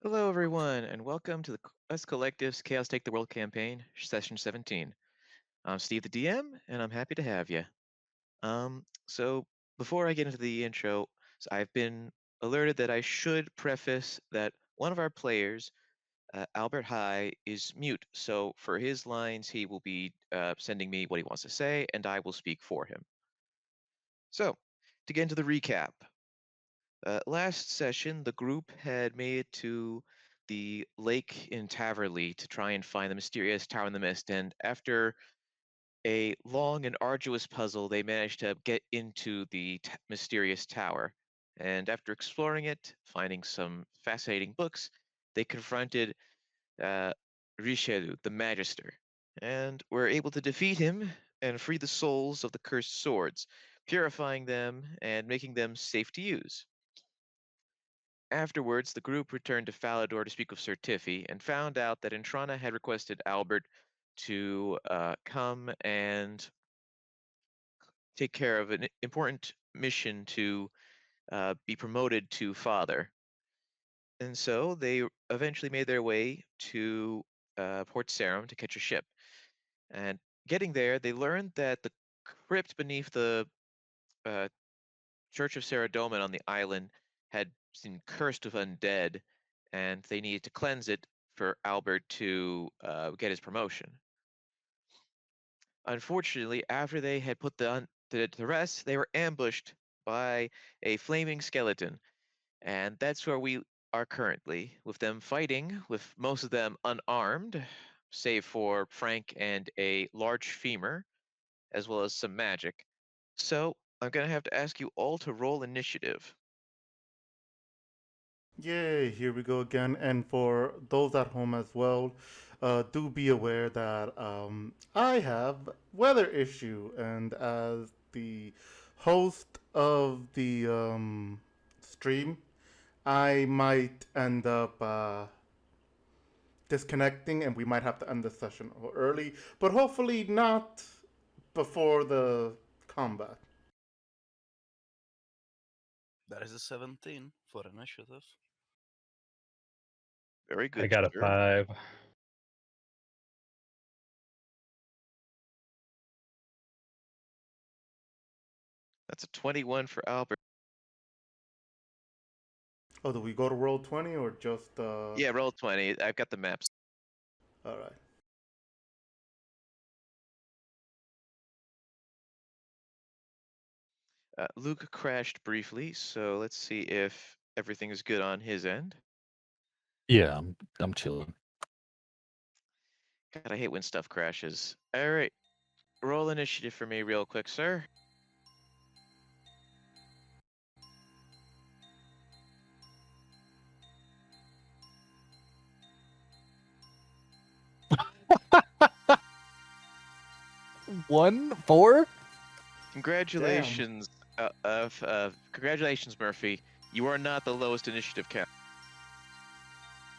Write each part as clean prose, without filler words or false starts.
Hello, everyone, and welcome to the Quest Collective's Chaos Take the World campaign, session 17. I'm Steve, the DM, and I'm happy to have you. So before I get into the intro, I've been alerted that I should preface that one of our players, Albert High, is mute. So for his lines, he will be sending me what he wants to say, and I will speak for him. So to get into the recap, last session, the group had made it to the lake in Taverley to try and find the mysterious Tower in the Mist, and after a long and arduous puzzle, they managed to get into the mysterious tower. And after exploring it, finding some fascinating books, they confronted uh, Richelieu, the Magister, and were able to defeat him and free the souls of the cursed swords, purifying them and making them safe to use. Afterwards, the group returned to Falador to speak with Sir Tiffy and found out that Entrana had requested Albert to come and take care of an important mission to be promoted to father. And so they eventually made their way to Port Sarum to catch a ship. And getting there, they learned that the crypt beneath the uh, Church of Saradomin on the island had been cursed with undead, and they needed to cleanse it for Albert to get his promotion. Unfortunately, after they had put to rest, they were ambushed by a flaming skeleton, and that's where we are currently, with them fighting, with most of them unarmed, save for Frank and a large femur, as well as some magic. So I'm gonna have to ask you all to roll initiative. Yay, here we go again. And for those at home as well, do be aware that I have weather issue, and as the host of the stream, I might end up disconnecting, and we might have to end the session early, but hopefully not before the combat. That is a 17 for initiative. Very I good, got a sir. 5. That's a 21 for Albert. Oh, do we go to roll 20 or just Yeah, roll 20. I've got the maps. all right. Luke crashed briefly, so let's see if everything is good on his end. Yeah, I'm chilling. God, I hate when stuff crashes. All right, roll initiative for me real quick, sir. One, 4? Damn. Congratulations, congratulations, Murphy. You are not the lowest initiative count.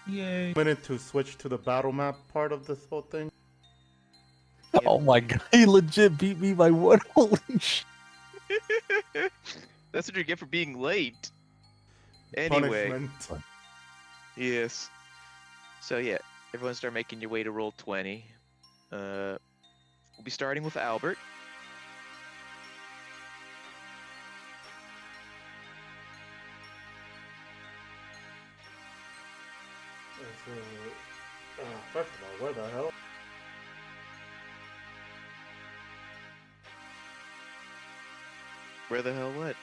Yay. Minute to switch to the battle map part of this whole thing. Yep. Oh my god, he legit beat me by 1. Holy shit. That's what you get for being late. Anyway, Punishment. yes. So yeah, everyone start making your way to roll 20. We'll be starting with Albert. First of all, where the hell? Where the hell what?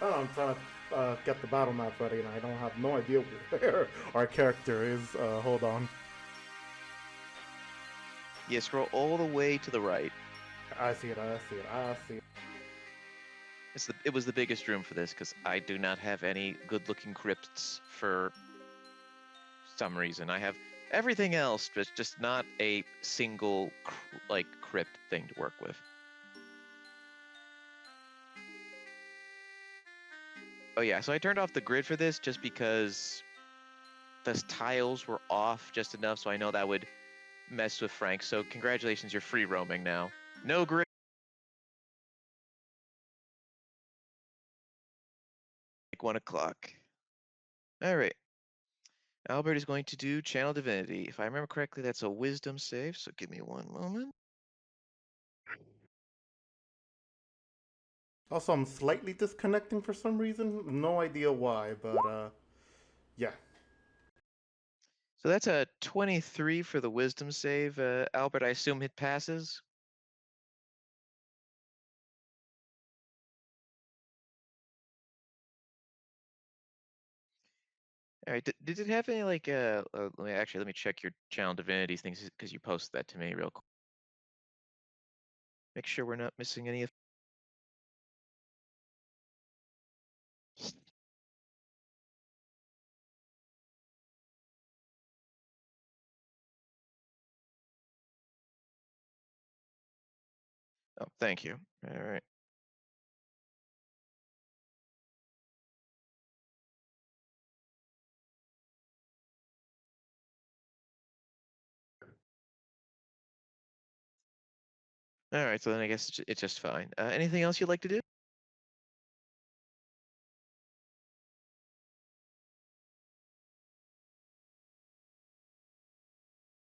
Oh, I'm trying to get the battle map ready, and I don't have no idea where our character is. Hold on. Yeah, scroll all the way to the right. I see it. I see it. I see it. It was the biggest room for this because I do not have any good-looking crypts for some reason. I have everything else, but just not a single crypt thing to work with. Oh yeah, so I turned off the grid for this just because the tiles were off just enough, so I know that would mess with Frank. So congratulations, you're free roaming now. No grid. 1 o'clock. All right. Albert is going to do Channel Divinity. If I remember correctly, that's a Wisdom save, so give me one moment. Also, I'm slightly disconnecting for some reason. No idea why, but yeah. So that's a 23 for the Wisdom save. Albert, I assume it passes? All right. Did it have any like let me check your Channel Divinity things because you posted that to me real quick. Make sure we're not missing any of. Oh, thank you. All right. All right. So then I guess it's just fine. Anything else you'd like to do?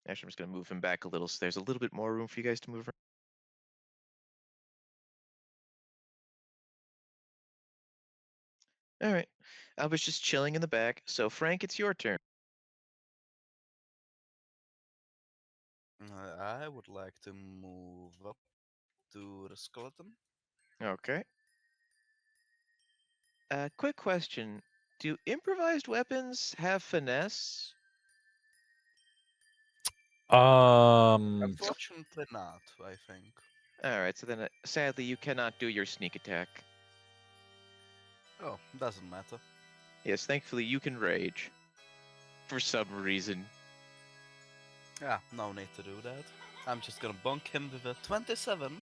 Actually, I'm just gonna move him back a little so there's a little bit more room for you guys to move around. All right. I was just chilling in the back. So Frank, it's your turn. I would like to move up to the skeleton. Okay. Quick question. Do improvised weapons have finesse? Unfortunately not, I think. All right, so then sadly you cannot do your sneak attack. Oh, doesn't matter. Yes, thankfully you can rage. For some reason. Yeah, no need to do that. I'm just gonna bunk him with a 27.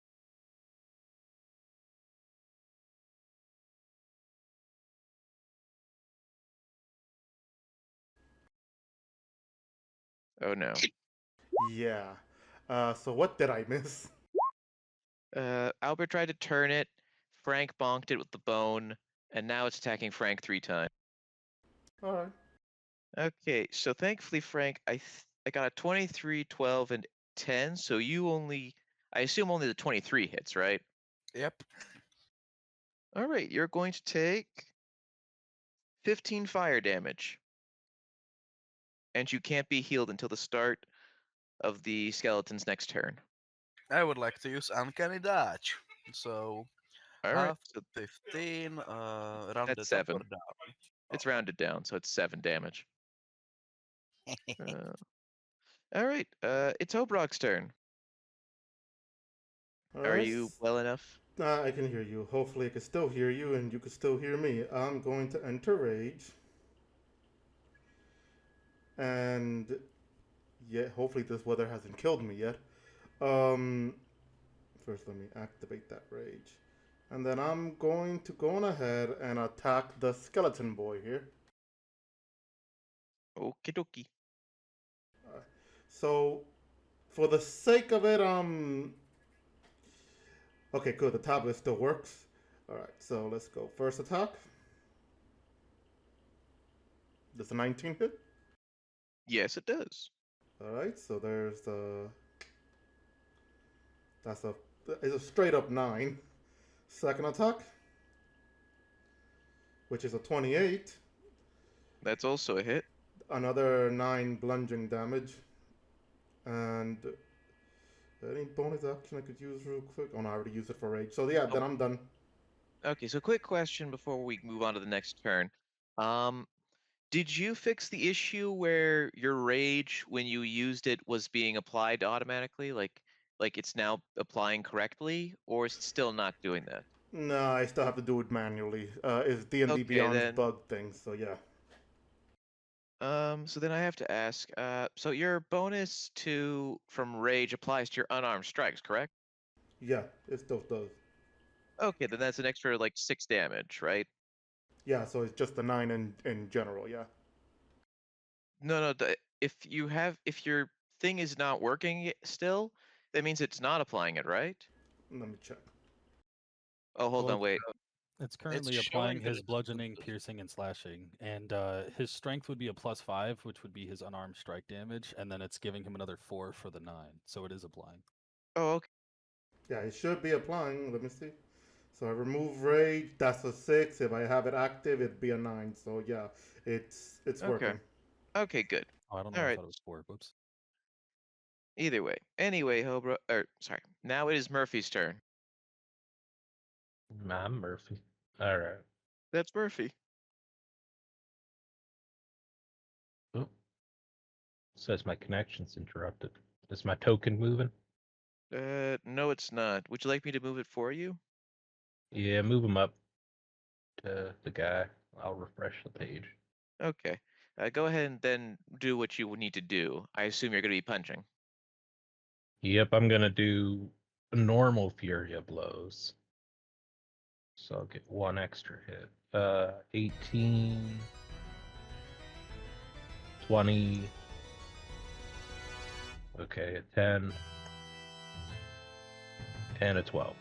Oh no. Yeah. So what did I miss? Albert tried to turn it, Frank bonked it with the bone, and now it's attacking Frank 3 times. Alright. Okay, so thankfully Frank, I got a 23, 12, and 10, so I assume only the 23 hits, right? Yep. Alright, you're going to take 15 fire damage. And you can't be healed until the start of the skeleton's next turn. I would like to use Uncanny Dodge. So, Alright, half so 15, round that's it up or 7. down. It's rounded down, so it's 7 damage. Alright, it's Obrok's turn. Are Alright. you well enough? I can hear you. Hopefully, I can still hear you, and you can still hear me. I'm going to enter rage, and yeah, hopefully this weather hasn't killed me yet. Um, First, let me activate that rage, and then I'm going to go on ahead and attack the skeleton boy here. Okie dokie. So, for the sake of it, okay, good. The tablet still works. All right, so let's go. First attack. Does a 19 hit? Yes, it does. All right, so there's the. That's a. It's a straight up 9. Second attack, which is a 28. That's also a hit. Another 9 bludgeoning damage. And any bonus action I could use real quick? Oh no, I already used it for rage. So yeah, then I'm done. Okay, so quick question before we move on to the next turn. Um, did you fix the issue where your rage, when you used it, was being applied automatically? Like it's now applying correctly, or is it still not doing that? No, I still have to do it manually. It's D&D Okay, Beyond's then. bug thing, so yeah. So then I have to ask, so your bonus from rage applies to your unarmed strikes, correct? Yeah, it still does. Okay, then that's an extra like 6 damage, right? Yeah, so it's just the 9 in general, yeah. No, no, if your thing is not working still, that means it's not applying it, right? Let me check. Oh, hold Well, on, wait. It's currently showing applying that his it's bludgeoning, good. piercing, and slashing, and his strength would be a +5, which would be his unarmed strike damage, and then it's giving him another 4 for the 9, so it is applying. Oh, okay. Yeah, it should be applying. Let me see. So I remove rage. That's a 6. If I have it active, it'd be a 9. So yeah, it's Okay. working. Okay, good. Oh, I don't All know. I right. thought it was 4. Whoops. Either way. Anyway, sorry. Now it is Murphy's turn. I'm Murphy. All right. That's Murphy. Oh. Says my connection's interrupted. Is my token moving? No, it's not. Would you like me to move it for you? Yeah, move him up to the guy. I'll refresh the page. Okay. Go ahead and then do what you would need to do. I assume you're going to be punching. Yep, I'm gonna do normal Fury of Blows. So I'll get 1 extra hit. 18, 20. Okay, a 10 and a 12.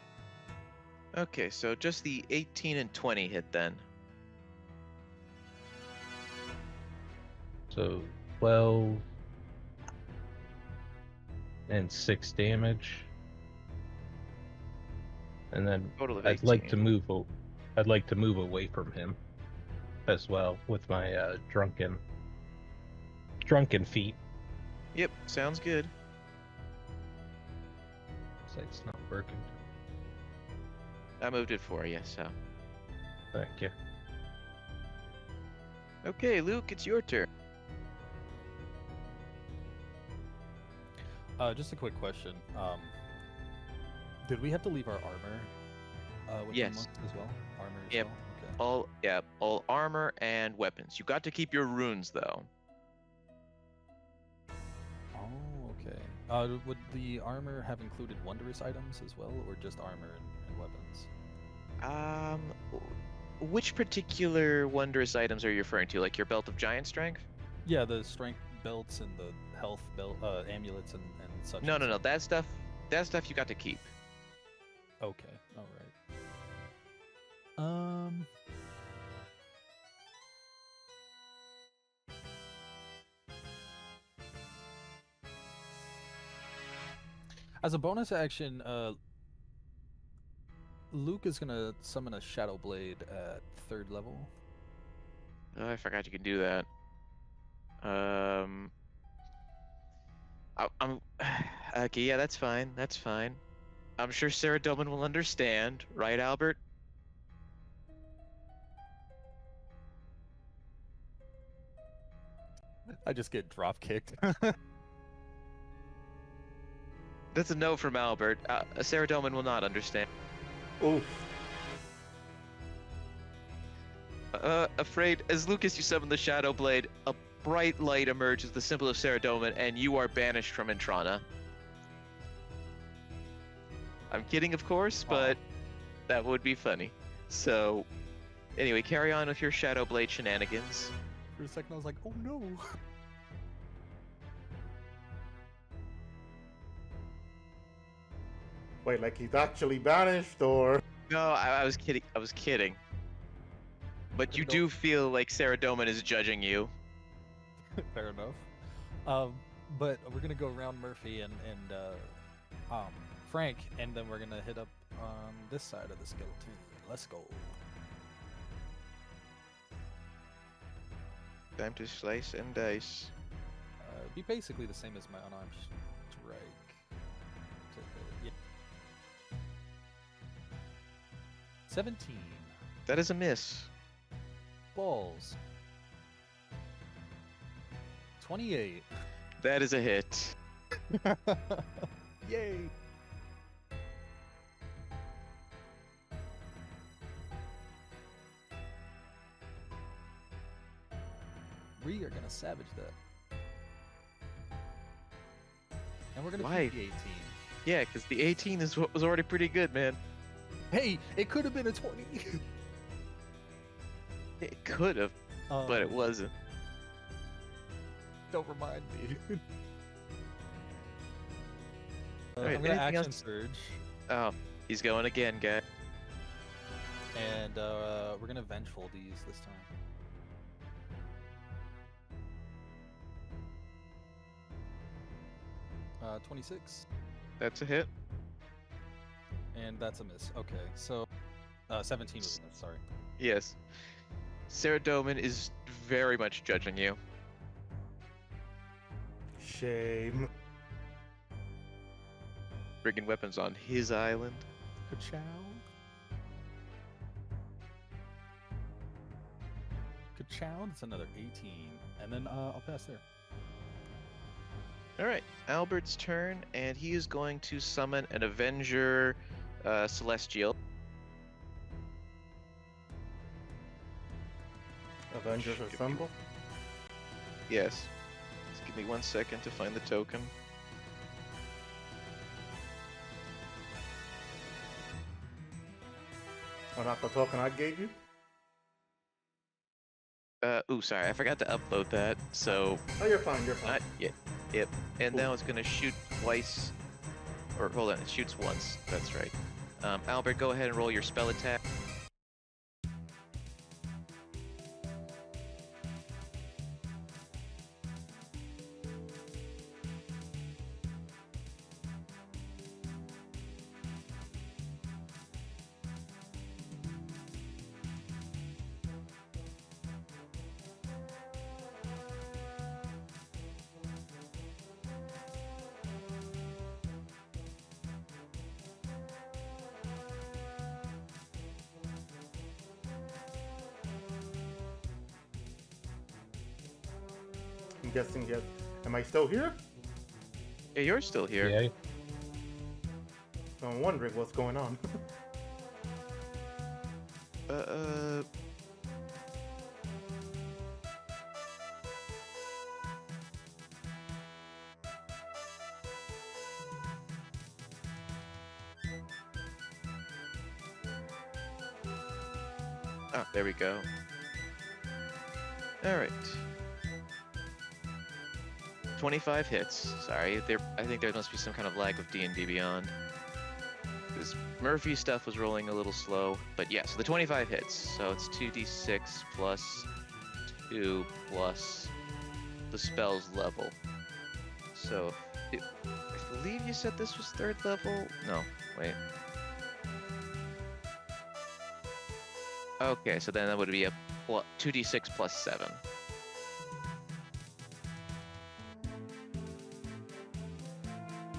Okay, so just the 18 and 20 hit then. So 12 and 6 damage. And then Total of I'd like 18. to move. I'd like to move away from him as well with my drunken feet. Yep, sounds good. It's not working. I moved it for you, so. Thank you. Okay, Luke, it's your turn. Just a quick question. Did we have to leave our armor with Yes. the monks as well? Armor as Yep. well? Okay. All armor and weapons. You got to keep your runes though. Oh, okay. Would the armor have included wondrous items as well, or just armor and weapons? Which particular wondrous items are you referring to? Like your belt of giant strength? Yeah, the strength belts and the health belt, amulets and such. No, and no, no. such. That stuff you got to keep. Okay, all right. As a bonus action, Luke is gonna summon a Shadow Blade at 3rd level. Oh, I forgot you can do that. I'm okay. Yeah, that's fine. That's fine. I'm sure Sarah Doman will understand, right, Albert? I just get drop kicked. That's a no from Albert. Sarah Doman will not understand. Oof. Afraid, as Lucas, you summon the Shadow Blade, a bright light emerges, the symbol of Sarah Doman, and you are banished from Intrana. I'm kidding, of course, but that would be funny. So, anyway, carry on with your Shadow Blade shenanigans. For a second, I was like, oh no. Wait, like he's actually banished, or? No, I was kidding. I was kidding. But you do feel like Sarah Doman is judging you. Fair enough. But we're gonna go around Murphy and Frank, and then we're gonna hit up on this side of the skeleton. Let's go. Time to slice and dice. Be basically the same as my unarmed strike. Yeah. 17 That is a miss. balls. 28. That is a hit. Yay! We are gonna savage that. And we're gonna Why? keep the 18. Yeah, because the 18 is what was already pretty good, man. Hey, it could have been a 20. It could have, but it wasn't. Don't remind me. Alright, I'm gonna anything action else? surge. Oh, he's going again, guy. And we're gonna vengeful these this time. Uh, 26. That's a hit. And that's a miss. Okay, so 17 was a miss, sorry. Yes. Sarah Doman is very much judging you. Shame. Bringing weapons on his island. Ka-chow. Ka-chow, that's another 18. And then I'll pass there. All right, Albert's turn, and he is going to summon an Avenger Celestial. Avengers Assemble. Yes. Just give me 1 second to find the token. Oh, not the token I gave you? Ooh, sorry, I forgot to upload that, so... Oh, you're fine, you're fine. Yep. And Cool. now it's gonna shoot twice. Or, hold on, it shoots once. That's right. Albert, go ahead and roll your spell attack. I'm guessing yes. Am I still here? Yeah, you're still here. Yeah. I'm wondering what's going on. Oh, there we go. Alright. 25 hits. Sorry, I think there must be some kind of lag with D&D Beyond. Because Murphy's stuff was rolling a little slow. But yeah, so the 25 hits. So it's 2d6 plus 2 plus the spell's level. So, I believe you said this was 3rd level? No, wait. Okay, so then that would be a 2d6 plus 7.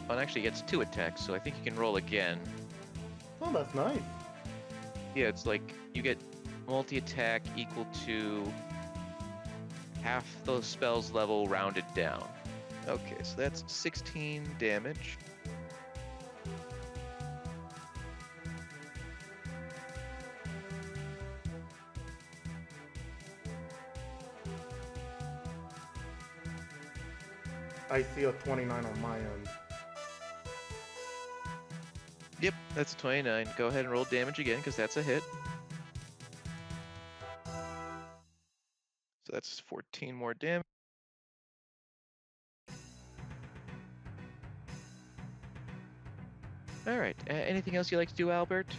Oh, it actually gets 2 attacks, so I think you can roll again. Oh, that's nice. Yeah, it's like you get multi-attack equal to half the spell's level rounded down. Okay, so that's 16 damage. I see a 29 on my end. Yep, that's a 29. Go ahead and roll damage again, because that's a hit. So that's 14 more damage. Alright, anything else you like to do, Albert?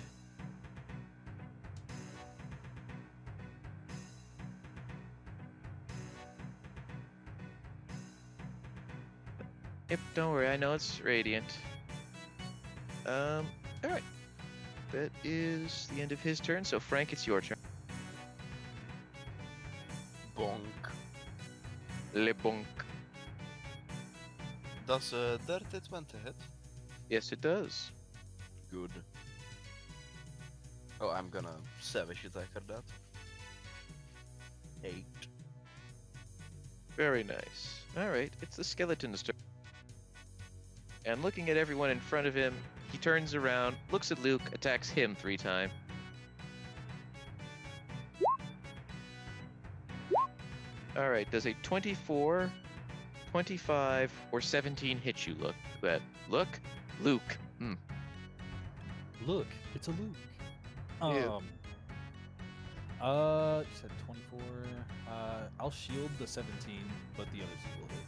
Yep, don't worry, I know it's radiant. Alright. That is the end of his turn, so Frank, it's your turn. Bonk. Le bonk. Does dirty 20 hit? Yes, it does. Good. Oh, I'm gonna savage attacker that. 8. Very nice. Alright, it's the skeleton's turn. And looking at everyone in front of him, he turns around, looks at Luke, attacks him 3 times. Alright, does a 24, 25, or 17 hit you, Luke? Luke. Look, it's a Luke. Yeah. You said 24. I'll shield the 17, but the others will hit.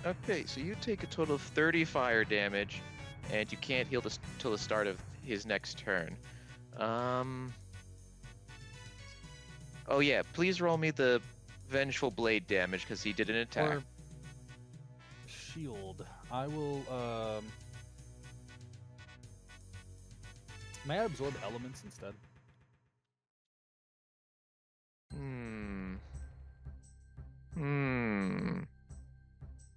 Okay, so you take a total of 30 fire damage, and you can't heal till the start of his next turn. Oh yeah, please roll me the vengeful blade damage because he did an attack. Or shield. I will. May I absorb elements instead? Hmm. Hmm.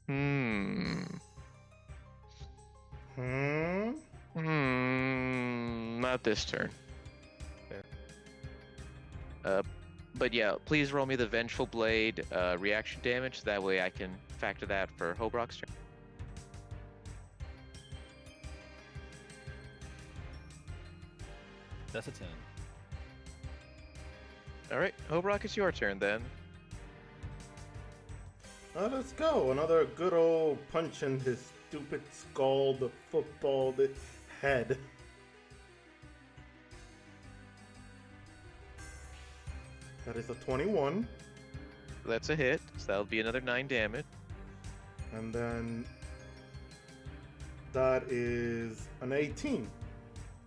Hmm. Hmm. Not this turn. Fair. But yeah, please roll me the vengeful blade reaction damage. That way I can factor that for Hobrock's turn. That's a 10. All right, Hobrock, it's your turn then. Let's go. Another good old punch in his stupid scald football head. That is a 21. That's a hit, so that'll be another 9 damage. And then that is an 18.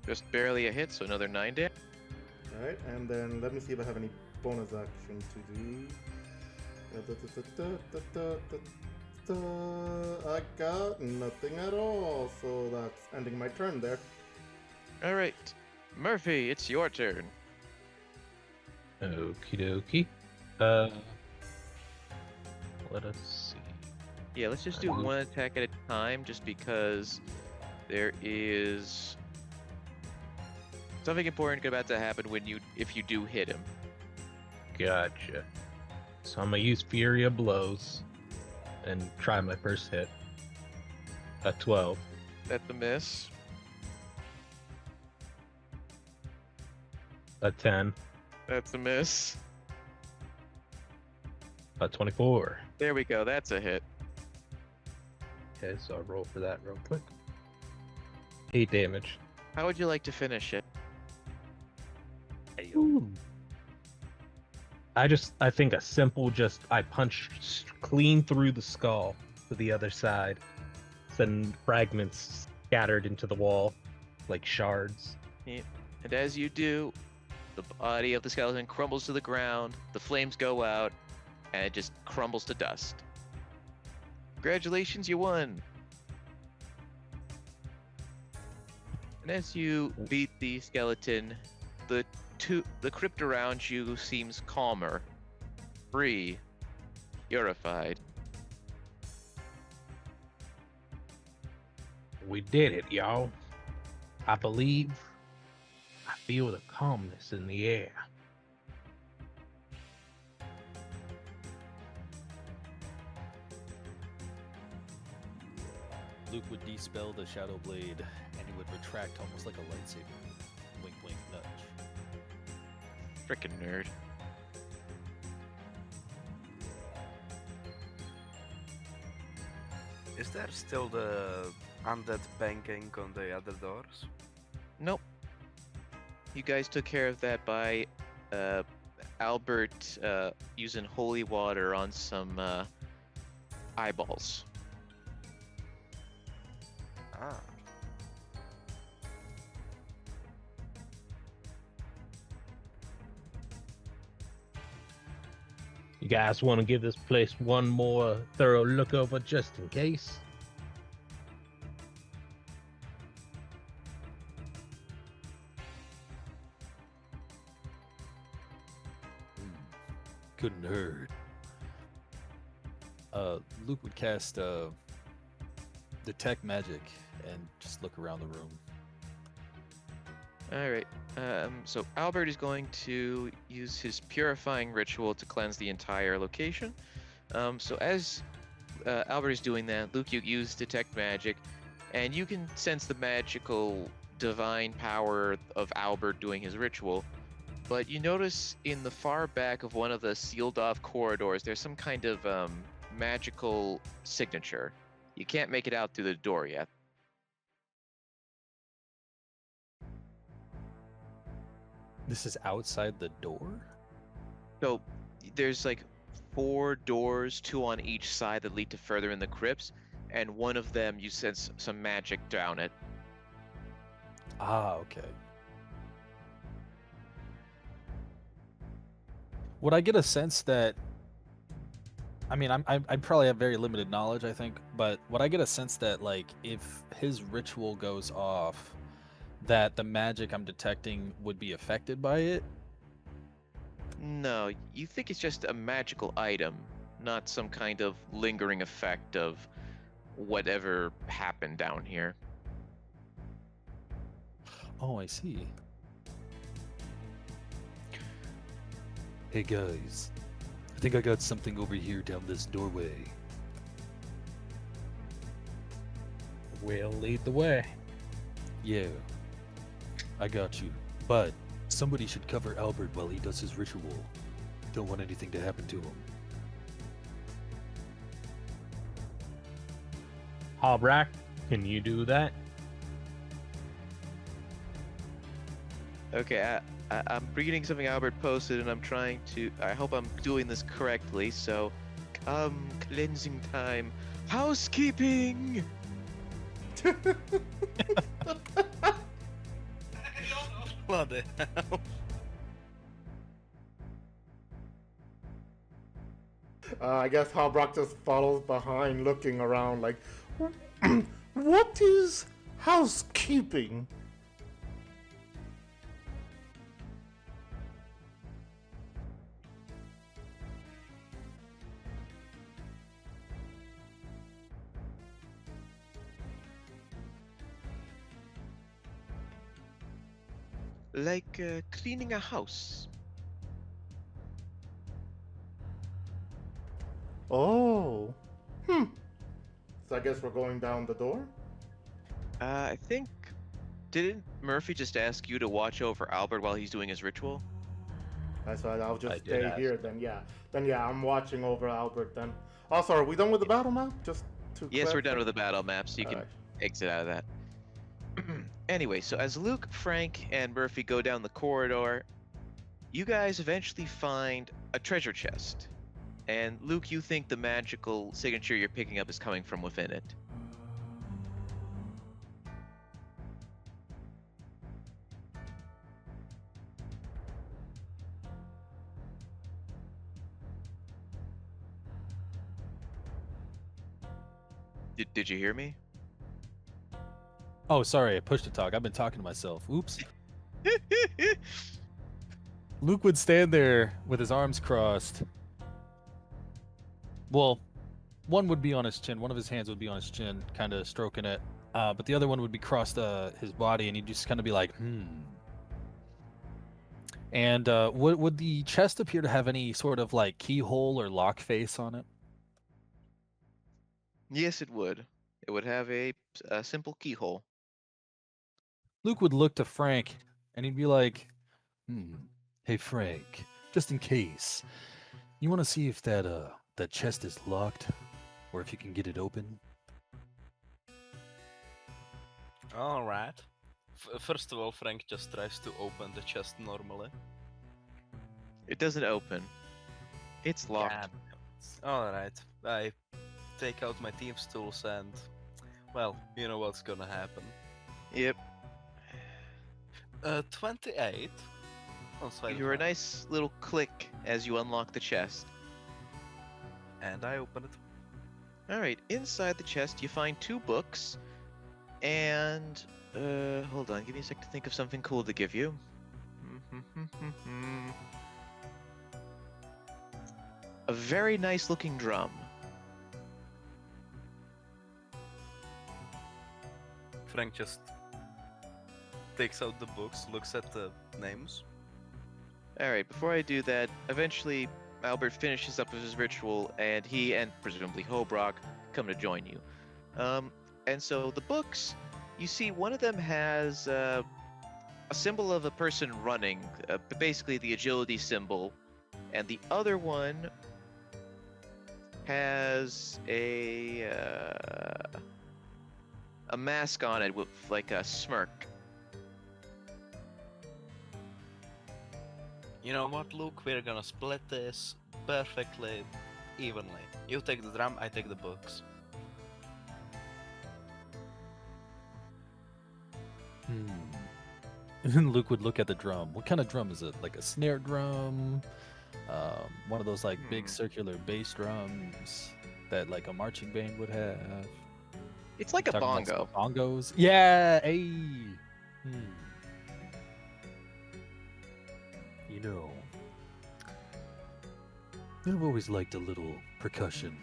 Just barely a hit, so another 9 damage. Alright, and then let me see if I have any bonus action to do. I got nothing at all, so that's ending my turn there. All right, Murphy, it's your turn. Okie dokie. Let us see. Yeah, let's just do one attack at a time, just because there is something important about to happen if you do hit him. Gotcha. So I'm gonna use Fury of Blows and try my first hit. A 12. That's a miss. A 10. That's a miss. A 24. There we go. That's a hit. Okay, so I'll roll for that real quick. 8 damage. How would you like to finish it? Ooh. I think a simple I punch clean through the skull to the other side. Then fragments scattered into the wall like shards. Yeah. And as you do, the body of the skeleton crumbles to the ground, the flames go out, and it just crumbles to dust. Congratulations, you won! And as you beat the skeleton, the crypt around you seems calmer, free, purified. We did it, y'all. I feel the calmness in the air. Luke would dispel the Shadow Blade, and he would retract almost like a lightsaber. Wink, wink, nudge. Frickin' nerd. Is there still the undead banging on the other doors? Nope. You guys took care of that by Albert using holy water on some eyeballs. Ah. You guys want to give this place one more thorough look over just in case? Couldn't hurt. Luke would cast Detect Magic and just look around the room. Alright, so Albert is going to use his purifying ritual to cleanse the entire location. So as Albert is doing that, Luke, you use Detect Magic, and you can sense the magical divine power of Albert doing his ritual. But you notice in the far back of one of the sealed off corridors, there's some kind of magical signature. You can't make it out through the door yet. This is outside the door? So there's like 4 doors, 2 on each side that lead to further in the crypts, and one of them you sense some magic down it. Ah, okay. Would I get a sense that? I mean, I probably have very limited knowledge, I think, but would I get a sense that, like, if his ritual goes off, that the magic I'm detecting would be affected by it? No, you think it's just a magical item, not some kind of lingering effect of whatever happened down here. Oh, I see. Hey guys, I think I got something over here down this doorway. We'll lead the way. Yeah, I got you. But somebody should cover Albert while he does his ritual. Don't want anything to happen to him. Hobrak, can you do that? Okay, I'm reading something Albert posted, and I'm trying to. I hope I'm doing this correctly. So, cleansing time, housekeeping. Bloody hell. I guess Halbrock just follows behind, looking around like, what is housekeeping? Like cleaning a house. Oh. So I guess we're going down the door? I think. Didn't Murphy just ask you to watch over Albert while he's doing his ritual? That's why I'll I just did stay ask. here then, yeah. Then yeah, I'm watching over Albert then. Also, are we done with the battle map? Just to Yes, we're clarify? done with the battle map, so you can Alright. exit out of that. Anyway, so as Luke, Frank, and Murphy go down the corridor, you guys eventually find a treasure chest. And Luke, you think the magical signature you're picking up is coming from within it. Did you hear me? Oh, sorry, I pushed to talk. I've been talking to myself. Oops. Luke would stand there with his arms crossed. Well, one would be on his chin. One of his hands would be on his chin, kind of stroking it. But the other one would be crossed his body, and he'd just kind of be like, And would the chest appear to have any sort of like keyhole or lock face on it? Yes, it would. It would have a simple keyhole. Luke would look to Frank, and he'd be like, Hey Frank, just in case, you want to see if that chest is locked, or if you can get it open? Alright. First of all, Frank just tries to open the chest normally. It doesn't open. It's locked. Alright. I take out my thieves' tools and, well, you know what's gonna happen. Yep. 28. You hear a nice little click as you unlock the chest. And I open it. Alright, inside the chest you find 2 books, and hold on, give me a sec to think of something cool to give you. A very nice looking drum. Frank just takes out the books, looks at the names. Alright, before I do that, eventually Albert finishes up his ritual, and he and presumably Hobrock come to join you. And so the books, you see one of them has a symbol of a person running, basically the agility symbol, and the other one has a mask on it with like a smirk. You know what, Luke? We're gonna split this perfectly evenly. You take the drum, I take the books. And Luke would look at the drum. What kind of drum is it? Like a snare drum? One of those like big Hmm. circular bass drums that like a marching band would have. It's like a Talking about some bongo. bongos. Yeah, hey. You know, I've always liked a little percussion.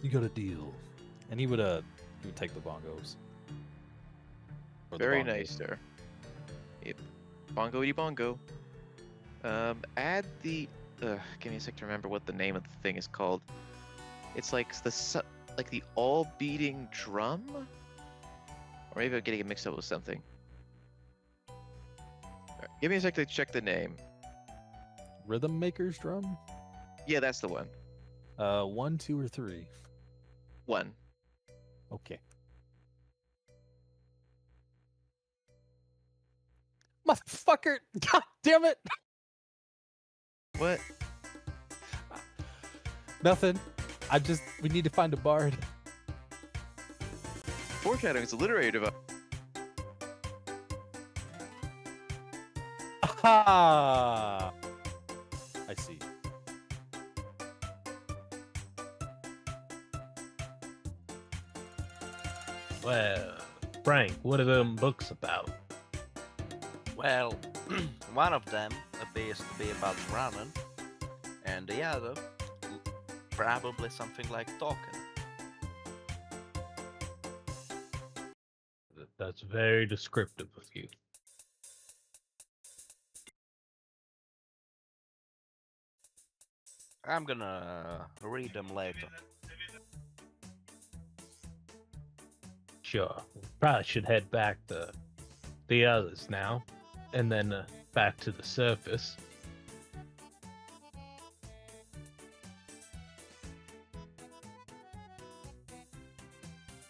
You got a deal. And he would take the bongos. Or the Very bongos. nice, sir. Yep. Bongo-y bongo. Add the. Give me a sec to remember what the name of the thing is called. It's like like the all-beating drum, or maybe I'm getting it mixed up with something. Alright, give me a sec to check the name. Rhythm Maker's drum? Yeah, that's the one. 1, 2, or 3? One. Okay. Motherfucker! God damn it! What? Nothing. We need to find a bard. Foreshadowing is alliterative. Aha! I see. Well, Frank, what are them books about? Well, one of them appears to be about running, and the other probably something like talking. That's very descriptive of you. I'm gonna read them later. Sure. Probably should head back to the others now, and then back to the surface.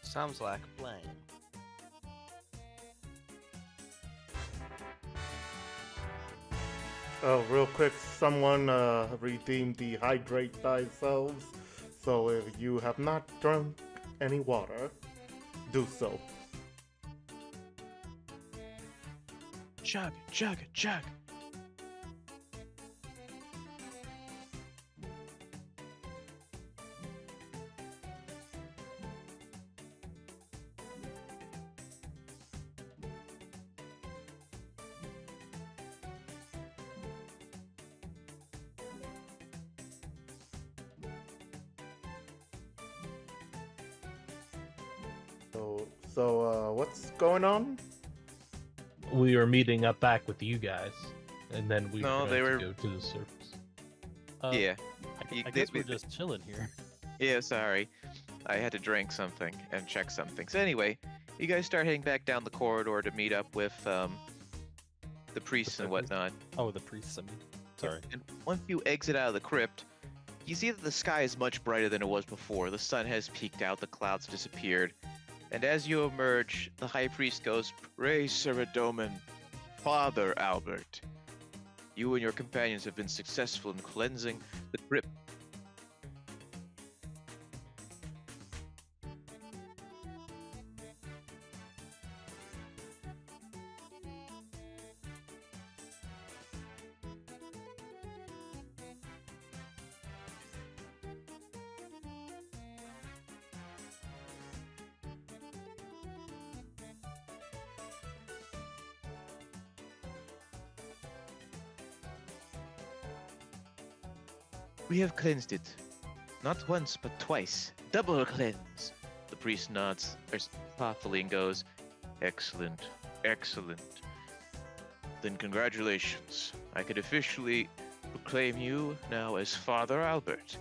Sounds like a plan. Oh, real quick, someone redeemed the hydrate thyself. So if you have not drunk any water, do so. Chug, chug, chug. So what's going on? We were meeting up back with you guys, and then we No, were they going were- to go to the surface. Yeah. I guess we're just chilling here. Yeah, sorry. I had to drink something and check something. So anyway, you guys start heading back down the corridor to meet up with the priests and whatnot. Oh, the priests, I mean. Sorry. And once you exit out of the crypt, you see that the sky is much brighter than it was before. The sun has peeked out, the clouds disappeared. And as you emerge, the high priest goes, "Praise Saradomin, Father Albert. You and your companions have been successful in cleansing the crypt." "We have cleansed it. Not once, but twice. Double cleanse." The priest nods thoughtfully and goes, "Excellent, excellent. Then congratulations. I could officially proclaim you now as Father Albert.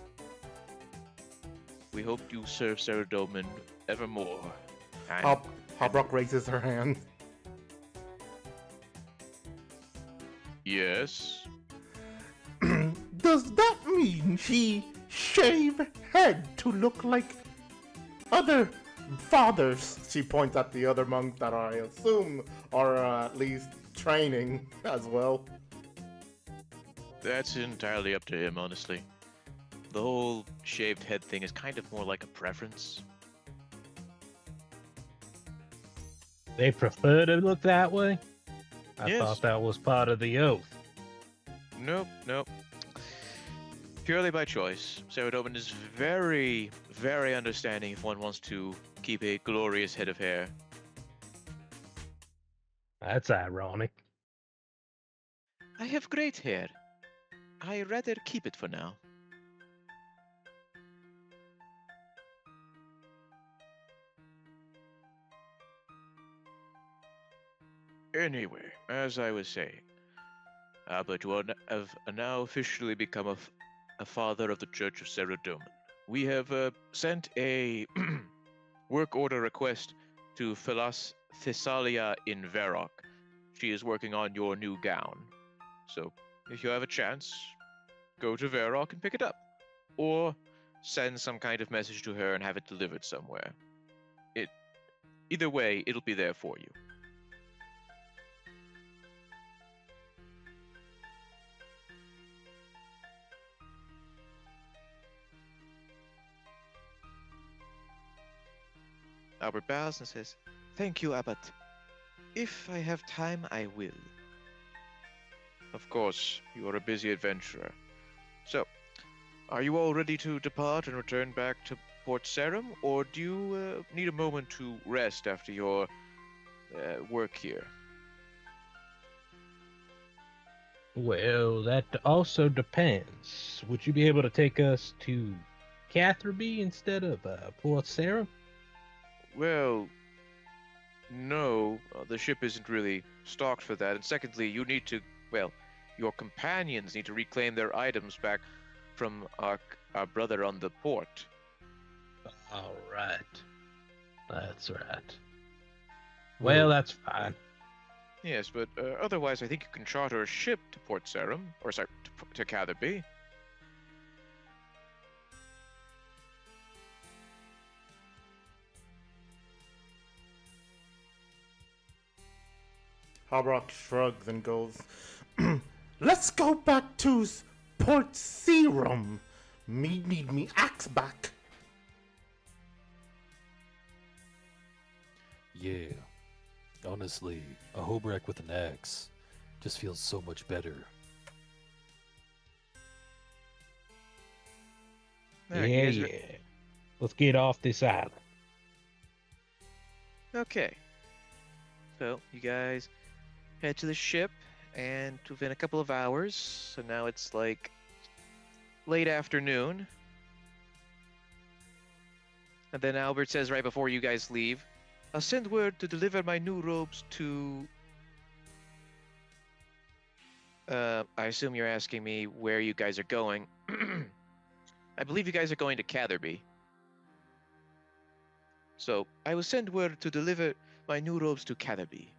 We hope you serve Saradomin evermore." And Hobrock raises her hand. yes. Does that mean she shave head to look like other fathers? She points at the other monks that I assume are at least training as well. That's entirely up to him, honestly. The whole shaved head thing is kind of more like a preference. They prefer to look that way? I Yes. thought that was part of the oath. Nope, nope. Purely by choice. Serotonin is very, very understanding if one wants to keep a glorious head of hair. That's ironic. I have great hair. I rather keep it for now. Anyway, as I was saying, but you have now officially become a father of the Church of Seradomin. We have sent a work order request to Thessalia in Varrock. She is working on your new gown. So, if you have a chance, go to Varrock and pick it up. Or send some kind of message to her and have it delivered somewhere. Either way, it'll be there for you. Albert bows and says, "Thank you, Abbot. If I have time, I will." Of course, you are a busy adventurer. So, are you all ready to depart and return back to Port Sarum, or do you need a moment to rest after your work here? Well, that also depends. Would you be able to take us to Catherby instead of Port Sarum? Well, no, the ship isn't really stocked for that. And secondly, you need to, well, your companions need to reclaim their items back from our brother on the port. All right. That's right. Well, that's fine. Yes, but otherwise, I think you can charter a ship to Port Sarum, or sorry, to Catherby. Hobrock shrugs and goes, "Let's go back to Port Serum. Me need me axe back." Yeah. Honestly, a Hobreck with an axe just feels so much better. Alright, Yeah, you guys yeah. Let's get off this island. Okay. So, you guys head to the ship, and within a couple of hours, so now it's like late afternoon. And then Albert says right before you guys leave, "I'll send word to deliver my new robes to..." I assume you're asking me where you guys are going. I believe you guys are going to Catherby. So, I will send word to deliver my new robes to Catherby.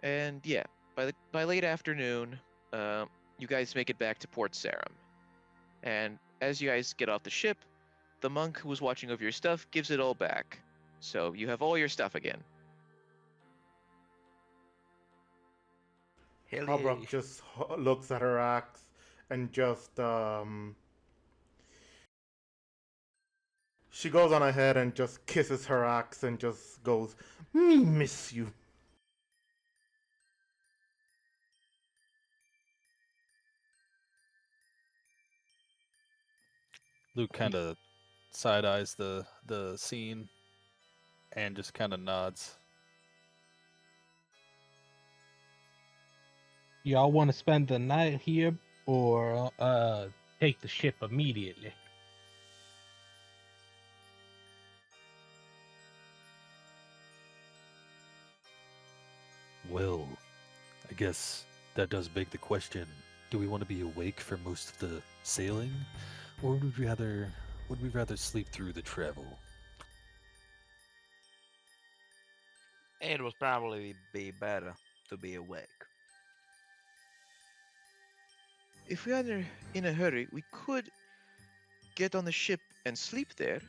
And yeah, by late afternoon, you guys make it back to Port Sarum. And as you guys get off the ship, the monk who was watching over your stuff gives it all back. So you have all your stuff again. Hell Hobrock yeah. just looks at her axe and just, she goes on ahead and just kisses her axe and just goes, "Me miss you." Luke kind of side eyes the scene and just kind of nods. Y'all want to spend the night here or take the ship immediately? Well, I guess that does beg the question: do we want to be awake for most of the sailing, or would we rather sleep through the travel? It would probably be better to be awake. If we are in a hurry, we could get on the ship and sleep there.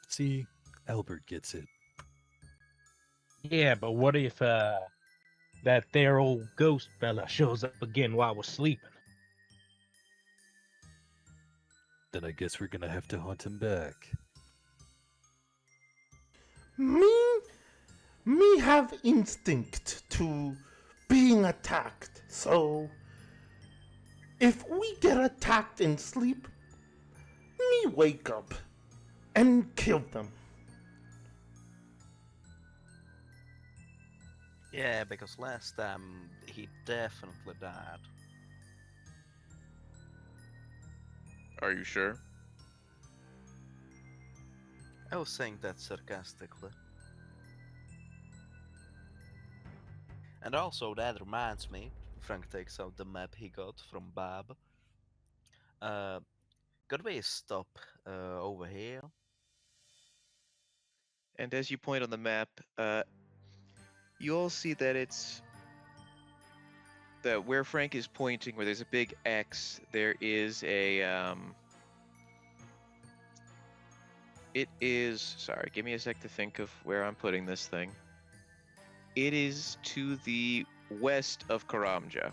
See, Albert gets it. Yeah, but what if that there old ghost fella shows up again while we're sleeping? Then I guess we're gonna have to hunt him back. Me have instinct to being attacked. So, if we get attacked in sleep, me wake up and kill them. Yeah, because last time he definitely died. Are you sure? I was saying that sarcastically. And also, that reminds me, Frank takes out the map he got from Bob. Could we stop over here? And as you point on the map, you all see that it's that where Frank is pointing, where there's a big X, there is a it is, sorry, give me a sec to think of where I'm putting this thing. It is to the west of Karamja.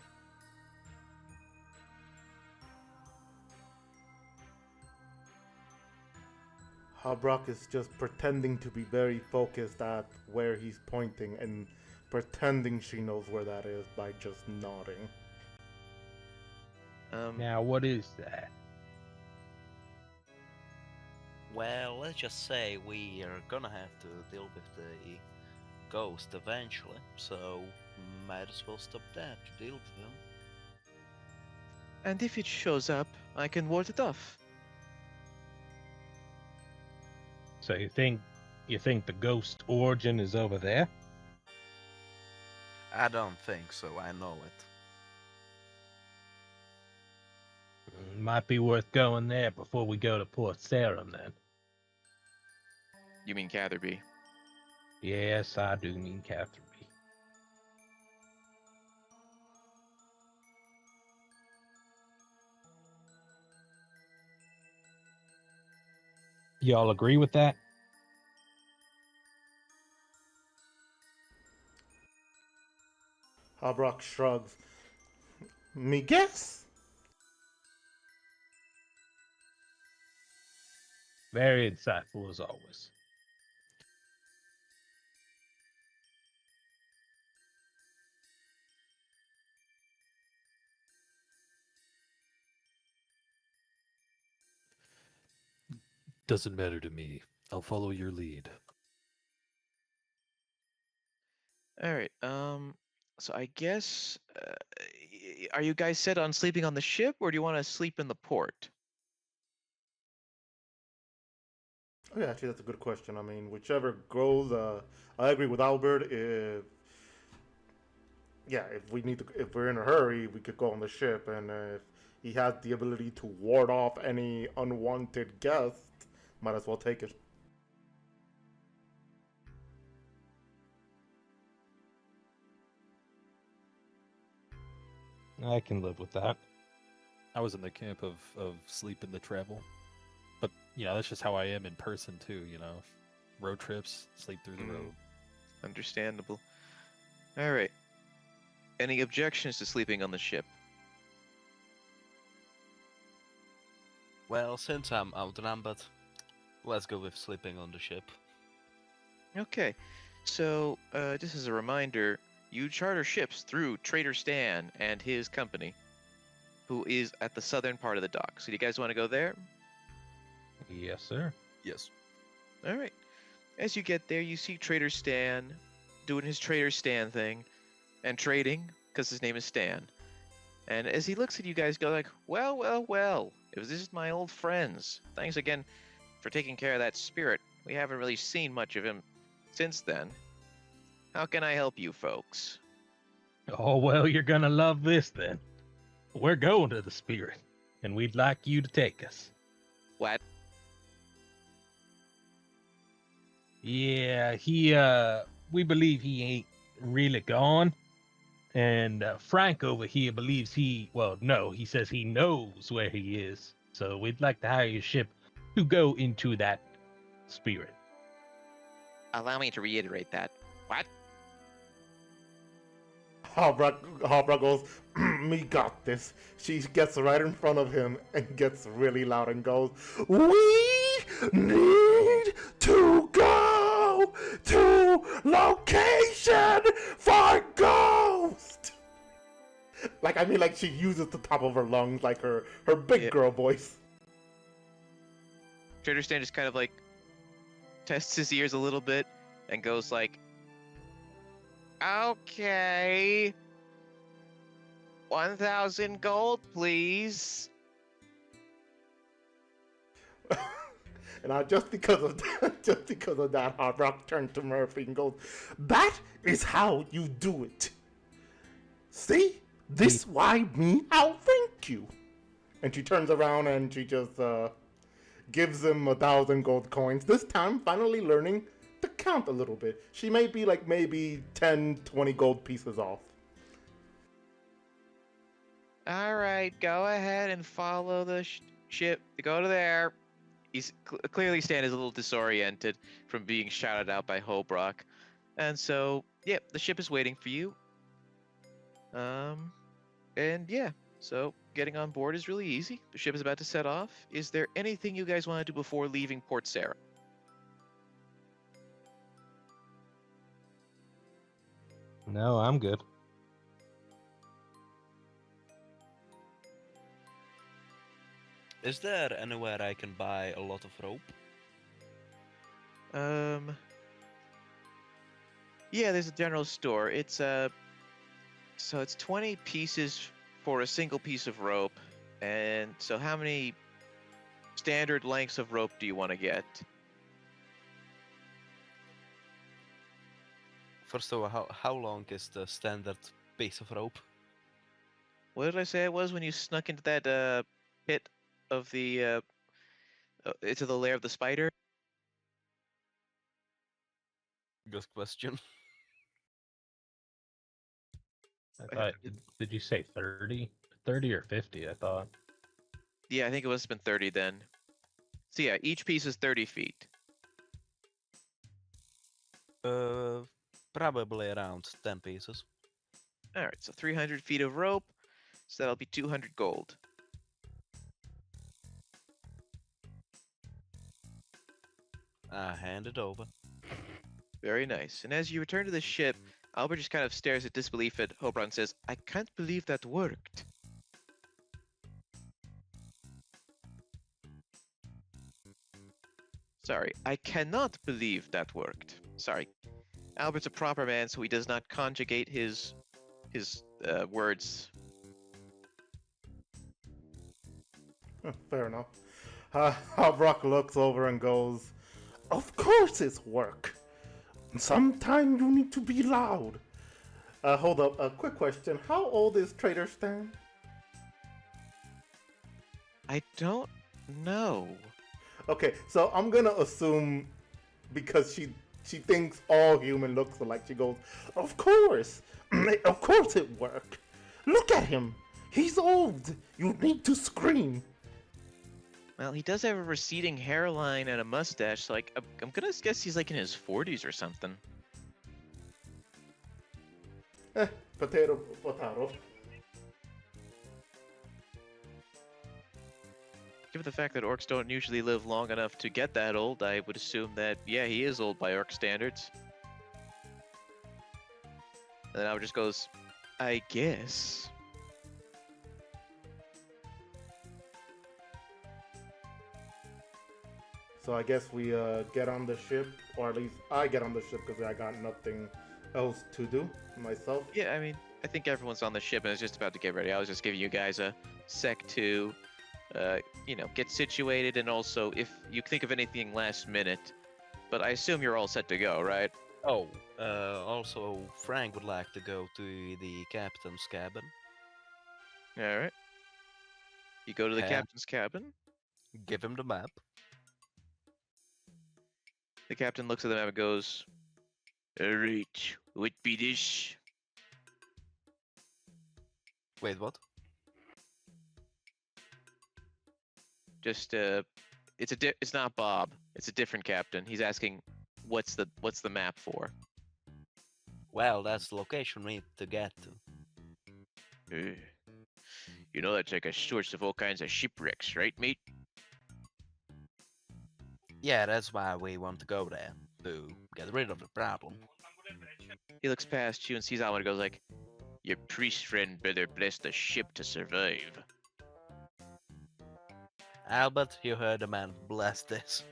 Habrak is just pretending to be very focused at where he's pointing and pretending she knows where that is by just nodding. Now, what is that? Well, let's just say we are gonna have to deal with the ghost eventually, so might as well stop there to deal with him. And if it shows up, I can ward it off. So you think the ghost origin is over there? I don't think so, I know it. Might be worth going there before we go to Port Sarum then. You mean Catherby? Yes, I do mean Catherby. Y'all agree with that? Habrak shrugs. Me guess? Very insightful as always. Doesn't matter to me. I'll follow your lead. All right. So I guess, are you guys set on sleeping on the ship, or do you want to sleep in the port? Oh, yeah, actually, that's a good question. I mean, whichever goes, I agree with Albert. If we're in a hurry, we could go on the ship, and if he has the ability to ward off any unwanted guests, might as well take it. I can live with that. I was in the camp of sleep in the travel. But, that's just how I am in person, too, Road trips, sleep through the road. Understandable. All right. Any objections to sleeping on the ship? Well, since I'm outnumbered, let's go with sleeping on the ship. Okay. So, just as a reminder, you charter ships through Trader Stan and his company, who is at the southern part of the dock. So, do you guys want to go there? Yes, sir. Yes. All right. As you get there, you see Trader Stan doing his Trader Stan thing and trading, because his name is Stan. And as he looks at you guys, go like, well, well, well, it was just my old friends. Thanks again for taking care of that spirit. We haven't really seen much of him since then. How can I help you folks? Oh, well, you're gonna love this then. We're going to the spirit, and we'd like you to take us. What? Yeah, we believe he ain't really gone. And Frank over here believes he says he knows where he is. So we'd like to hire your ship to go into that spirit. Allow me to reiterate that. What? Habrak goes, me got this. She gets right in front of him and gets really loud and goes, we need to go to location for ghost. Like, I mean, like, she uses the top of her lungs, like her big Yeah. girl voice. Trader Stan just kind of like tests his ears a little bit and goes like, "Okay, 1,000 gold, please." And just because of that, Hard Rock turned to Murphy and goes, "That is how you do it. See, this why me outthink you." And she turns around and she just gives him 1,000 gold coins. This time, finally learning to count a little bit. She may be like maybe 10, 20 gold pieces off. All right, go ahead and follow the ship. Go to there. He's clearly Stan is a little disoriented from being shouted out by Hobrock, and so yeah, the ship is waiting for you. And yeah, so getting on board is really easy. The ship is about to set off. Is there anything you guys want to do before leaving Port Sarah? No, I'm good. Is there anywhere I can buy a lot of rope? Yeah, there's a general store. It's so it's 20 pieces for a single piece of rope. And so how many standard lengths of rope do you want to get? First of all, how long is the standard piece of rope? What did I say it was when you snuck into that pit of the into the lair of the spider? Good question. I thought, did you say 30? 30 or 50, I thought. Yeah, I think it must have been 30 then. So yeah, each piece is 30 feet. Probably around 10 pieces. All right, so 300 feet of rope. So that'll be 200 gold. I hand it over. Very nice. And as you return to the ship, Albert just kind of stares at disbelief at Hobron and says, "I can't believe that worked." Sorry, I cannot believe that worked. Sorry. Albert's a proper man, so he does not conjugate his words. Fair enough. Brock looks over and goes, "Of course it's work. Sometimes you need to be loud." Hold up, a quick question. How old is Trader Stan? I don't know. Okay, so I'm gonna assume because she thinks all human looks alike, she goes, "Of course. Of course it worked. Look at him. He's old. You need to scream." Well, he does have a receding hairline and a mustache, so like I'm gonna guess he's like in his 40s or something. Potato, potato. Given the fact that orcs don't usually live long enough to get that old, I would assume that, yeah, he is old by orc standards. And then Albert just goes, "I guess." So I guess we get on the ship, or at least I get on the ship because I got nothing else to do myself. Yeah, I mean, I think everyone's on the ship and is just about to get ready. I was just giving you guys a sec to, get situated, and also if you think of anything last minute. But I assume you're all set to go, right? Oh, also Frank would like to go to the captain's cabin. All right. You go to the Yeah. captain's cabin. Give him the map. The captain looks at the map and goes, "All right, what be this?" Wait, what? Just it's not Bob. It's a different captain. He's asking, what's the map for? Well, that's the location we need to get to. You know that's like a source of all kinds of shipwrecks, right, mate? Yeah, that's why we want to go there, to get rid of the problem. He looks past you and sees Alvin and goes like, Your priest friend better bless the ship to survive. Albert, you heard the man. Bless this.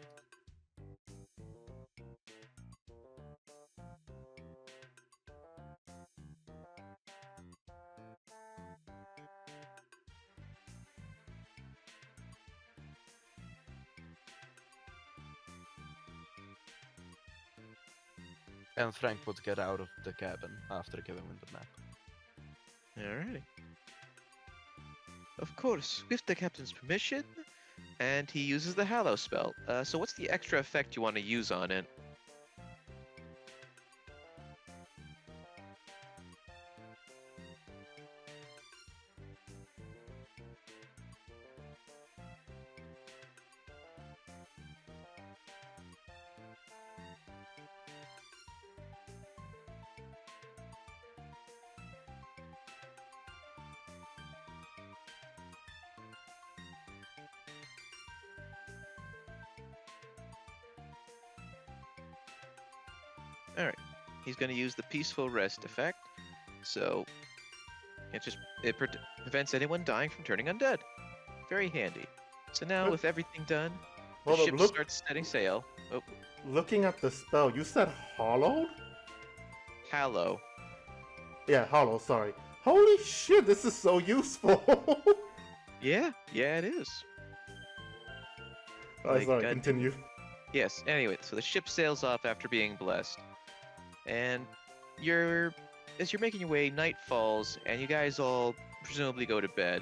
And Frank would get out of the cabin after giving him the map. Alrighty. Of course, with the captain's permission, and he uses the Hallow spell. So what's the extra effect you want to use on it? Alright, he's going to use the Peaceful Rest effect, so it prevents anyone dying from turning undead. Very handy. So now, with everything done, the Hold up, ship look. starts setting sail. Oh, Looking at the spell, you said hollowed? Hallow. Yeah, hollow, sorry. Holy shit, this is so useful! Yeah, it is. Sorry, God- continue. Yes, anyway, so the ship sails off after being blessed. And as you're making your way, night falls, and you guys all presumably go to bed.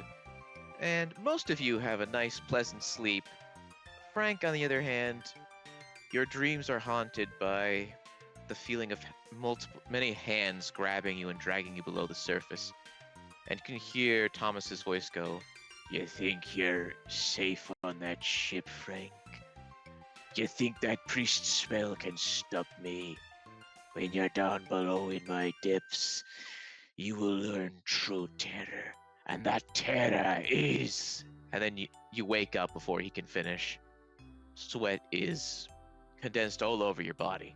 And most of you have a nice, pleasant sleep. Frank, on the other hand, your dreams are haunted by the feeling of many hands grabbing you and dragging you below the surface. And you can hear Thomas's voice go, "You think you're safe on that ship, Frank? You think that priest spell can stop me? When you're down below in my depths, you will learn true terror. And that terror is..." And then you wake up before he can finish. Sweat is condensed all over your body.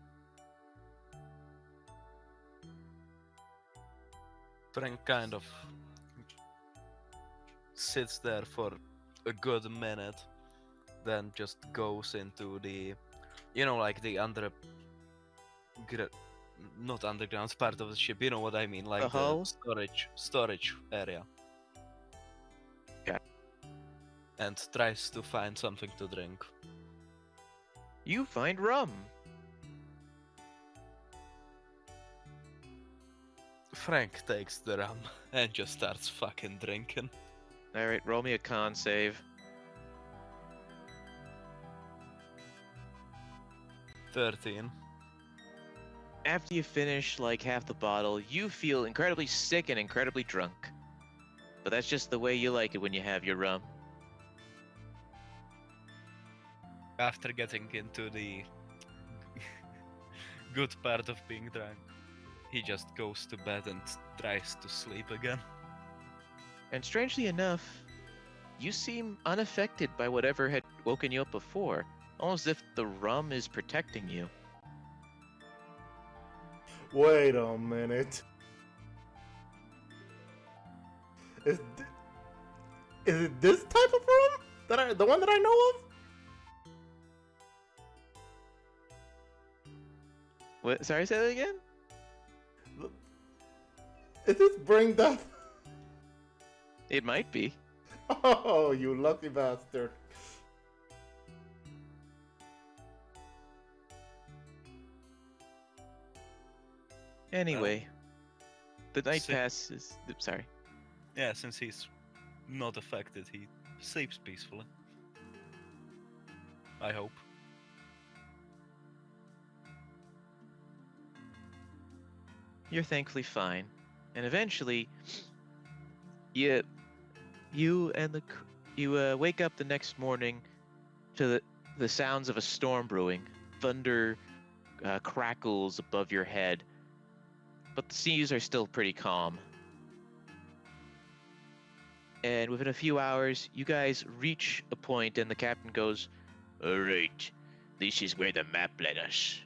Frank kind of sits there for a good minute, then just goes into the, like the not underground part of the ship, you know what I mean, like The hull? storage area. Yeah. And tries to find something to drink. You find rum. Frank takes the rum and just starts fucking drinking. Alright, roll me a con save. 13. After you finish like half the bottle, you feel incredibly sick and incredibly drunk. But that's just the way you like it when you have your rum. After getting into the good part of being drunk, he just goes to bed and tries to sleep again. And strangely enough, you seem unaffected by whatever had woken you up before. Almost as if the rum is protecting you. Wait a minute. Is it this type of rum? The one that I know of? What? Sorry, say that again? Is this brain death? It might be. Oh, you lucky bastard. Anyway, the night si- passes. Sorry. Yeah, since he's not affected, he sleeps peacefully. I hope. You're thankfully fine, and eventually, you wake up the next morning to the sounds of a storm brewing. Thunder crackles above your head, but the seas are still pretty calm. And within a few hours, you guys reach a point, and the captain goes, "All right, this is where the map led us.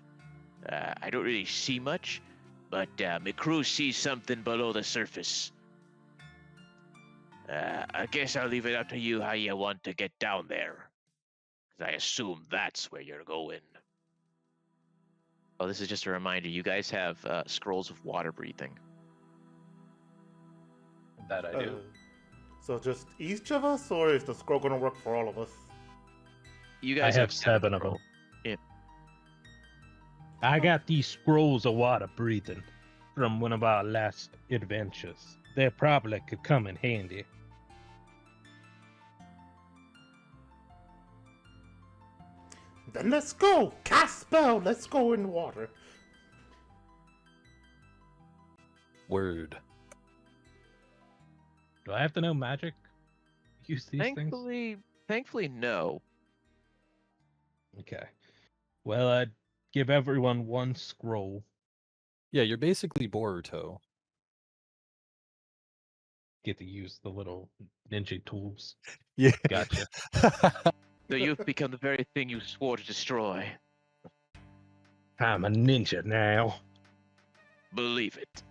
I don't really see much, but my crew sees something below the surface. I guess I'll leave it up to you how you want to get down there. 'Cause I assume that's where you're going. Oh, this is just a reminder. You guys have scrolls of water breathing. That I do. So just each of us, or is the scroll gonna work for all of us? You I guys have 7 of them. scroll. Yeah. I got these scrolls of water breathing from one of our last adventures. They probably could come in handy. Then let's go! Cast spell! Let's go in water. Word. Do I have to know magic? Use these things? Thankfully, no. Okay. Well, I'd give everyone 1 scroll. Yeah, you're basically Boruto. Get to use the little ninja tools. Yeah. Gotcha. So you've become the very thing you swore to destroy. I'm a ninja now. Believe it.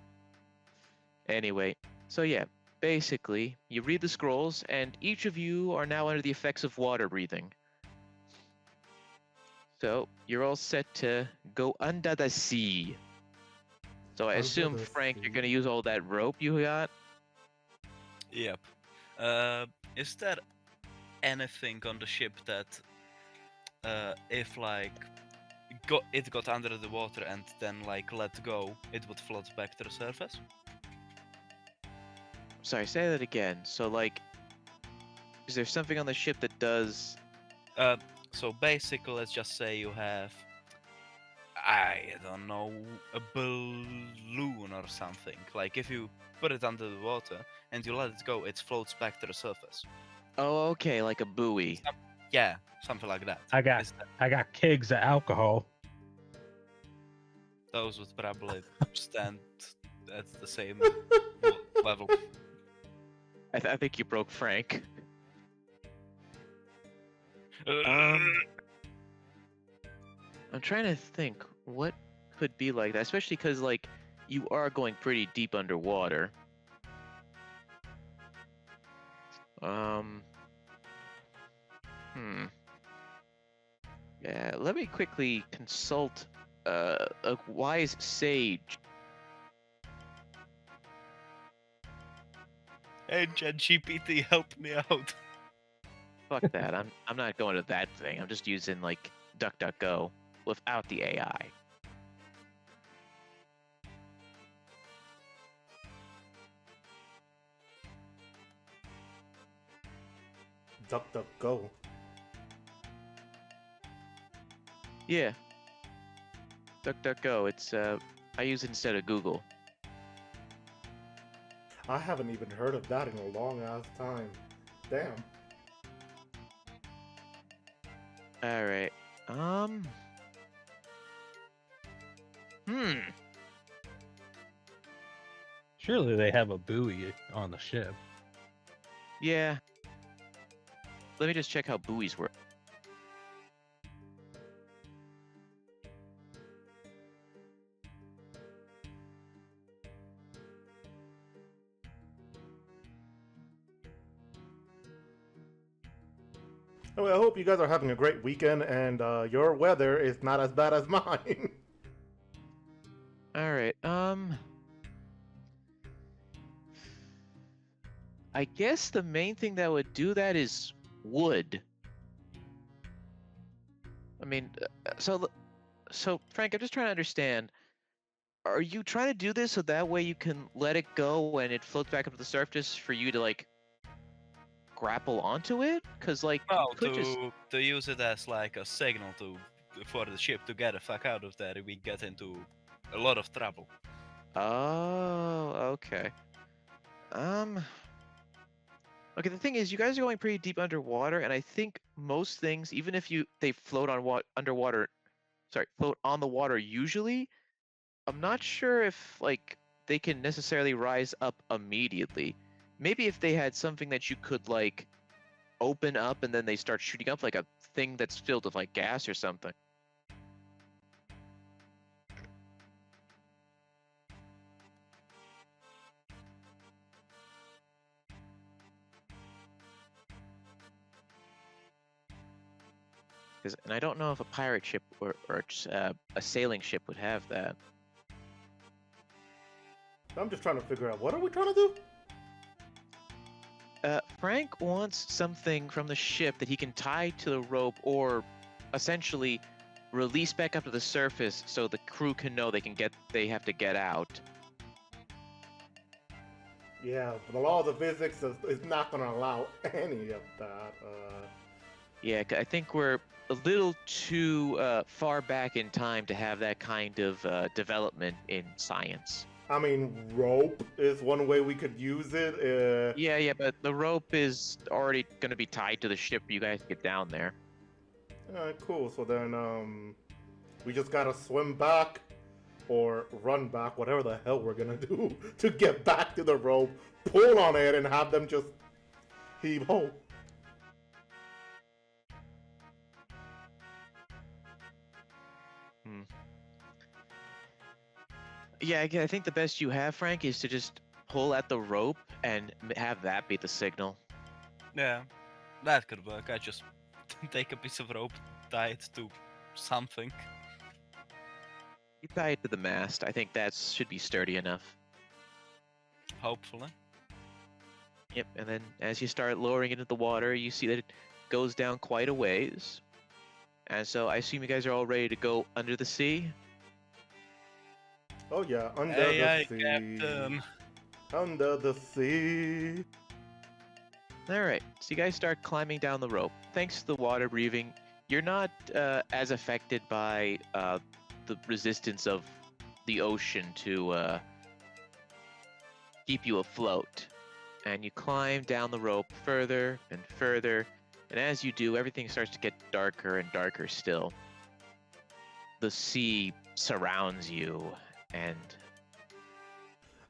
Anyway, so yeah, basically, you read the scrolls, and each of you are now under the effects of water breathing. So you're all set to go under the sea. So I Under assume, the Frank, you're sea. gonna use all that rope you got? Yep. Is there anything on the ship that, if like it got under the water and then like let go, it would float back to the surface? Sorry, say that again. So like, is there something on the ship that does? So basically, let's just say you have, I don't know, a balloon or something. Like if you put it under the water and you let it go, it floats back to the surface. Oh, okay, like a buoy. Yeah, something like that. I got Is that- I got kegs of alcohol. Those would probably stand at the same level. I think you broke Frank. Um, I'm trying to think what could be like that, especially because like you are going pretty deep underwater. Yeah, let me quickly consult a wise sage. Hey, ChatGPT, help me out. Fuck that. I'm not going to that thing. I'm just using like DuckDuckGo without the AI. Duck, duck, go. Yeah. DuckDuckGo. It's I use it instead of Google. I haven't even heard of that in a long ass time. Damn. All right. Surely they have a buoy on the ship. Yeah. Let me just check how buoys work. Anyway, I hope you guys are having a great weekend and your weather is not as bad as mine. All right. I guess the main thing that would do that is wood. I mean, so Frank, I'm just trying to understand. Are you trying to do this so that way you can let it go and it floats back up to the surface for you to like grapple onto it? Cause like you No, could just. to use it as like a signal for the ship to get the fuck out of there if we get into a lot of trouble. Oh, okay. Okay, the thing is, you guys are going pretty deep underwater, and I think most things, even if they float on underwater, sorry, float on the water usually, I'm not sure if like they can necessarily rise up immediately. Maybe if they had something that you could like open up and then they start shooting up, like a thing that's filled with like gas or something. and I don't know if a pirate ship or a sailing ship would have that. I'm just trying to figure out, what are we trying to do? Frank wants something from the ship that he can tie to the rope or essentially release back up to the surface so the crew can know they have to get out. Yeah, the laws of physics is not going to allow any of that. Yeah, I think we're a little too far back in time to have that kind of development in science. I mean, rope is one way we could use it. Yeah, but the rope is already going to be tied to the ship for you guys to get down there. Alright, cool. So then, we just gotta swim back or run back, whatever the hell we're gonna do to get back to the rope, pull on it, and have them just heave ho. Yeah, I think the best you have, Frank, is to just pull at the rope and have that be the signal. Yeah, that could work. I just take a piece of rope, tie it to something. You tie it to the mast. I think that should be sturdy enough. Hopefully. Yep, and then as you start lowering into the water, you see that it goes down quite a ways. And so I assume you guys are all ready to go under the sea? Oh yeah, under Aye, the sea. Captain. Under the sea. Alright, so you guys start climbing down the rope. Thanks to the water breathing, you're not as affected by the resistance of the ocean to keep you afloat. And you climb down the rope further and further, and as you do, everything starts to get darker and darker still. The sea surrounds you, and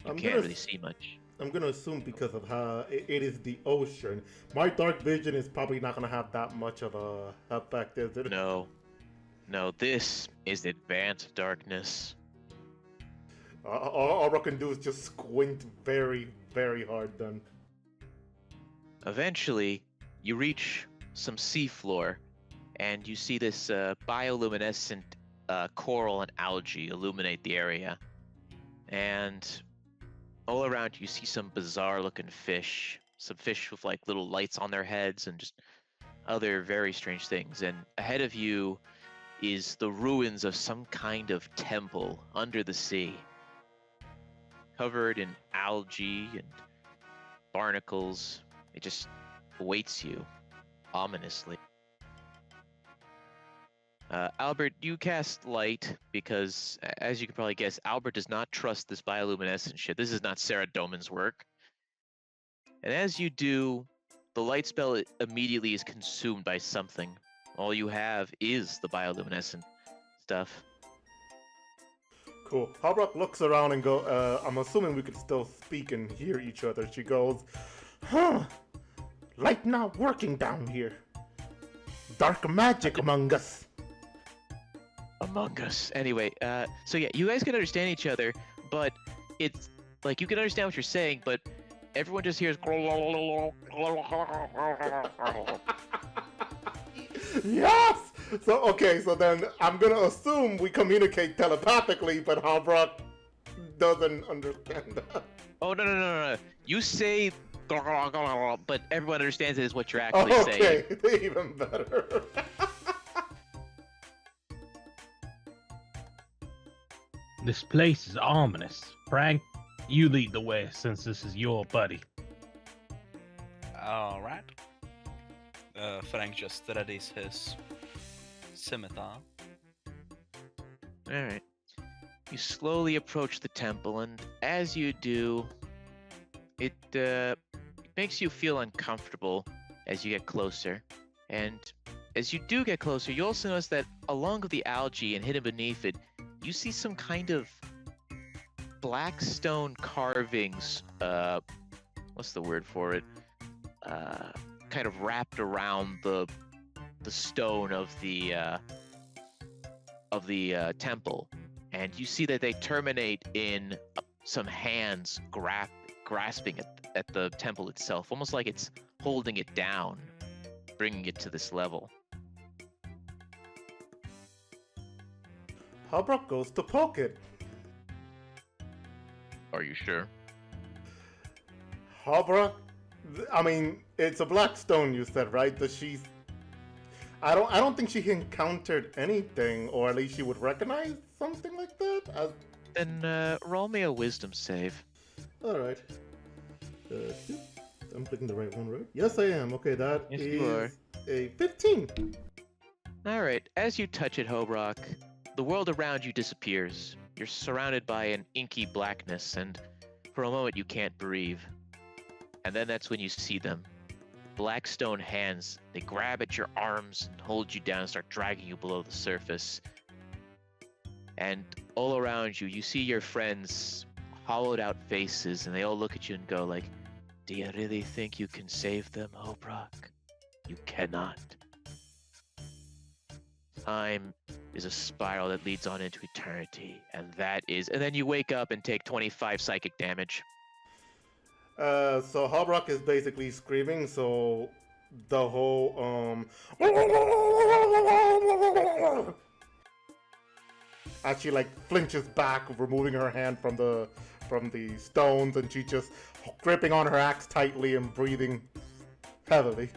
you can't really see much. I'm gonna assume because of how it is the ocean, my dark vision is probably not gonna have that much of a effect, is it? No, this is advanced darkness. All I can do is just squint very, very hard then. Eventually, you reach some seafloor, and you see this bioluminescent coral and algae illuminate the area. And all around you see some bizarre-looking fish, some fish with like little lights on their heads, and just other very strange things. And ahead of you is the ruins of some kind of temple under the sea, covered in algae and barnacles. It just awaits you ominously. Albert, you cast light because, as you can probably guess, Albert does not trust this bioluminescent shit. This is not Sarah Doman's work. And as you do, the light spell immediately is consumed by something. All you have is the bioluminescent stuff. Cool. Halbrook looks around and go, I'm assuming we could still speak and hear each other. She goes, huh, light not working down here. Dark magic among us. Among Us. Anyway, so yeah, you guys can understand each other, but it's like you can understand what you're saying, but everyone just hears. Yes! So, okay, so then I'm gonna assume we communicate telepathically, but Halbrook doesn't understand that. Oh, no. You say, but everyone understands it is what you're actually saying. Okay, even better. This place is ominous. Frank, you lead the way since this is your buddy. Alright. Frank just readies his scimitar. Alright. You slowly approach the temple, and as you do, it makes you feel uncomfortable as you get closer. And as you do get closer, you also notice that along with the algae and hidden beneath it, you see some kind of black stone carvings, what's the word for it? Kind of wrapped around the stone of the temple. And you see that they terminate in some hands grasping at the temple itself, almost like it's holding it down, bringing it to this level. Hobrock goes to poke it. Are you sure? Hobrock, I mean, it's a black stone. You said, right? Does she? I don't think she encountered anything, or at least she would recognize something like that. Then roll me a wisdom save. All right. I'm clicking the right one, right? Yes, I am. Okay, that Yes, is you are. a 15. All right. As you touch it, Hobrock, the world around you disappears. You're surrounded by an inky blackness, and for a moment you can't breathe. And then that's when you see them. Black stone hands. They grab at your arms and hold you down and start dragging you below the surface. And all around you, you see your friends' hollowed out faces, and they all look at you and go like, "Do you really think you can save them, Hobrock? You cannot. Time is a spiral that leads on into eternity, and then you wake up and take 25 psychic damage." So Hobrock is basically screaming, so the whole as she like flinches back, removing her hand from the stones, and she just gripping on her axe tightly and breathing heavily.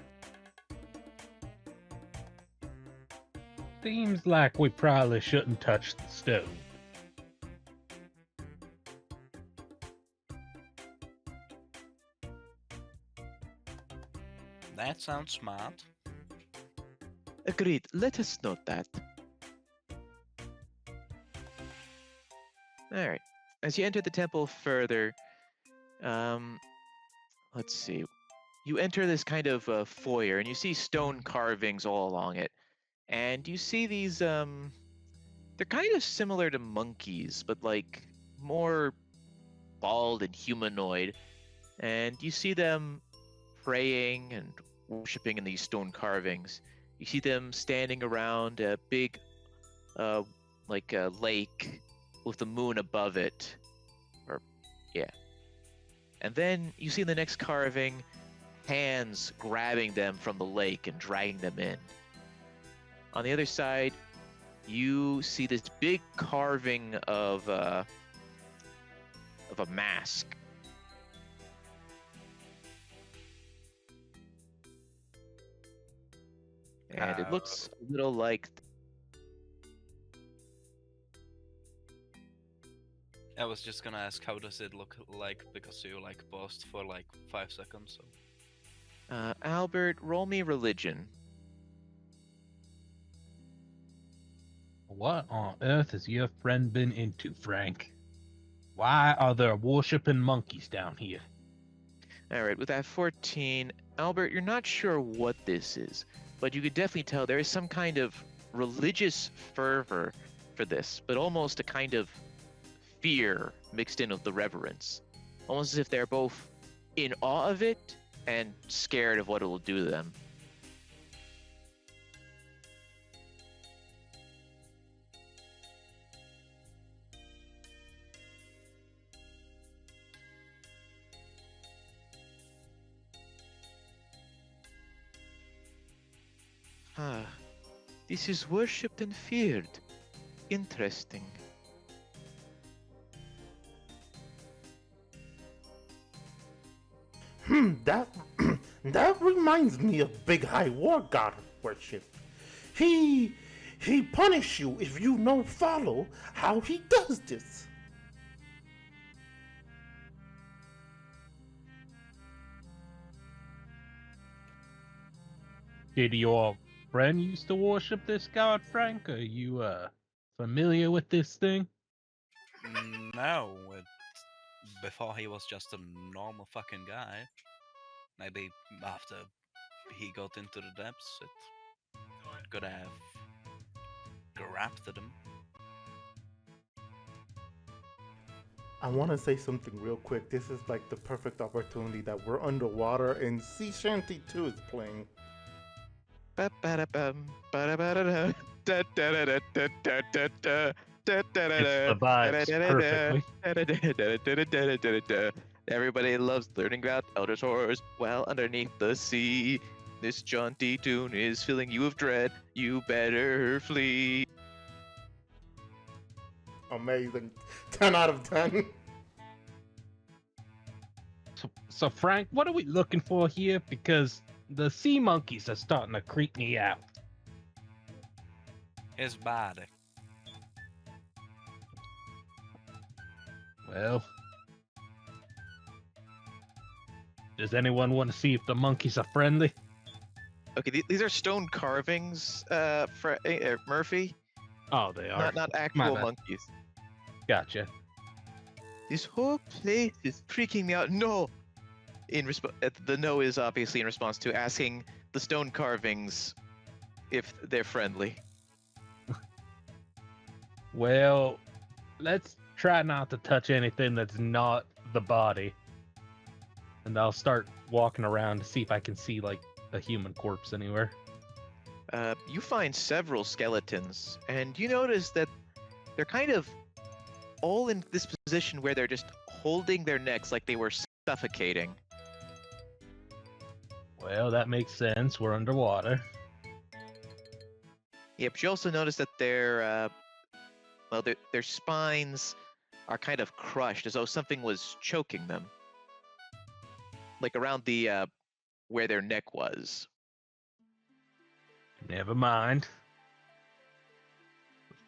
Seems like we probably shouldn't touch the stone. That sounds smart. Agreed. Let us note that. All right. As you enter the temple further, let's see. You enter this kind of foyer, and you see stone carvings all along it. And you see these, they're kind of similar to monkeys, but like more bald and humanoid. And you see them praying and worshipping in these stone carvings. You see them standing around a big, like a lake with the moon above it. And then you see in the next carving, hands grabbing them from the lake and dragging them in. On the other side, you see this big carving of a mask. And it looks a little like... I was just gonna ask, how does it look like, because you like paused for like 5 seconds. So. Albert, roll me religion. What on earth has your friend been into, Frank? Why are there worshipping monkeys down here? All right, with that 14, Albert, you're not sure what this is, but you could definitely tell there is some kind of religious fervor for this, but almost a kind of fear mixed in with the reverence. Almost as if they're both in awe of it and scared of what it will do to them. Ah, this is worshipped and feared. Interesting. That that reminds me of Big High War God worship. He punish you if you no follow how he does this. Did your friend used to worship this god, Frank? Are you familiar with this thing? No, before he was just a normal fucking guy. Maybe after he got into the depths, it could have grabbed him. I want to say something real quick. This is like the perfect opportunity that we're underwater and Sea Shanty 2 is playing. Ba-ba-da-bum, ba-da-ba-da-da, da-da-da-da-da-da-da-da. It's the vibes perfectly. Everybody loves learning about elder horrors while underneath the sea. This jaunty tune is filling you with dread. You better flee. Amazing. 10 out of 10. So Frank, what are we looking for here? Because the sea monkeys are starting to creep me out. His body. Well, does anyone want to see if the monkeys are friendly? Okay, these are stone carvings, Murphy. Oh, they are. Not My actual bad. monkeys. Gotcha. This whole place is freaking me out. No. The no is obviously in response to asking the stone carvings if they're friendly. Well, let's try not to touch anything that's not the body. And I'll start walking around to see if I can see like a human corpse anywhere. You find several skeletons, and you notice that they're kind of all in this position where they're just holding their necks like they were suffocating. Well, that makes sense. We're underwater. Yep. You also notice that their spines are kind of crushed, as though something was choking them, like around the where their neck was. Never mind.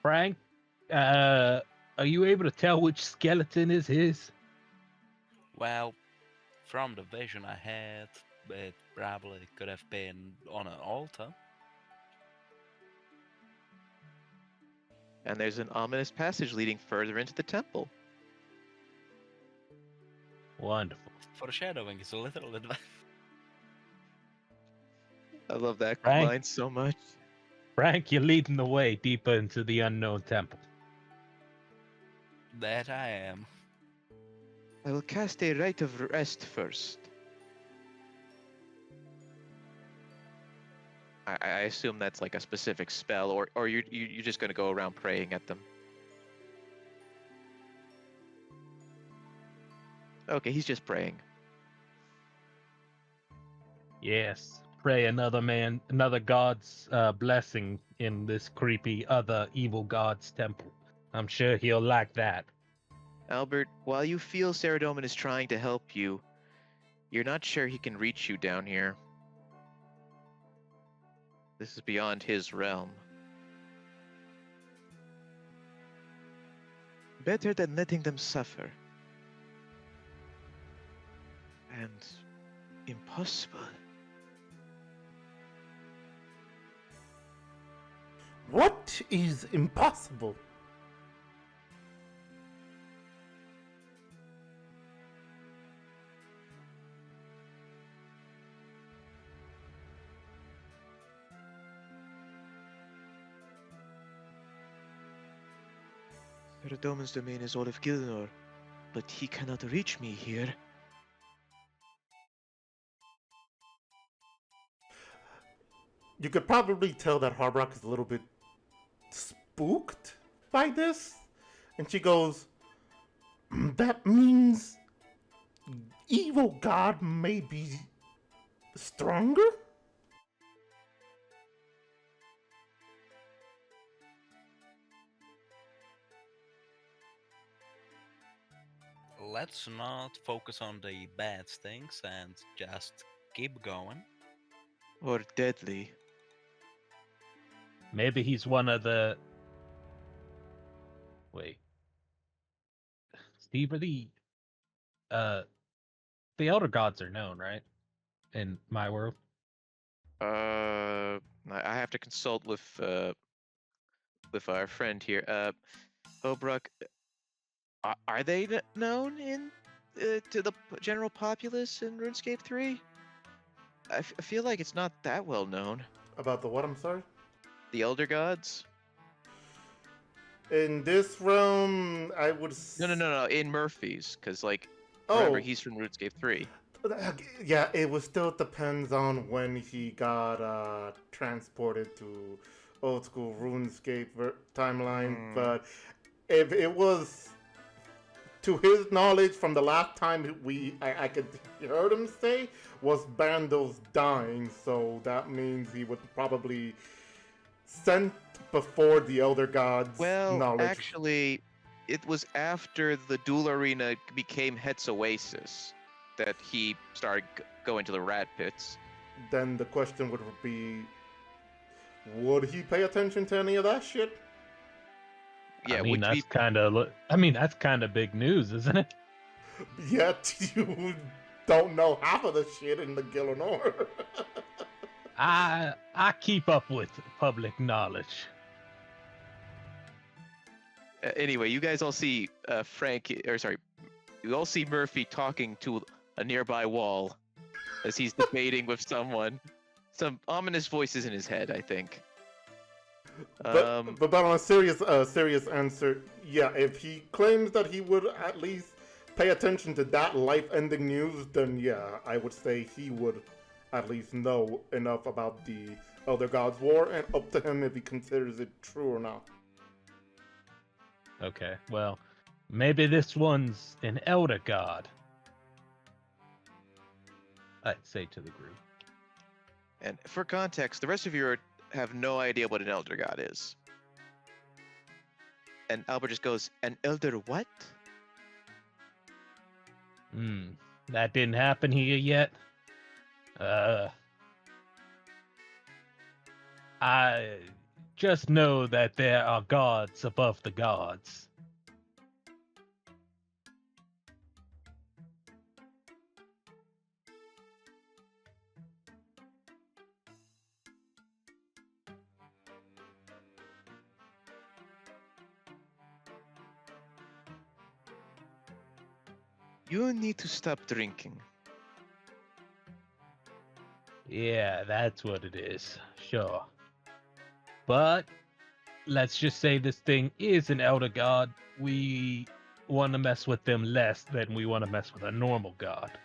Frank, are you able to tell which skeleton is his? Well, from the vision I had, it probably could have been on an altar. And there's an ominous passage leading further into the temple. Wonderful. Foreshadowing is a little advanced. I love that Right. line so much. Frank, you're leading the way deeper into the unknown temple. That I am. I will cast a rite of rest first. I assume that's like a specific spell, or you're just going to go around praying at them. Okay, he's just praying. Yes. Pray another god's blessing in this creepy other evil god's temple. I'm sure he'll like that. Albert, while you feel Saradomin is trying to help you, you're not sure he can reach you down here. This is beyond his realm. Better than letting them suffer. And impossible. What is impossible? Saradomin's domain is all of Gielinor, but he cannot reach me here. You could probably tell that Harbrock is a little bit spooked by this. And she goes, that means evil god may be stronger? Let's not focus on the bad things and just keep going. Or deadly. Maybe he's one of the... Wait. Steve, the Elder Gods are known, right? In my world. I have to consult with our friend here. Obruck, are they known in to the general populace in RuneScape 3? I feel like it's not that well known. About the what, I'm sorry? The Elder Gods? In this realm, I would... No. In Murphy's, because, like, remember, he's from RuneScape 3. Yeah, it would still depends on when he got transported to old school RuneScape timeline. But if it was, to his knowledge, from the last time I could heard him say, was Bandos dying. So that means he was probably sent before the Elder Gods' Well, knowledge. actually, it was after the duel arena became Het's Oasis that he started going to the rat pits. Then the question would be, would he pay attention to any of that shit? Yeah, I mean, which that's kind of. I mean, that's kind of big news, isn't it? Yet you don't know half of the shit in the Gielinor. I keep up with public knowledge. Anyway, you guys all see you all see Murphy talking to a nearby wall as he's debating with someone. Some ominous voices in his head, I think. But on a serious answer, yeah, if he claims that he would at least pay attention to that life-ending news, then yeah, I would say he would at least know enough about the Elder Gods War, and up to him if he considers it true or not. Okay, well, maybe this one's an elder god. I'd say to the group. And for context, the rest of you have no idea what an elder god is. And Albert just goes, "An elder what?" That didn't happen here yet. I just know that there are gods above the gods. You need to stop drinking. Yeah, that's what it is. Sure. But let's just say this thing is an elder god. We want to mess with them less than we want to mess with a normal god.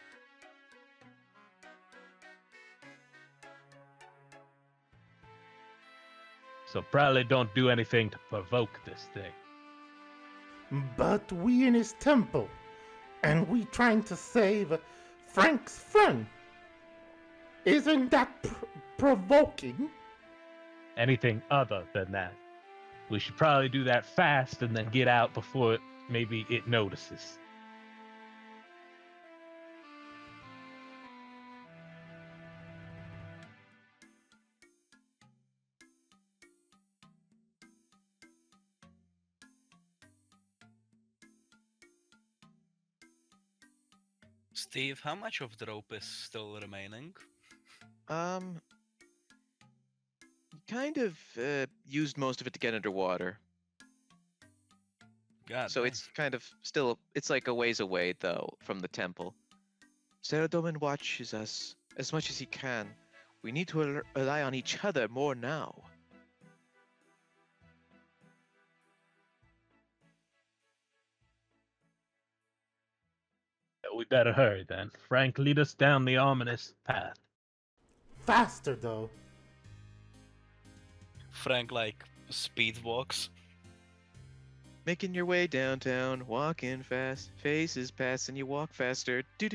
So probably don't do anything to provoke this thing. But we in his temple, and we trying to save Frank's friend. Isn't that provoking? Anything other than that. We should probably do that fast and then get out before maybe it notices. Steve, how much of the rope is still remaining? Kind of used most of it to get underwater. God So damn. it's kind of still, it's like a ways away, though, from the temple. Saradomin watches us as much as he can. We need to rely on each other more now. We better hurry then. Frank, lead us down the ominous path. Faster though. Frank like speed walks. Making your way downtown, walking fast, faces pass and you walk faster. You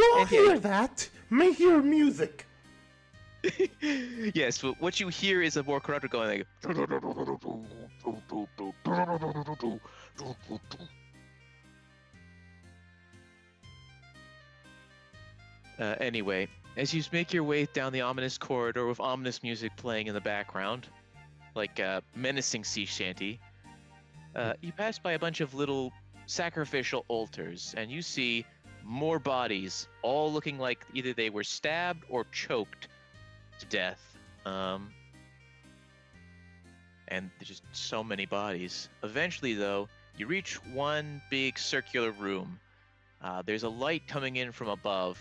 all And yeah. hear that? May hear music. Yes, but what you hear is a more corrupted going like. Anyway, as you make your way down the ominous corridor with ominous music playing in the background, like a menacing sea shanty, you pass by a bunch of little sacrificial altars, and you see more bodies, all looking like either they were stabbed or choked to death. And there's just so many bodies. Eventually, though, you reach one big circular room. There's a light coming in from above.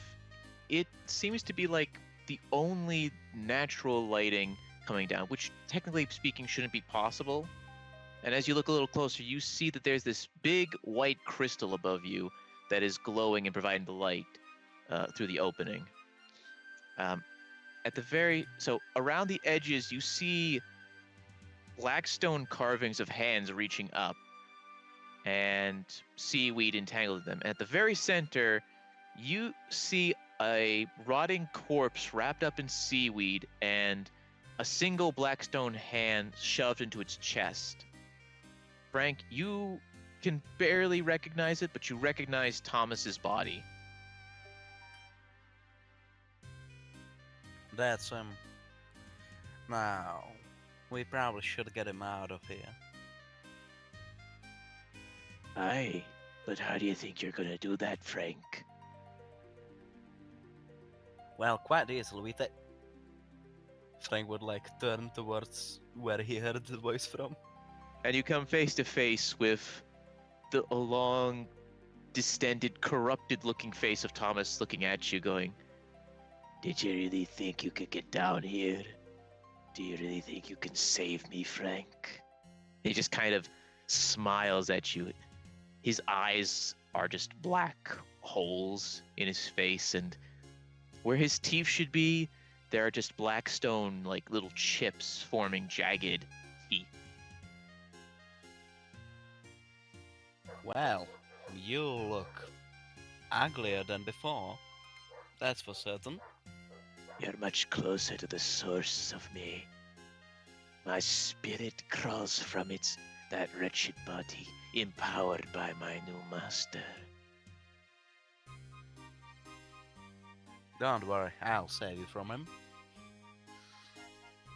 It seems to be like the only natural lighting coming down, which technically speaking shouldn't be possible. And as you look a little closer, you see that there's this big white crystal above you that is glowing and providing the light through the opening. So around the edges, you see black stone carvings of hands reaching up and seaweed entangled in them. And at the very center, you see a rotting corpse wrapped up in seaweed and a single blackstone hand shoved into its chest. Frank, you can barely recognize it, but you recognize Thomas's body. That's him. Now, we probably should get him out of here. Aye, but how do you think you're gonna do that, Frank? Well, quite easily. We think Frank would like turn towards where he heard the voice from. And you come face to face with a long, distended, corrupted-looking face of Thomas looking at you, going, "Did you really think you could get down here? Do you really think you can save me, Frank?" He just kind of smiles at you. His eyes are just black holes in his face, and where his teeth should be, there are just black stone, like little chips forming jagged teeth. Well, you look uglier than before. That's for certain. You're much closer to the source of me. My spirit crawls from that wretched body, empowered by my new master. Don't worry, I'll save you from him.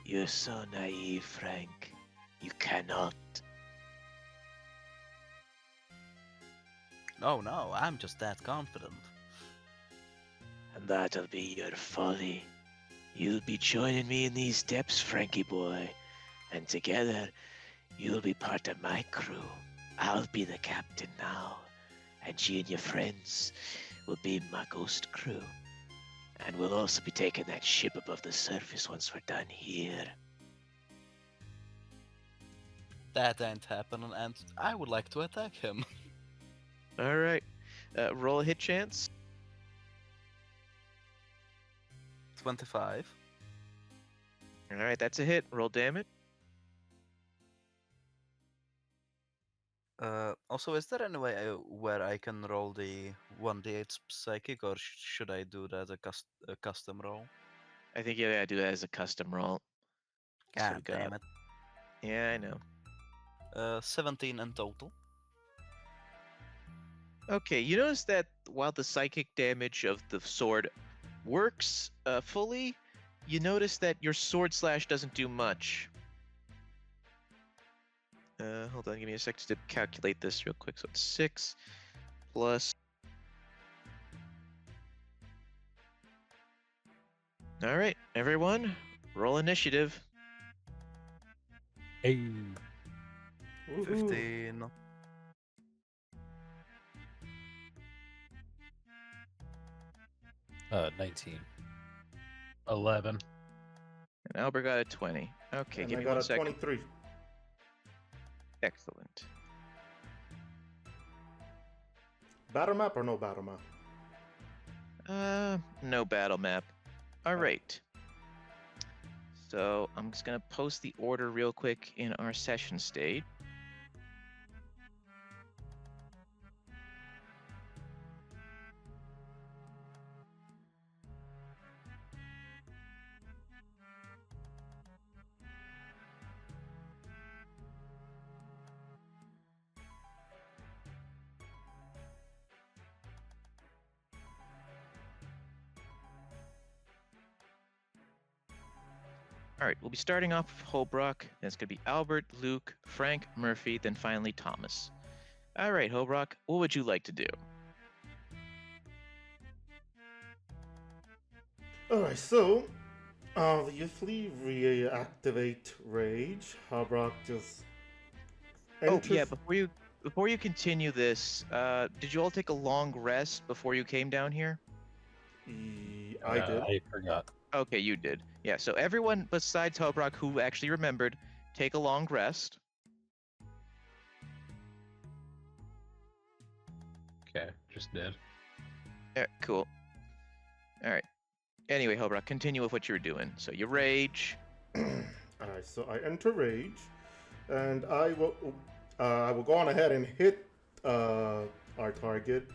You're so naive, Frank. You cannot. Oh no, I'm just that confident. And that'll be your folly. You'll be joining me in these depths, Frankie boy. And together, you'll be part of my crew. I'll be the captain now. And you and your friends will be my ghost crew. And we'll also be taking that ship above the surface once we're done here. That ain't happening, and I would like to attack him. All right. Roll a hit chance. 25. All right, that's a hit. Roll damage. Also, is there any way where I can roll the 1d8 psychic, or should I do that as a custom roll? I think you gotta do that as a custom roll. That's what we God damn got. it. Yeah, I know. 17 in total. Okay, you notice that while the psychic damage of the sword works fully, you notice that your sword slash doesn't do much. Hold on, give me a sec to calculate this real quick. So it's 6 plus... All right, everyone, roll initiative. Hey. Woohoo. 15. Uh, 19. 11. And Albert got a 20. Okay, And give I me got 1 a second. 23. Excellent. Battle map or no battle map? No battle map. All right. So I'm just gonna post the order real quick in our session state. All right, we'll be starting off with Holbrook. Then it's going to be Albert, Luke, Frank, Murphy, then finally Thomas. All right, Holbrook, what would you like to do? Alright, so usually reactivate rage. Harbrock just enters. Oh yeah, before you continue this, did you all take a long rest before you came down here? I did. I forgot. Okay, you did. Yeah, so everyone besides Holbrook who actually remembered, take a long rest. Okay, just did. Yeah, cool. All right. Anyway, Holbrook, continue with what you were doing. So you rage. Alright, so I enter rage, and I will go on ahead and hit our target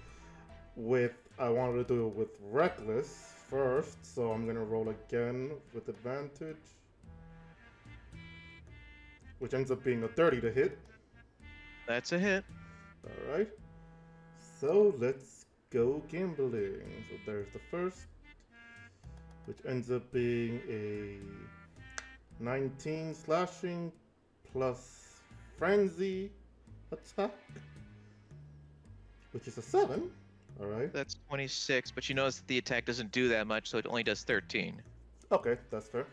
with. I wanted to do it with reckless first, so I'm gonna roll again with advantage. which ends up being a 30 to hit. That's a hit. Alright. So let's go gambling. So there's the first, which ends up being a 19 slashing plus frenzy attack, which is a 7. Alright. That's 26, but you notice that the attack doesn't do that much, so it only does 13. Okay, that's fair.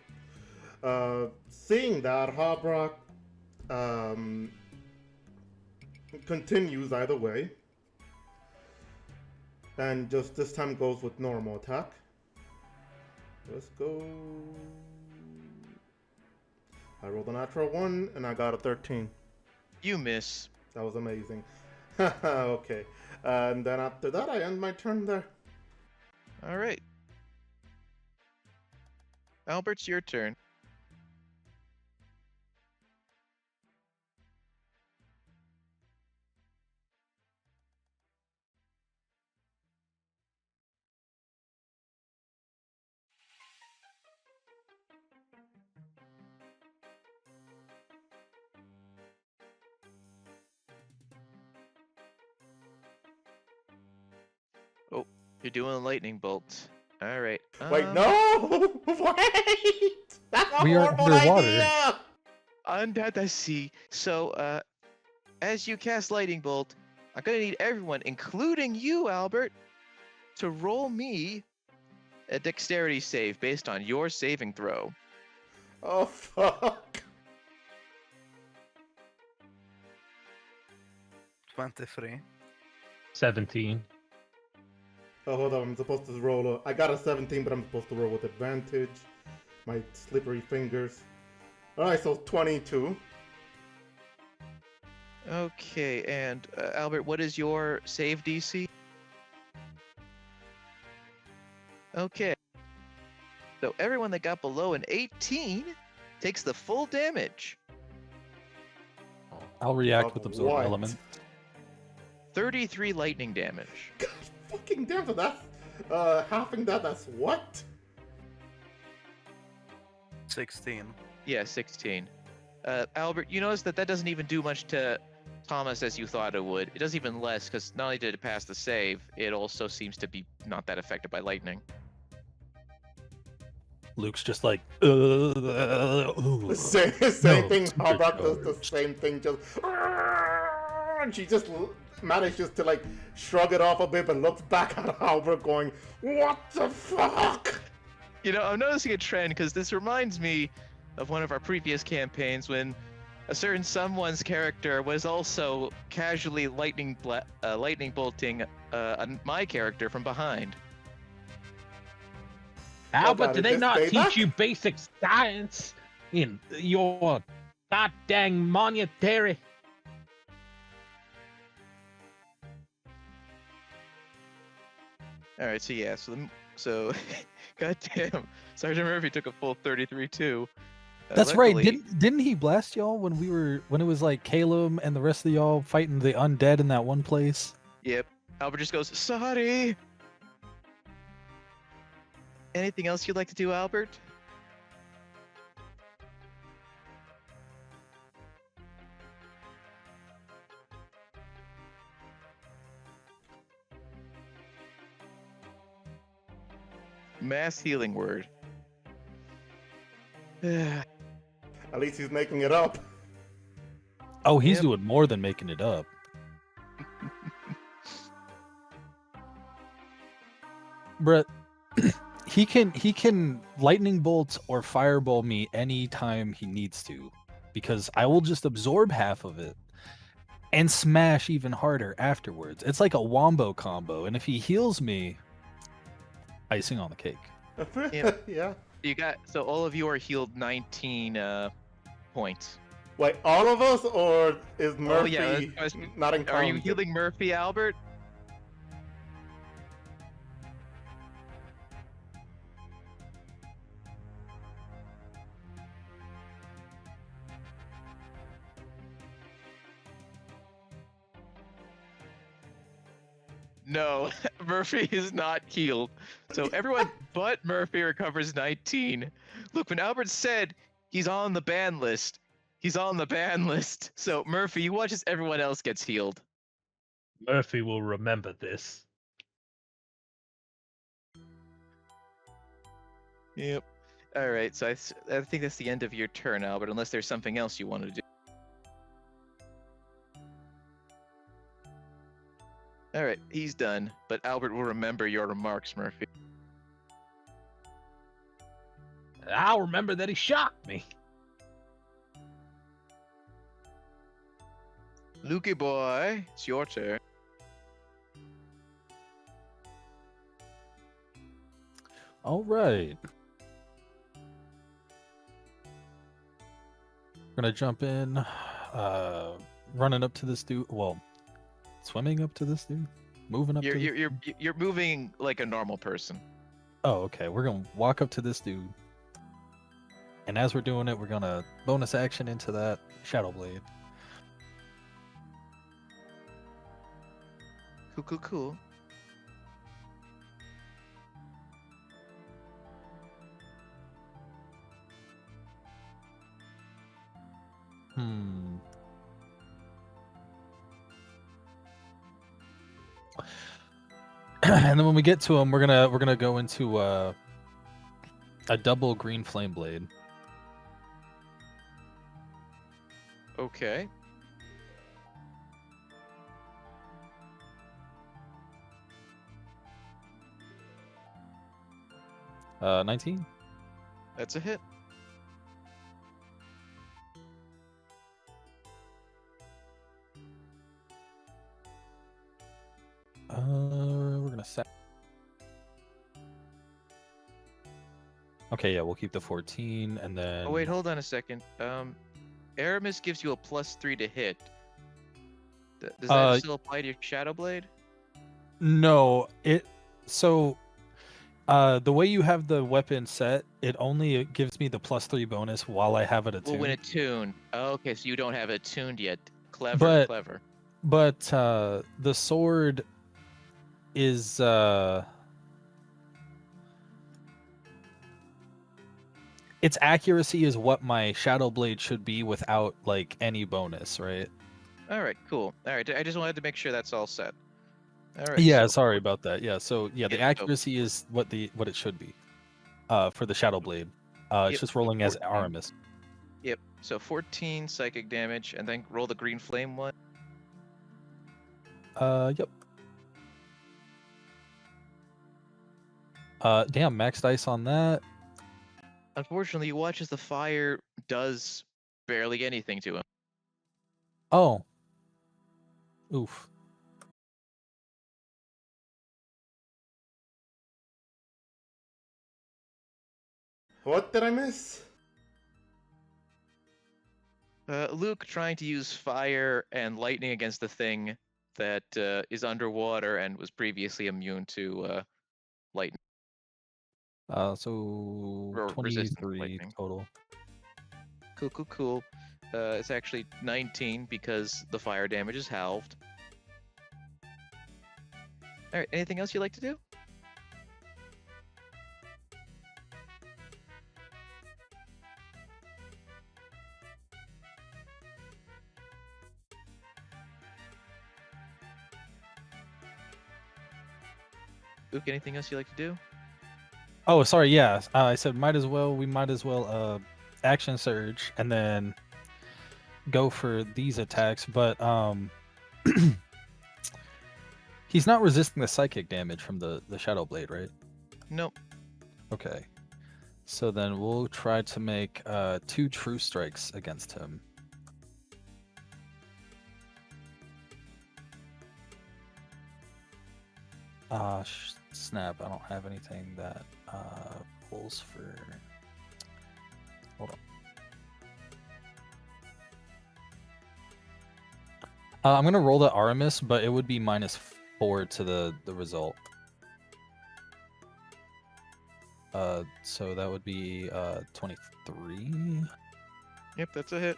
Seeing that, Harbrock continues either way. And just this time goes with normal attack. Let's go. I rolled a natural 1 and I got a 13. You miss. That was amazing. Okay. And then after that, I end my turn there. All right. Albert's your turn. Oh, you're doing a lightning bolt. All right. Wait, no! Wait! That's a We are horrible underwater. idea! Undead, I see. So, as you cast lightning bolt, I'm gonna need everyone, including you, Albert, to roll me a dexterity save based on your saving throw. Oh, fuck. 23. 17. Oh, hold on. I'm supposed to roll I got a 17, but I'm supposed to roll with advantage. My slippery fingers. Alright, so 22. Okay, and Albert, what is your save DC? Okay. So everyone that got below an 18 takes the full damage. I'll react Of with absorb what? element. 33 lightning damage. God fucking damn, so that's, halving that, that's what? 16. Yeah, 16. Albert, you notice that doesn't even do much to Thomas as you thought it would. It does even less, because not only did it pass the save, it also seems to be not that affected by lightning. Luke's just like, The same No, thing, Harbrock does the supercharged. same thing, just... And she just manages to, like, shrug it off a bit, but looks back at Albert going, what the fuck? You know, I'm noticing a trend, because this reminds me of one of our previous campaigns when a certain someone's character was also casually lightning bolting my character from behind. Albert, God, did is they this not payback? teach you basic science in your goddamn monetary? All right, so yeah, so goddamn, Sergeant Murphy took a full 33 too. That's right. Luckily- Didn't he blast y'all when it was like Caleb and the rest of y'all fighting the undead in that one place? Yep. Albert just goes, sorry. Anything else you'd like to do, Albert? Mass healing word. At least he's making it up. Oh, he's Yep. doing more than making it up. Bruh, he can lightning bolt or fireball me anytime he needs to, because I will just absorb half of it and smash even harder afterwards. It's like a wombo combo, and if he heals me, icing on the cake. Yep. Yeah. So all of you are healed 19 points. Wait, all of us, or is Murphy yeah, that's the question. not Are included? you healing Murphy, Albert? No, Murphy is not healed. So everyone but Murphy recovers 19. Look, when Albert said he's on the ban list, He's on the ban list. So Murphy, you watch as everyone else gets healed. Murphy will remember this. Yep. All right. So I think that's the end of your turn, Albert. Unless there's something else you want to do. All right, he's done. But Albert will remember your remarks, Murphy. I'll remember that he shocked me. Lukey boy, it's your turn. All right. We're gonna jump in, running up to this dude. Well, swimming up to this dude, moving up. You're moving like a normal person. Oh, okay. We're gonna walk up to this dude, and as we're doing it, we're gonna bonus action into that Shadow Blade. Cool. And then when we get to him, we're gonna go into a double green flame blade. Okay. Uh, 19. That's a hit. We're gonna set. Okay, yeah, we'll keep the 14, and then. Oh wait, hold on a second. Aramis gives you a +3 to hit. Does that still apply to your Shadow Blade? No, so the way you have the weapon set, it only gives me the +3 bonus while I have it attuned. Well, when attuned. Oh, okay, so you don't have it attuned yet. Clever. But the sword is its accuracy is what my Shadow Blade should be without like any bonus, right? All right, cool. All right, I just wanted to make sure that's all set. All right. Yeah, so sorry about that. Yeah, so yeah, the Yeah, accuracy is what it should be. For the Shadow Blade. It's Yep, just rolling as 14. Aramis. Yep. So 14 psychic damage, and then roll the green flame one. Yep. Damn, max dice on that. Unfortunately, you watch as the fire does barely anything to him. Oh. Oof. What did I miss? Luke trying to use fire and lightning against the thing that is underwater and was previously immune to lightning. So Or resistant to 23 lightning. total. Cool. It's actually 19 because the fire damage is halved. All right. Anything else you'd like to do? Luke, anything else you'd like to do? Oh, sorry. Yeah, I said we might as well action surge and then go for these attacks, but he's not resisting the psychic damage from the Shadow Blade, right? Nope. Okay. So then we'll try to make 2 true strikes against him. Snap, I don't have anything that pulls for... Hold on. I'm going to roll the Aramis, but it would be -4 to the result. So that would be 23. Yep, that's a hit.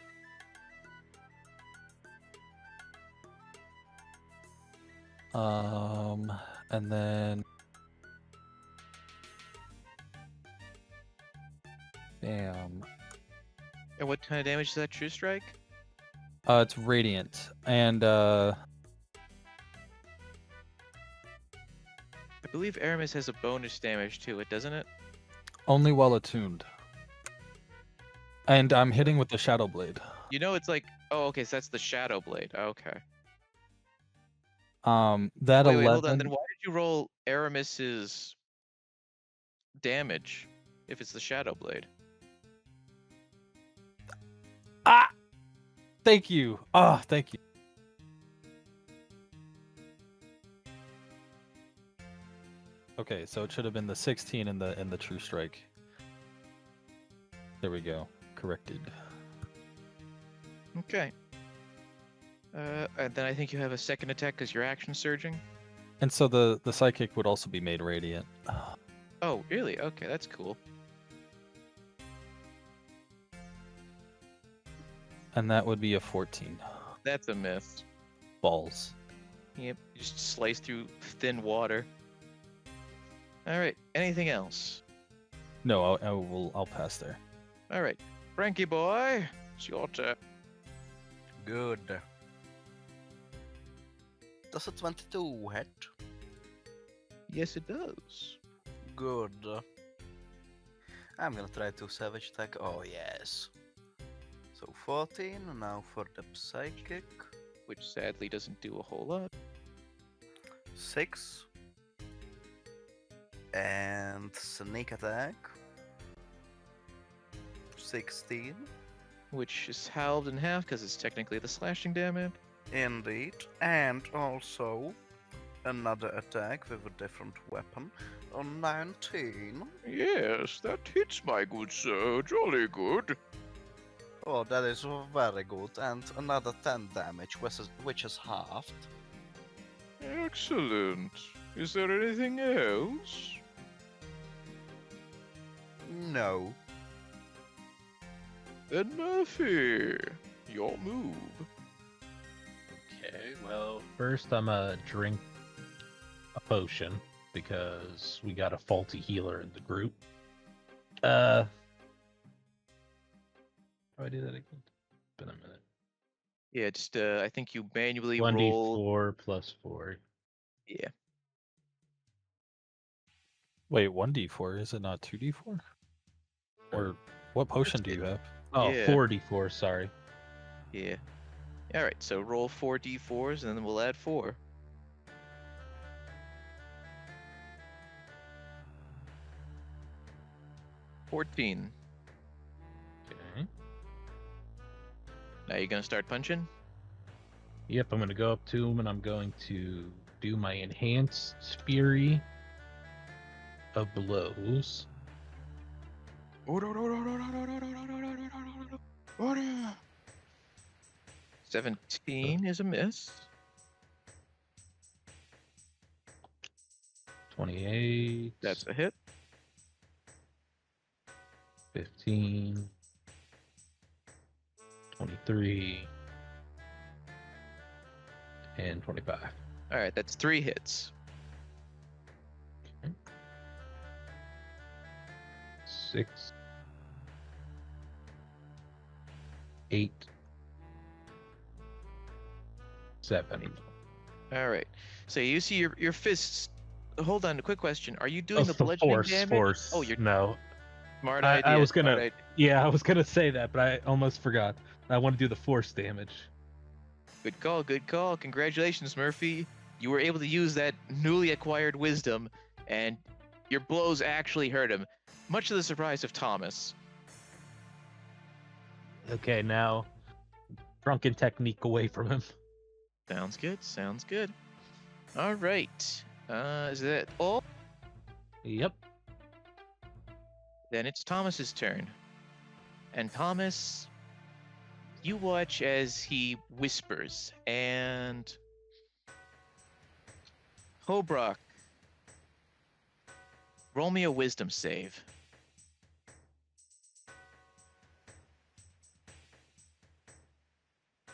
And then bam. And what kind of damage is that True Strike? It's radiant, and I believe Aramis has a bonus damage to it, doesn't it? only while attuned. And I'm hitting with the Shadow Blade. You know, it's like, oh, okay, so that's the Shadow Blade. Okay. That Wait, hold on. 11. Then why did you roll Aramis's damage if it's the Shadow Blade? Ah! Thank you. Ah, thank you. Okay, so it should have been the 16 and the True Strike. There we go. Corrected. Okay. And then I think you have a second attack because you're action surging. And so the psychic would also be made radiant. Oh, really? Okay, that's cool. And that would be a 14. That's a miss. Balls. Yep, you just slice through thin water. All right. Anything else? No, I'll pass there. All right, Frankie boy, it's your turn. Good. Does a 22 hit? Yes, it does. Good. I'm gonna try to savage attack. Oh yes. So 14 now for the psychic. Which sadly doesn't do a whole lot. 6. And sneak attack. 16. Which is halved in half because it's technically the slashing damage. Indeed. And also another attack with a different weapon on 19. Yes, that hits, my good sir. Jolly good. Oh, that is very good. And another 10 damage, which is halved. Excellent. Is there anything else? No. Then Murphy, your move. Okay, well, first I'm gonna drink a potion because we got a faulty healer in the group. How do I do that again? It's been a minute. Yeah, just I think you manually 1d4 roll. plus 4. Yeah. Wait, 1d4? Is it not 2d4? Or what potion do you have? Oh, Yeah. 4d4, sorry. Yeah. All right, so roll 4 d4s and then we'll add 4. $14. Okay. Now you gonna start punching? Yep, I'm gonna go up to him and I'm going to do my enhanced Fury of blows. 17 is a miss. 28. That's a hit. 15. 23. And 25. All right, that's 3 hits. 6. 8. 7. All right. So you see your fists. Hold on, a quick question. Are you doing Oh, the so bludgeoning force, damage? force. Oh, you're no. smart I idea. was smart gonna. idea. Yeah, I was gonna say that, but I almost forgot. I want to do the force damage. Good call, good call. Congratulations, Murphy. You were able to use that newly acquired wisdom, and your blows actually hurt him, much to the surprise of Thomas. Okay, now drunken technique away from him. Sounds good, sounds good. All right. Is that all? Yep. Then it's Thomas's turn. And Thomas, you watch as he whispers, and Hobrock, roll me a wisdom save.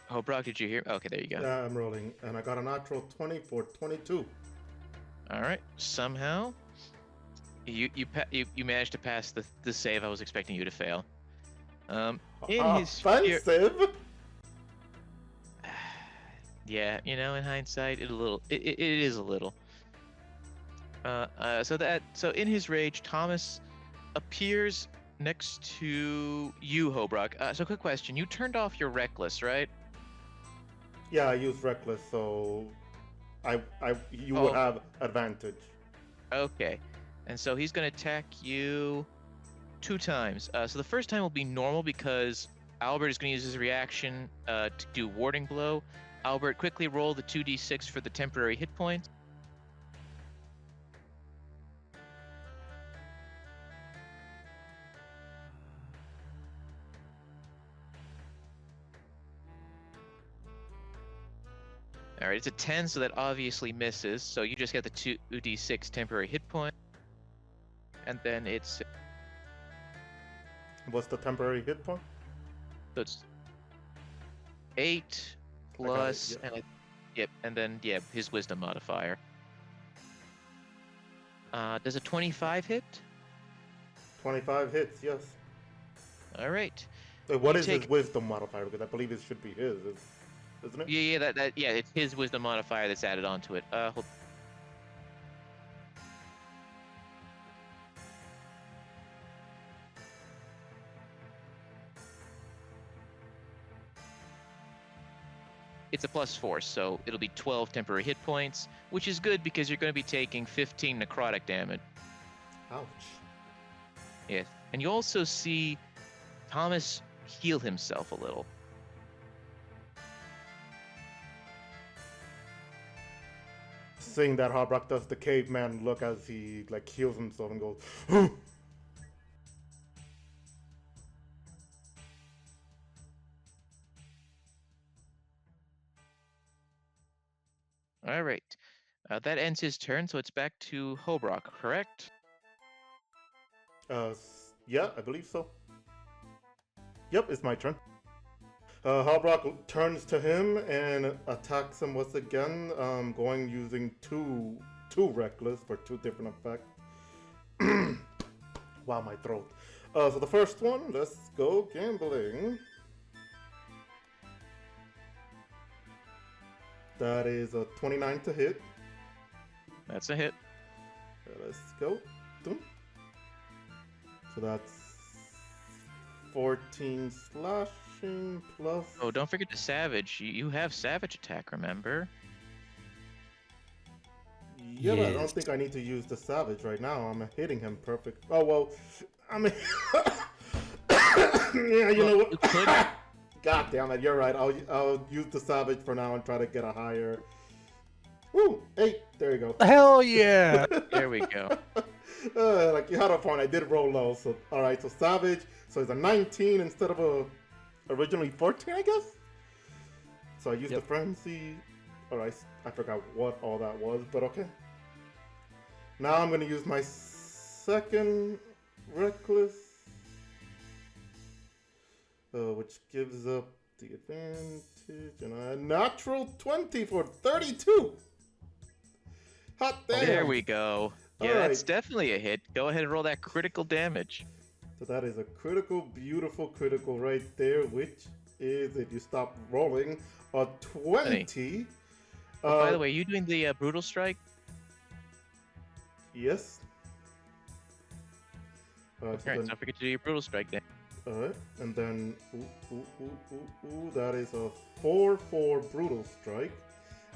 Hobrock, did you hear? Okay, there you go. Yeah, I'm rolling, and I got a natural 20 for 22. All right. Somehow, you managed to pass the save. I was expecting you to fail. In his fear, Offensive? yeah, you know, in hindsight, it is a little. So in his rage, Thomas appears next to you, Hobrock. So quick question: you turned off your reckless, right? Yeah, I use reckless, so you would Oh. have advantage. Okay, and so he's gonna attack you 2 times. So the first time will be normal because Albert is gonna use his reaction to do warding blow. Albert, quickly roll the 2d6 for the temporary hit points. All right, it's a 10, so that obviously misses. So you just get the 2d6 temporary hit point, and then it's What's the temporary hit point? so it's 8 plus, yeah. and then his wisdom modifier. Does a 25 hit? 25 hits, yes. All right. Wait, what You is take- his wisdom modifier? Because I believe it should be his, isn't it? Yeah, it's his wisdom modifier that's added onto it. Hold. It's a +4, so it'll be 12 temporary hit points, which is good because you're going to be taking 15 necrotic damage. Ouch. Yes, and you also see Thomas heal himself a little. Seeing that, Harbrock does the caveman look as he like heals himself and goes, All right. That ends his turn, so it's back to Hobrock, correct? yeah, I believe so. Yep, it's my turn. Harbrock turns to him and attacks him once again, going using two reckless for 2 different effects. Wow, my throat. So the first one, let's go gambling. That is a 29 to hit. That's a hit. Let's go. Boom. So that's 14 slashing plus. Oh, don't forget the savage. You have savage attack, remember? Yeah, but I don't Yes. think I need to use the savage right now. I'm hitting him perfect. Oh well, I mean, yeah, you know what? You could. God damn it, you're right. I'll use the savage for now and try to get a higher. Woo, 8. There you go. Hell yeah! There we go. Like you had a point. I did roll low. So all right. So savage. So it's a 19 instead of a originally 14, I guess. So I used the frenzy. All right. I forgot what all that was, but okay. Now I'm gonna use my second reckless, which gives up the advantage, and a natural 20 for 32. Hot damn! There we go. Yeah, All that's right. definitely a hit. Go ahead and roll that critical damage. So that is a critical, beautiful critical right there, which is, if you stop rolling, a 20. By the way, you doing the brutal strike? Yes. Alright, so don't forget to do your brutal strike then. Alright, and then, that is a 4 for brutal strike.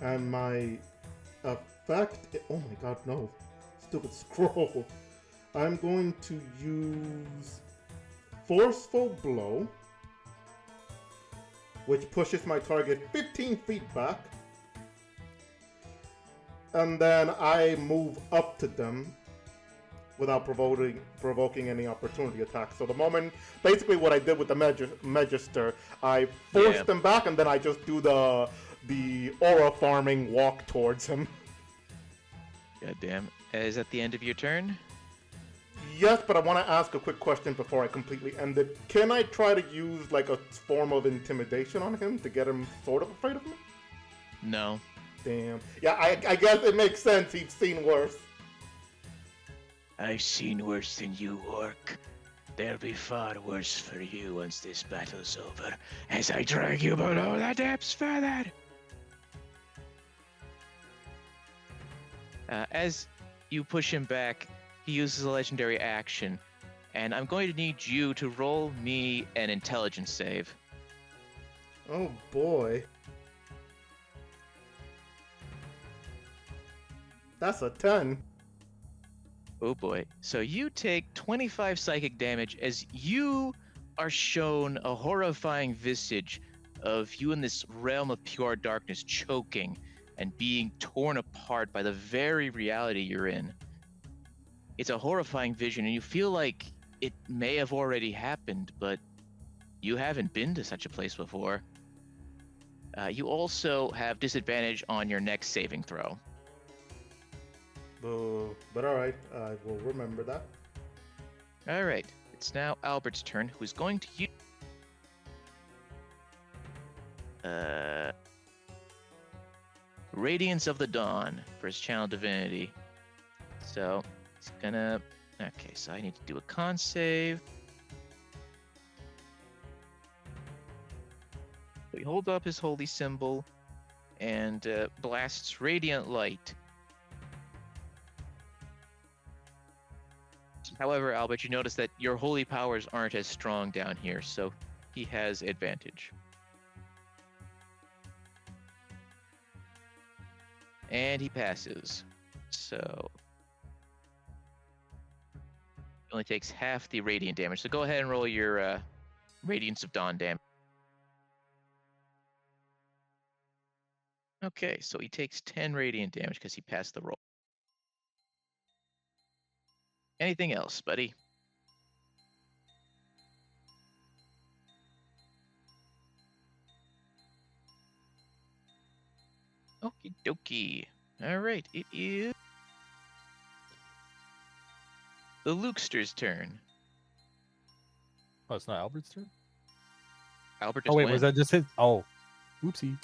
And my effect, oh my god, no. Stupid scroll. I'm going to use forceful blow, which pushes my target 15 feet back. And then I move up to them without provoking any opportunity attacks. So the moment, basically what I did with the Magister, I forced them back, and then I just do the aura farming walk towards him. God damn. Is that the end of your turn? Yes, but I want to ask a quick question before I completely end it. Can I try to use like a form of intimidation on him to get him sort of afraid of me? No. Damn. Yeah, I guess it makes sense. He's seen worse. I've seen worse than you, Orc. There'll be far worse for you once this battle's over, as I drag you below the depths further. As you push him back, he uses a legendary action, and I'm going to need you to roll me an intelligence save. Oh boy. That's a 10. Oh boy. So you take 25 psychic damage as you are shown a horrifying visage of you in this realm of pure darkness choking and being torn apart by the very reality you're in. It's a horrifying vision, and you feel like it may have already happened, but you haven't been to such a place before. You also have disadvantage on your next saving throw. But alright, I will remember that. All right, it's now Albert's turn, who's going to use Radiance of the Dawn for his Channel Divinity. So he's gonna. Okay, so I need to do a con save. So he holds up his holy symbol and blasts radiant light. However, Albert, you notice that your holy powers aren't as strong down here, so he has advantage. And he passes. So he only takes half the radiant damage. So go ahead and roll your Radiance of Dawn damage. Okay, so he takes 10 radiant damage because he passed the roll. Anything else, buddy? Okie dokie. All right, it is the Lukester's turn. Oh, it's not Albert's turn? Albert Oh, just wait, went. was that just his? Oh, oopsie.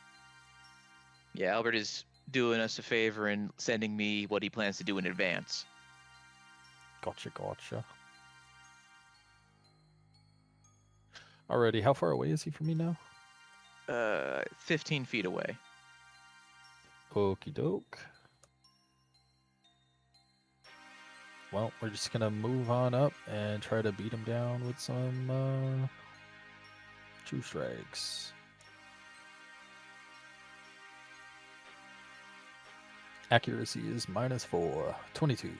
Yeah, Albert is doing us a favor and sending me what he plans to do in advance. Gotcha. Alrighty, how far away is he from me now? 15 feet away. Okie doke. Well, we're just gonna move on up and try to beat him down with some true strikes. Accuracy is -4. 22.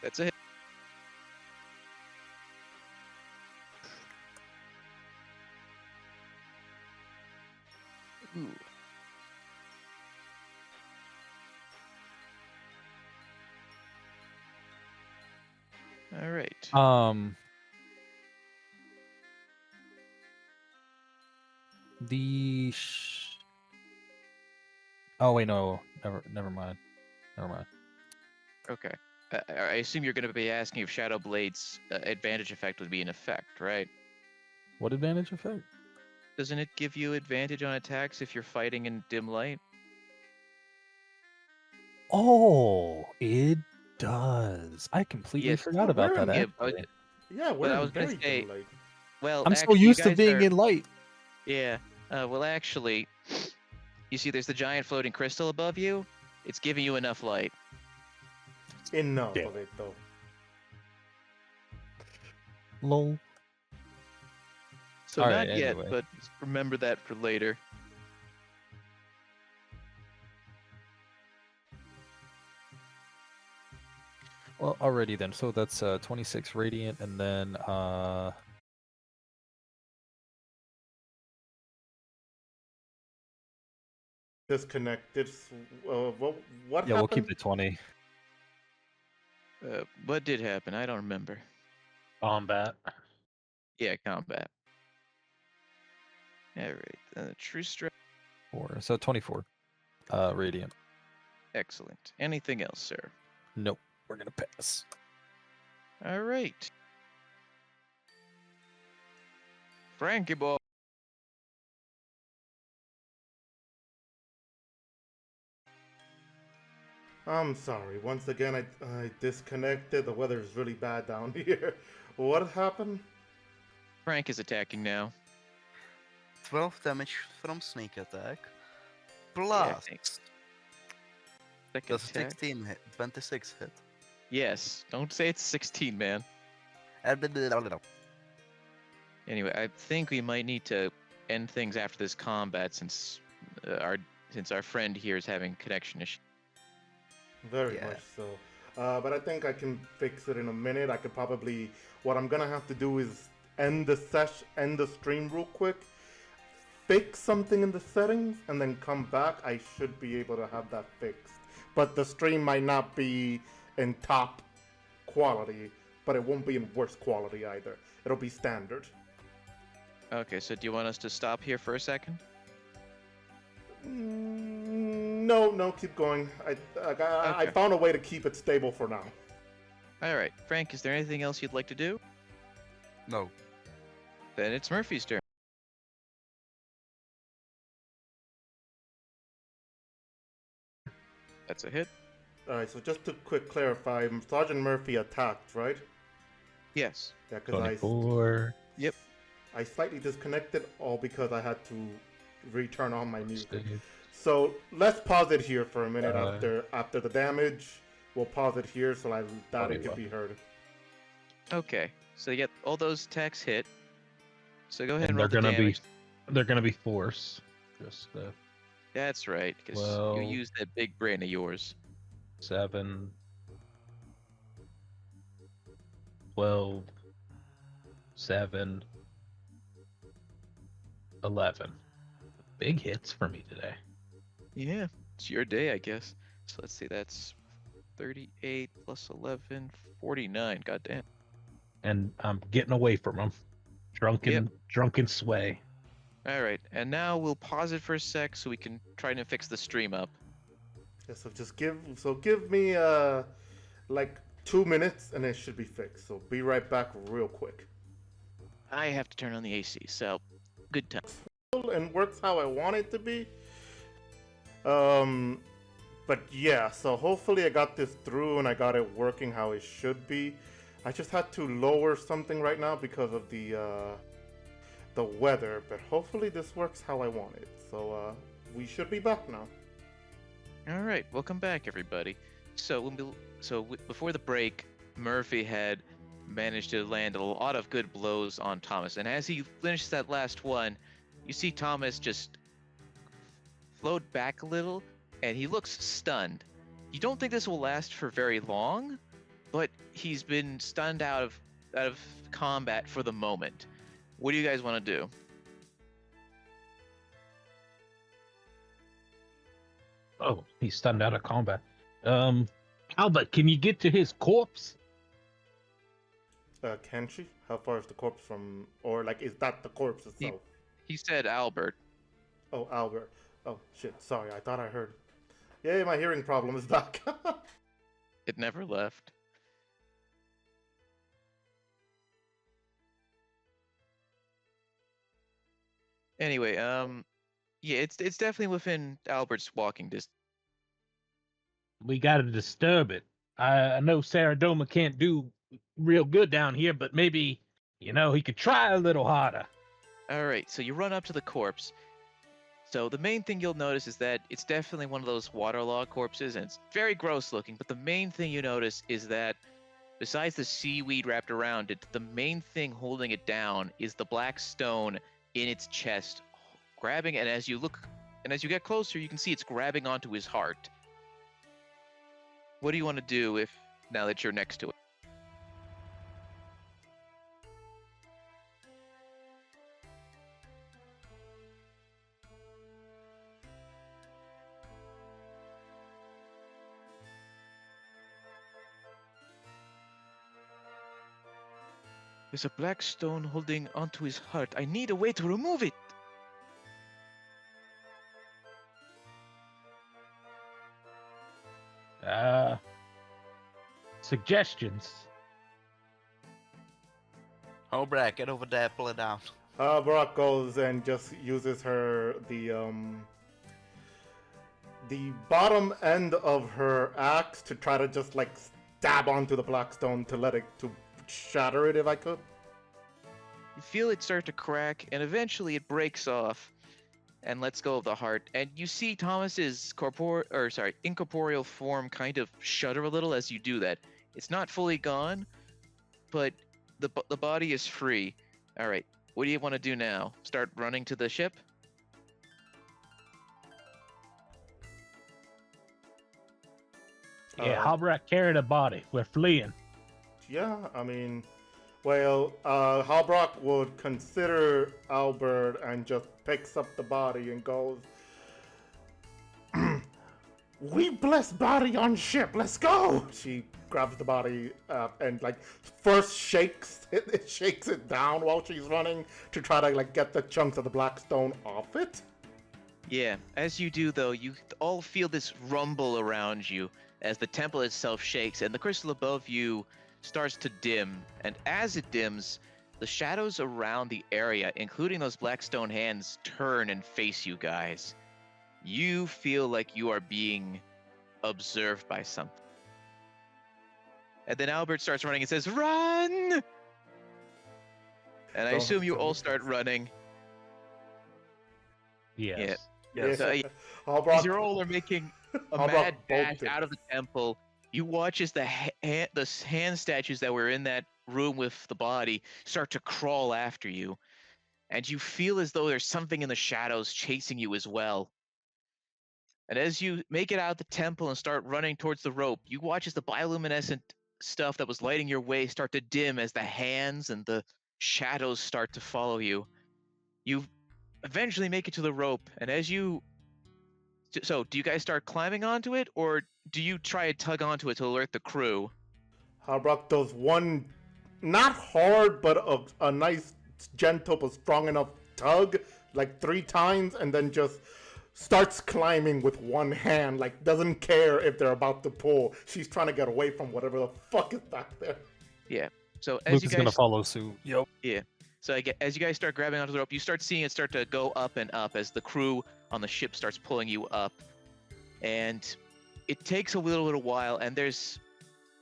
That's a hit. Ooh. All right. Oh wait, no, never mind. Okay. I assume you're going to be asking if Shadow Blade's advantage effect would be in effect, right? What advantage effect? Doesn't it give you advantage on attacks if you're fighting in dim light? Oh, it does. I completely Yes. forgot about that. Yeah, Actually. Yeah, but we're I in was going very to say, dim light. well, I'm so actually, you used to guys being are, in light. yeah. Well, actually, you see there's the giant floating crystal above you? It's giving you enough light. Enough Yeah. of it, though. Lol. So All not right, yet, anyway. but remember that for later. Well, alrighty then. So that's 26 radiant, and then Disconnected. What yeah, we'll happened? keep the 20. What did happen? I don't remember. Combat. Yeah, combat. All right. True strike. 4. So 24 radiant. Excellent. Anything else, sir? Nope. We're gonna pass. All right. Frankie boy. I'm sorry. Once again, I disconnected. The weather is really bad down here. What happened? Frank is attacking now. 12 damage from sneak attack. Yeah, Plus, thanks. Second does attack. 16 hit? 26 hit? Yes. Don't say it's 16, man. Anyway, I think we might need to end things after this combat since our friend here is having connection issues. Very Yeah. much so. But I think I can fix it in a minute. I could probably. What I'm gonna have to do is end the stream real quick, fix something in the settings, and then come back. I should be able to have that fixed. But the stream might not be in top quality, but it won't be in worse quality either. It'll be standard. Okay, so do you want us to stop here for a second? No, keep going. I Okay. found a way to keep it stable for now. All right, Frank, is there anything else you'd like to do? No. Then it's Murphy's turn. That's a hit. Alright, so just to quick clarify, Sergeant Murphy attacked, right? Yes. Yeah, because 24. Yep. I slightly disconnected, all because I had to return on my music. Save. So let's pause it here for a minute Uh, after the damage. We'll pause it here so that Very it can well. be heard. Okay, so you get all those attacks hit. So go ahead and And roll they're the gonna be damage. they're gonna be force. Just That's right, because Well- you used that big brain of yours. 7, 12, 7, 11. Big hits for me today. Yeah, it's your day, I guess. So let's see, that's 38 plus 11, 49. Goddamn. And I'm getting away from them. Drunken sway. All right, and now we'll pause it for a sec so we can try to fix the stream up. Yeah, so give me like 2 minutes and it should be fixed. So be right back real quick. I have to turn on the AC, so good time. And works how I want it to be. But yeah, so hopefully I got this through and I got it working how it should be. I just had to lower something right now because of the weather, but hopefully this works how I want it. So we should be back now. All right, welcome back, everybody. So before the break, Murphy had managed to land a lot of good blows on Thomas, and as he finishes that last one, you see Thomas just float back a little, and he looks stunned. You don't think this will last for very long, but he's been stunned out of combat for the moment. What do you guys want to do? Oh, he's stunned out of combat. Albert, can you get to his corpse? Can she? How far is the corpse from, or like, is that the corpse itself? He said Albert. Oh, Albert. Oh, shit. Sorry, I thought I heard. Yay, my hearing problem is back. It never left. Anyway, yeah, it's definitely within Albert's walking distance. We gotta disturb it. I know Saradoma can't do real good down here, but maybe, he could try a little harder. All right, so you run up to the corpse. So the main thing you'll notice is that it's definitely one of those waterlogged corpses, and it's very gross looking. But the main thing you notice is that besides the seaweed wrapped around it, the main thing holding it down is the black stone in its chest, grabbing. And as you get closer, you can see it's grabbing onto his heart. What do you want to do now that you're next to it? There's a black stone holding onto his heart. I need a way to remove it. Suggestions. Homebrew, get over there, pull it down. Barack goes and just uses the bottom end of her axe to try to just like stab onto the black stone to let it to shatter it if I could. You feel it start to crack, and eventually it breaks off and lets go of the heart. And you see Thomas's incorporeal form kind of shudder a little as you do that. It's not fully gone, but the body is free. All right, what do you want to do now? Start running to the ship? Yeah, Halbrat carried a body. We're fleeing. Yeah, I mean, well, Halbrock would consider Albert and just picks up the body and goes, "We bless body on ship. Let's go." She grabs the body and like first shakes it, shakes it down while she's running to try to like get the chunks of the black stone off it. Yeah, as you do though, you all feel this rumble around you as the temple itself shakes and the crystal above you starts to dim. And as it dims, the shadows around the area, including those black stone hands, turn and face you guys. You feel like you are being observed by something. And then Albert starts running and says, "Run!" And I assume you all start running. Yes. Yes. So, Halbrock, as you all are making a Halbrock mad dash bolted. out of the temple, you watch as the hand statues that were in that room with the body start to crawl after you. And you feel as though there's something in the shadows chasing you as well. And as you make it out of the temple and start running towards the rope, you watch as the bioluminescent stuff that was lighting your way start to dim as the hands and the shadows start to follow you. You eventually make it to the rope, and as you... So, do you guys start climbing onto it, or do you try to tug onto it to alert the crew? Halbrock does one, not hard, but a nice, gentle, but strong enough tug, like 3 times, and then just starts climbing with one hand, like doesn't care if they're about to pull. She's trying to get away from whatever the fuck is back there. Yeah. So as Luke you is gonna guys... follow suit. Yep. Yeah. So as you guys start grabbing onto the rope, you start seeing it start to go up and up as the crew on the ship starts pulling you up. And it takes a little while, and there's...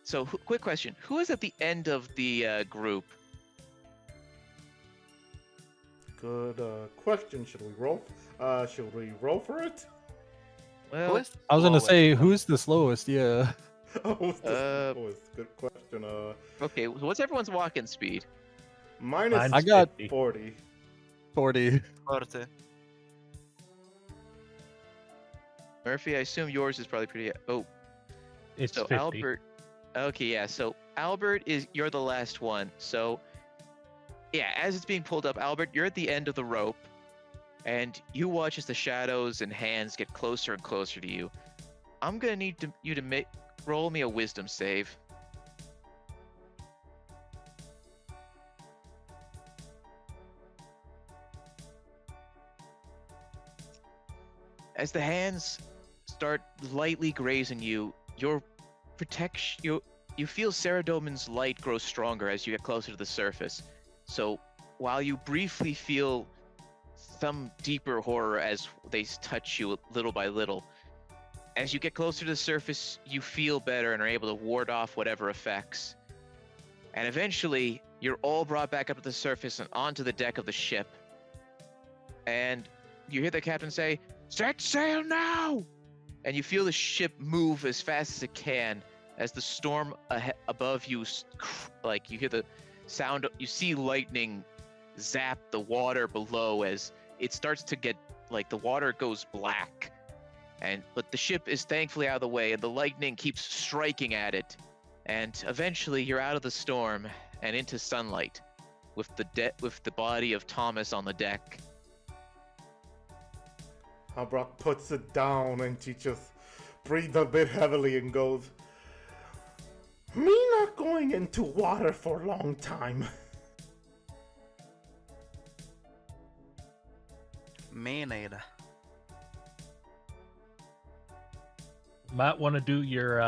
So, quick question. Who is at the end of the group? Good question. Should we roll? Should we roll for it? Well, I was gonna slowest? say, who's the slowest? Yeah. Who's the good question. okay, so what's everyone's walking speed? Mine is I got 50. 40. 40. 40. Murphy, I assume yours is probably pretty... Oh, It's so 50. Albert... Okay, yeah, so Albert you're the last one. So, yeah, as it's being pulled up, Albert, you're at the end of the rope, and you watch as the shadows and hands get closer and closer to you. I'm gonna need you to roll me a wisdom save. As the hands start lightly grazing you, your protection, you feel Saradomin's light grow stronger as you get closer to the surface. So while you briefly feel some deeper horror as they touch you little by little, as you get closer to the surface, you feel better and are able to ward off whatever effects. And eventually, you're all brought back up to the surface and onto the deck of the ship. And you hear the captain say, "Set sail now!" And you feel the ship move as fast as it can as the storm above you, like you hear the sound, you see lightning zap the water below as it starts to get, like the water goes black. But the ship is thankfully out of the way, and the lightning keeps striking at it. And eventually, you're out of the storm and into sunlight, with the body of Thomas on the deck. Halbrock puts it down and she just breathes a bit heavily and goes, "Me not going into water for a long time." Me neither. Might want to do your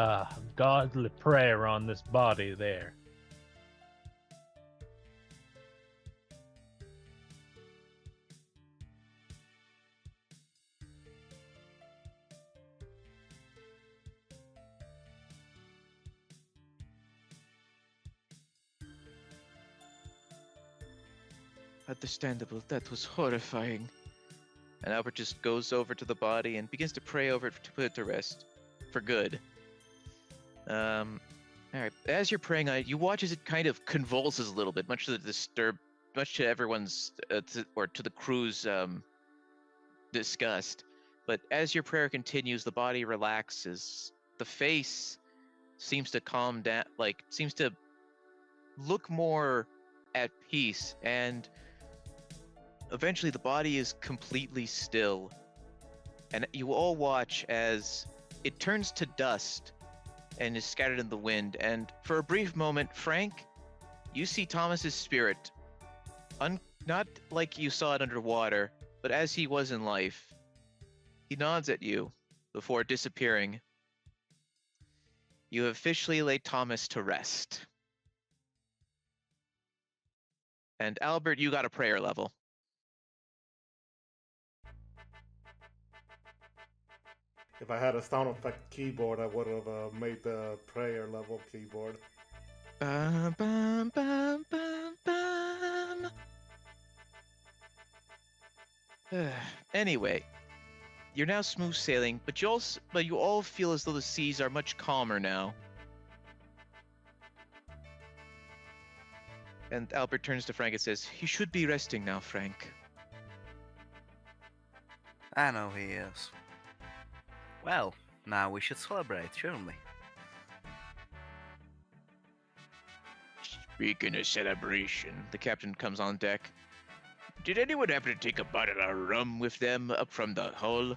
godly prayer on this body there. Understandable. That was horrifying. And Albert just goes over to the body and begins to pray over it to put it to rest. For good. Alright. As you're praying on it, you watch as it kind of convulses a little bit, much to everyone's, to the crew's, disgust. But as your prayer continues, the body relaxes. The face seems to calm down, seems to look more at peace, and eventually the body is completely still. And you all watch as it turns to dust and is scattered in the wind. And for a brief moment, Frank, you see Thomas's spirit, not like you saw it underwater, but as he was in life. He nods at you before disappearing. You have officially laid Thomas to rest. And Albert, you got a prayer level. If I had a sound effect keyboard, I would have made the prayer level keyboard. Bum, bum, bum, bum, bum. Anyway, you're now smooth sailing, but you all feel as though the seas are much calmer now. And Albert turns to Frank and says, "You should be resting now, Frank." I know he is. Well, now we should celebrate, shouldn't we? Speaking of celebration, the captain comes on deck. Did anyone happen to take a bottle of rum with them up from the hull?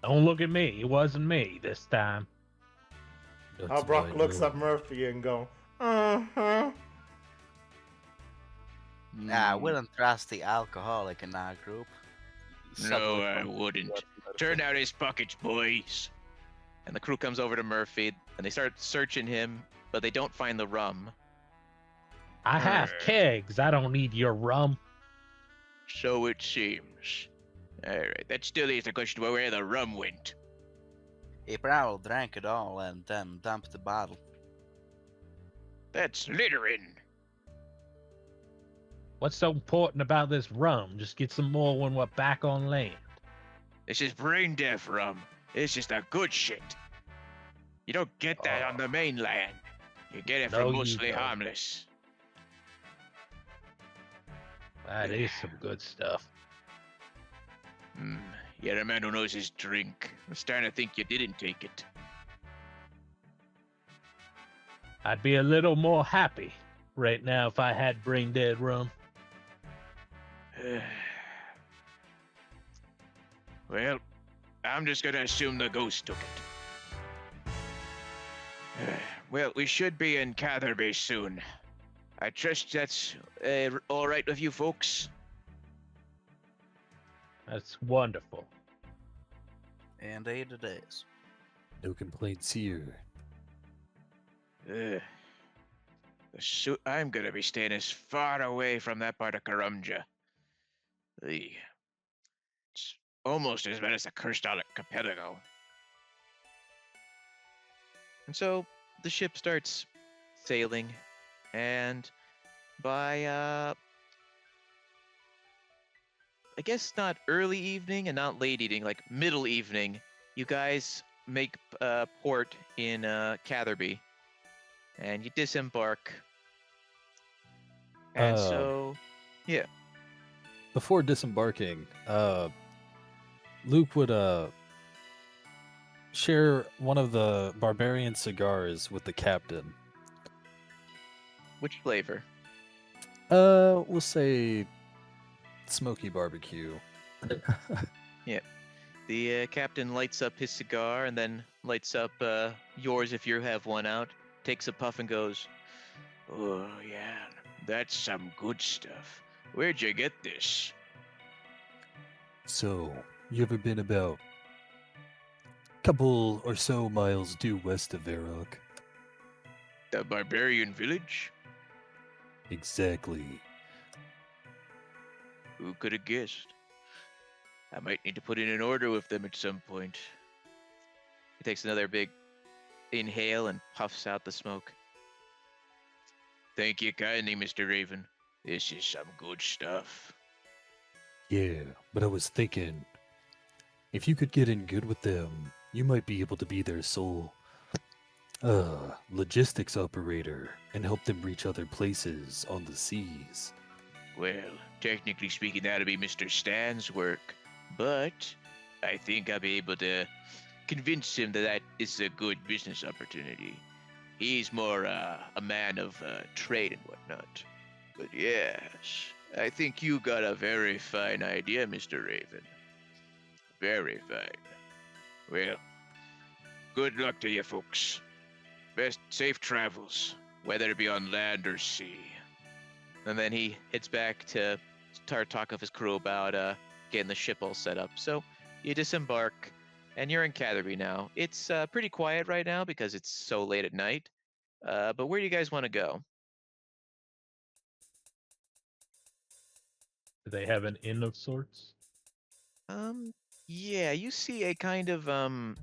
Don't look at me. It wasn't me this time. How Brock looks at Murphy and go, uh-huh. I wouldn't trust the alcoholic in our group. No, I wouldn't. Turn out his pockets, boys. And the crew comes over to Murphy, and they start searching him, but they don't find the rum. I have kegs. I don't need your rum. So it seems. Alright, that still is the question of where the rum went. He probably drank it all and then dumped the bottle. That's littering. What's so important about this rum? Just get some more when we're back on land. This is brain deaf rum. It's just a good shit. You don't get that on the mainland. You get it No, from you mostly don't. harmless. That is some good stuff. You're a man who knows his drink. I'm starting to think you didn't take it. I'd be a little more happy right now if I had brain dead rum. Well, I'm just gonna assume the ghost took it. Well, we should be in Catherby soon. I trust that's all right with you folks. That's wonderful. Indeed it is. No complaints here. I'm gonna be staying as far away from that part of Karumja. It's almost as bad as the cursed archipelago. And so the ship starts sailing, and by I guess not early evening and not late evening, like middle evening, you guys make port in Catherby, and you disembark. And yeah. Before disembarking, Luke would share one of the barbarian cigars with the captain. Which flavor? We'll say smoky barbecue. Yeah. The captain lights up his cigar and then lights up yours if you have one out, takes a puff and goes, "Oh, yeah, that's some good stuff. Where'd you get this?" So, you ever been about a couple or so miles due west of Varrock? The barbarian village? Exactly. Who could have guessed? I might need to put in an order with them at some point. He takes another big inhale and puffs out the smoke. Thank you kindly, Mr. Raven. This is some good stuff. Yeah, but I was thinking, if you could get in good with them, you might be able to be their sole logistics operator and help them reach other places on the seas. Well, technically speaking, that'll be Mr. Stan's work, but I think I'll be able to convince him that that is a good business opportunity. He's more a man of trade and whatnot. But yes, I think you got a very fine idea, Mr. Raven. Very fine. Well, good luck to you folks. Best safe travels, whether it be on land or sea. And then he heads back to start talking with his crew about getting the ship all set up. So you disembark, and you're in Catherby now. It's pretty quiet right now because it's so late at night. But where do you guys want to go? Do they have an inn of sorts? Yeah, you see a kind of I'm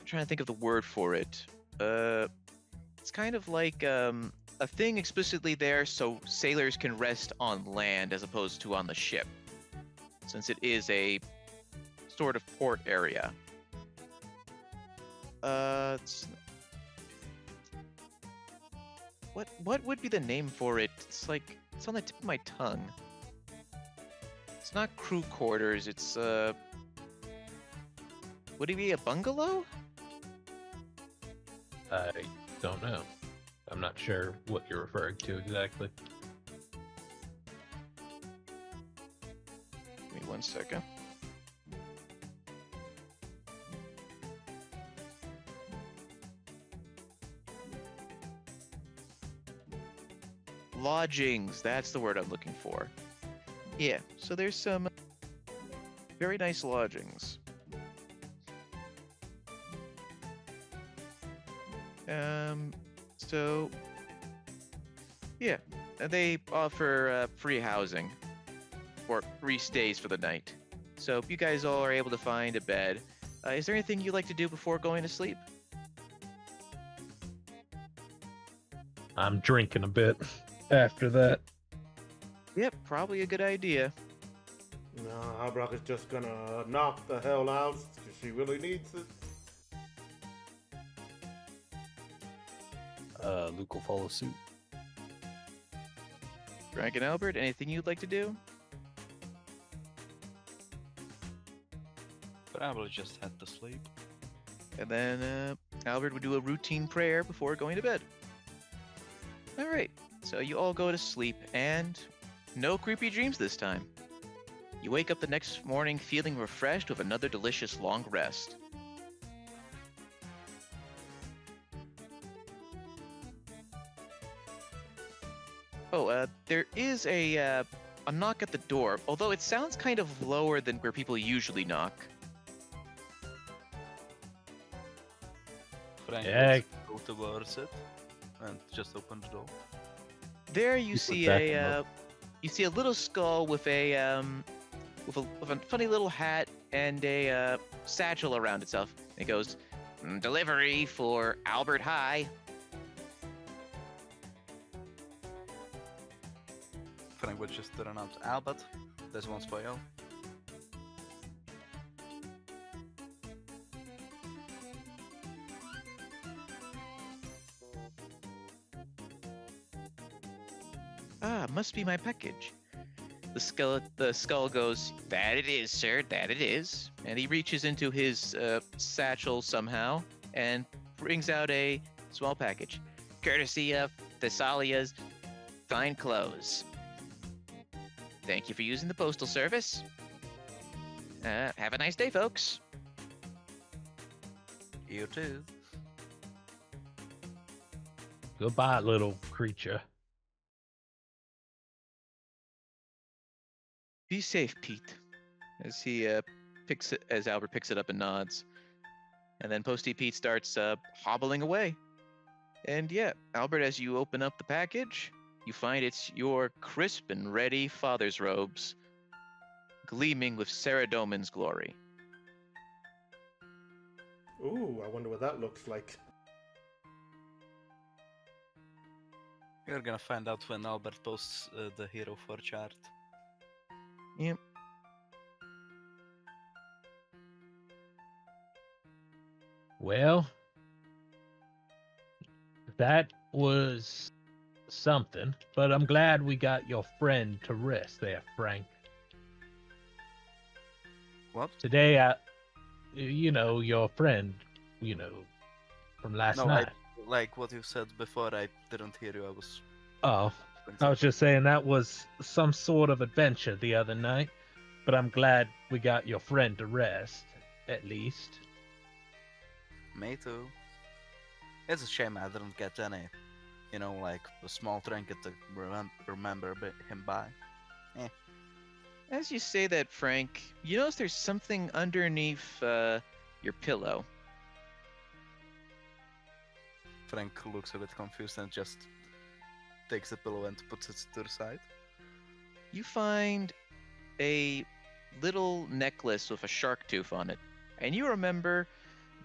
trying to think of the word for it. It's kind of like a thing explicitly there so sailors can rest on land as opposed to on the ship, since it is a sort of port area. What would be the name for it? It's like it's on the tip of my tongue. It's not crew quarters. It's would it be a bungalow? I don't know. I'm not sure what you're referring to exactly. Give me 1 second. Lodgings, that's the word I'm looking for. Yeah, so there's some very nice lodgings. So yeah, they offer free housing or free stays for the night. So if you guys all are able to find a bed, is there anything you'd like to do before going to sleep? I'm drinking a bit after that. Yep, probably a good idea. No, Albrock is just gonna knock the hell out because she really needs it. Luke will follow suit. Frank and Albert, anything you'd like to do? Probably just head to sleep. And then Albert would do a routine prayer before going to bed. All right, so you all go to sleep, and no creepy dreams this time. You wake up the next morning feeling refreshed with another delicious long rest. Oh, there is a knock at the door, although it sounds kind of lower than where people usually knock. Frank Yeah. will go towards it and just open the door. There you Keep see backing a up. you see a little skull with a funny little hat and a satchel around itself. It goes, delivery for Albert High. Frank will just turn out Albert. This one's for you. Ah, must be my package. The skull goes, that it is, sir, that it is. And he reaches into his satchel somehow and brings out a small package. Courtesy of Thessalia's fine clothes. Thank you for using the postal service. Have a nice day, folks. You too. Goodbye, little creature. Be safe, Pete. As he as Albert picks it up and nods. And then Posty Pete starts hobbling away. And yeah, Albert, as you open up the package, you find it's your crisp and ready father's robes, gleaming with Sarah Doman's glory. Ooh, I wonder what that looks like. You're gonna find out when Albert posts the HeroForge art. Yep. Well, that was something, but I'm glad we got your friend to rest there, Frank. What? Today, your friend, from last No, night. like what you said before. I didn't hear you. I was. Oh, doing I was something. just saying that was some sort of adventure the other night, but I'm glad we got your friend to rest, at least. Me too. It's a shame I didn't get any, like a small trinket to remember him by. As you say that, Frank, you notice there's something underneath your pillow. Frank looks a bit confused and just takes the pillow and puts it to the side. You find a little necklace with a shark tooth on it, and you remember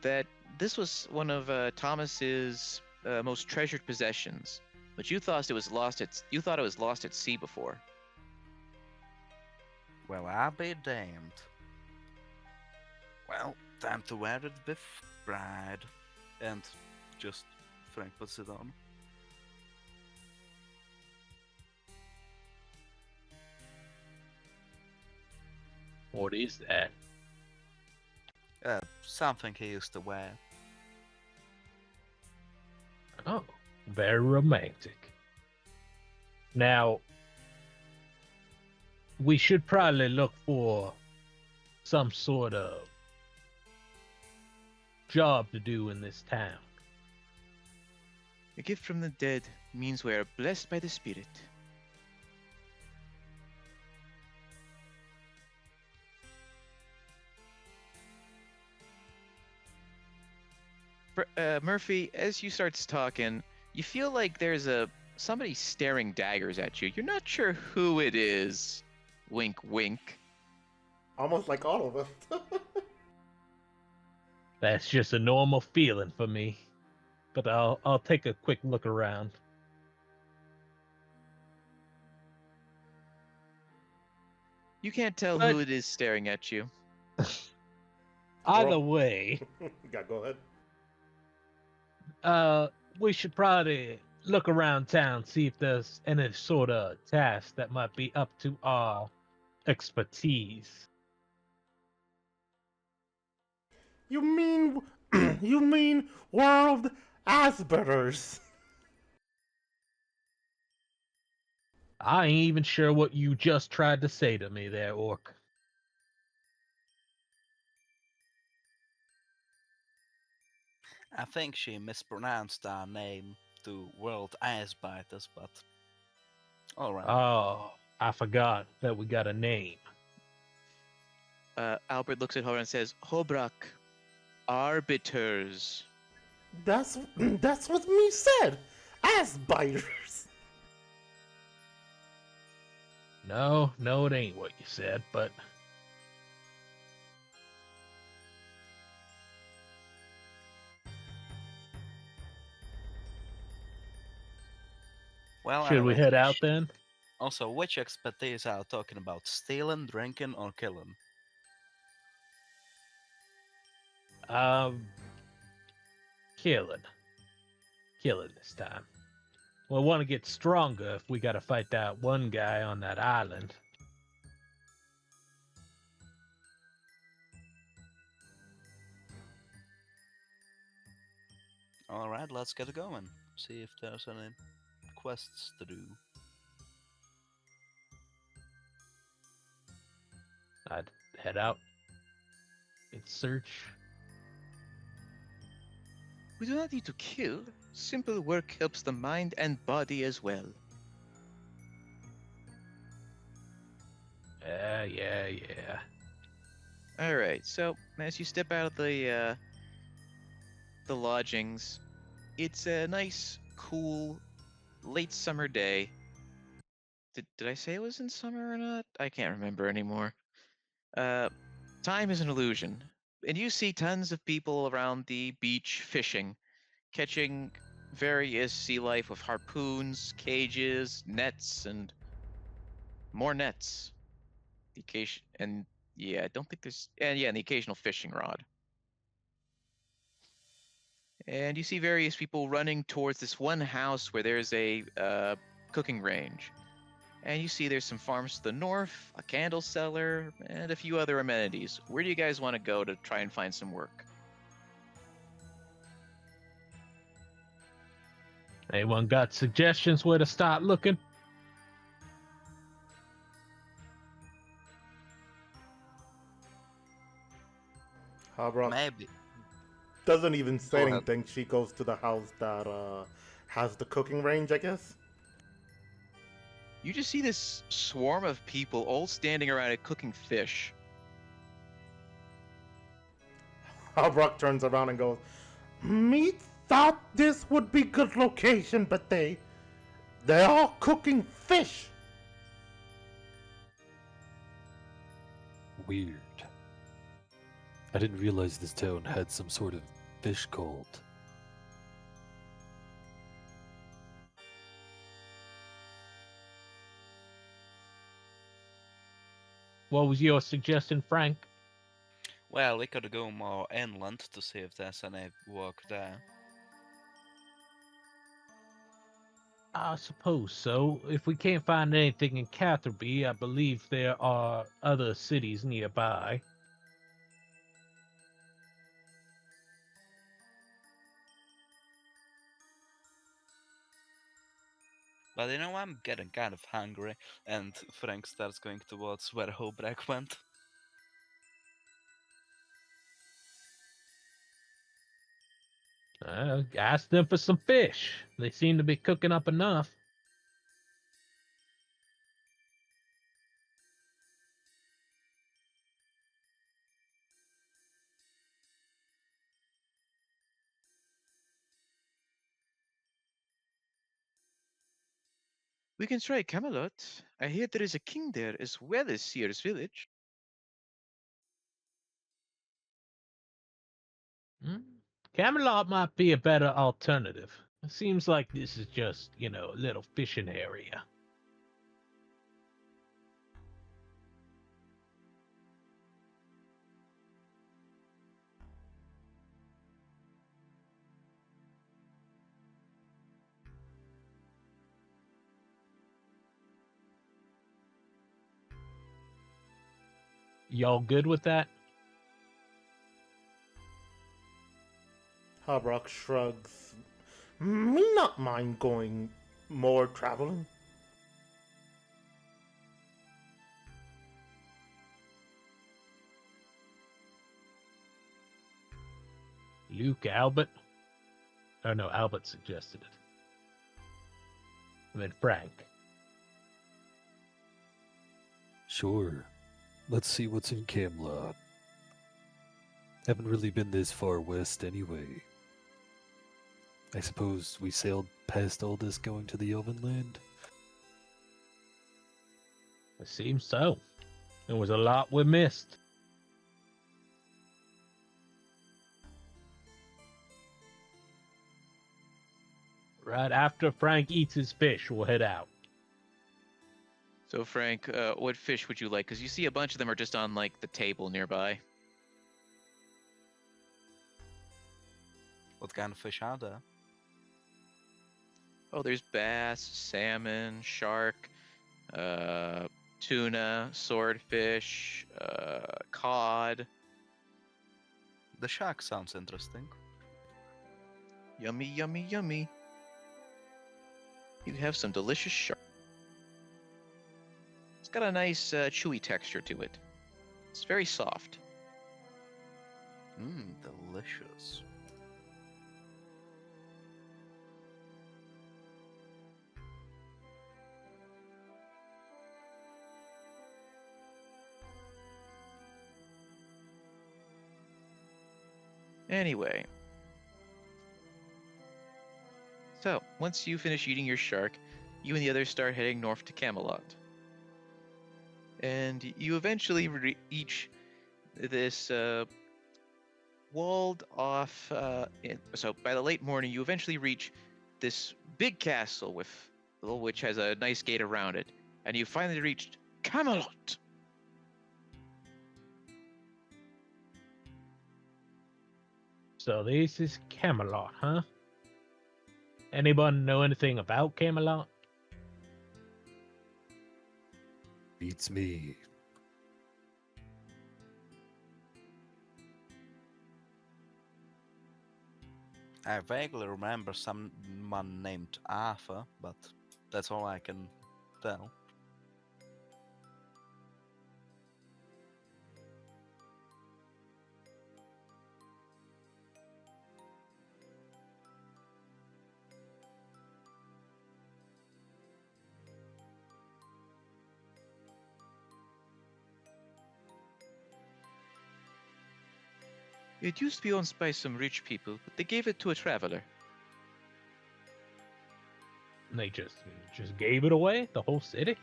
that this was one of Thomas's most treasured possessions, but you thought it was lost at sea before. Well, I'll be damned. Well, time to wear it with pride. And just Frank puts it on. What is that? Something he used to wear. Oh, very romantic. Now, we should probably look for some sort of job to do in this town. A gift from the dead means we are blessed by the spirit. Murphy, as you start talking, you feel like there's somebody staring daggers at you. You're not sure who it is. Wink, wink. Almost like all of us. That's just a normal feeling for me. But I'll take a quick look around. You can't tell But- who it is staring at you. Either way, Yeah, go ahead. we should probably look around town, see if there's any sort of task that might be up to our expertise. You mean you mean world asbetters? I ain't even sure what you just tried to say to me there, Orc. I think she mispronounced our name to World Ice Biters, but alright. Oh, I forgot that we got a name. Albert looks at her and says, Hobrak, arbiters. That's what me said. Asbiters. No, it ain't what you said, but Well, should we anyways, head out then? Also, which expertise are you talking about? Stealing, drinking, or killing? Killing. Killing this time. We'll want to get stronger if we gotta fight that one guy on that island. Alright, let's get going. See if there's any quests to do. I'd head out and search. We do not need to kill. Simple work helps the mind and body as well. Yeah. All right. So as you step out of the lodgings, it's a nice, cool, late summer day. Did I say it was in summer or not? I can't remember anymore. Time is an illusion, and you see tons of people around the beach fishing, catching various sea life with harpoons, cages, nets, and more nets. The occasion and yeah, I don't think there's and the occasional fishing rod. And you see various people running towards this one house where there's a cooking range. And you see there's some farms to the north, a candle cellar, and a few other amenities. Where do you guys want to go to try and find some work? Anyone got suggestions where to start looking? Habrock Maybe. doesn't even say Go ahead. anything. She goes to the house that has the cooking range, I guess. You just see this swarm of people all standing around it cooking fish. Habrock turns around and goes, "Me thought this would be good location, but they're all cooking fish." Weird. I didn't realize this town had some sort of fish cult. What was your suggestion, Frank? Well, we could go more inland to see if there's any work there. I suppose so. If we can't find anything in Catherby, I believe there are other cities nearby. But I'm getting kind of hungry, and Frank starts going towards where Homebrew went. Ask them for some fish. They seem to be cooking up enough. We can try Camelot. I hear there is a king there as well as Sears Village. Camelot might be a better alternative. It seems like this is just, a little fishing area. Y'all good with that? Habrock shrugs. "Me not mind going more traveling." Luke, Albert? Oh no, Albert suggested it. I mean, Frank. Sure. Let's see what's in Camelot. Haven't really been this far west anyway. I suppose we sailed past all this going to the Elven Land? It seems so. There was a lot we missed. Right after Frank eats his fish, we'll head out. So Frank, what fish would you like? Because you see a bunch of them are just on like the table nearby. What kind of fish are there? Oh, there's bass, salmon, shark, tuna, swordfish, cod. The shark sounds interesting. Yummy, yummy, yummy. You have some delicious shark. It's got a nice chewy texture to it. It's very soft. Mmm, delicious. Anyway. So, once you finish eating your shark, you and the others start heading north to Camelot. And you eventually reach this walled off. So, by the late morning, you eventually reach this big castle which has a nice gate around it, and you finally reached Camelot. So this is Camelot, huh? Anyone know anything about Camelot? Beats me. I vaguely remember someone named Arthur, but that's all I can tell. It used to be owned by some rich people, but they gave it to a traveler. And they just gave it away, the whole city.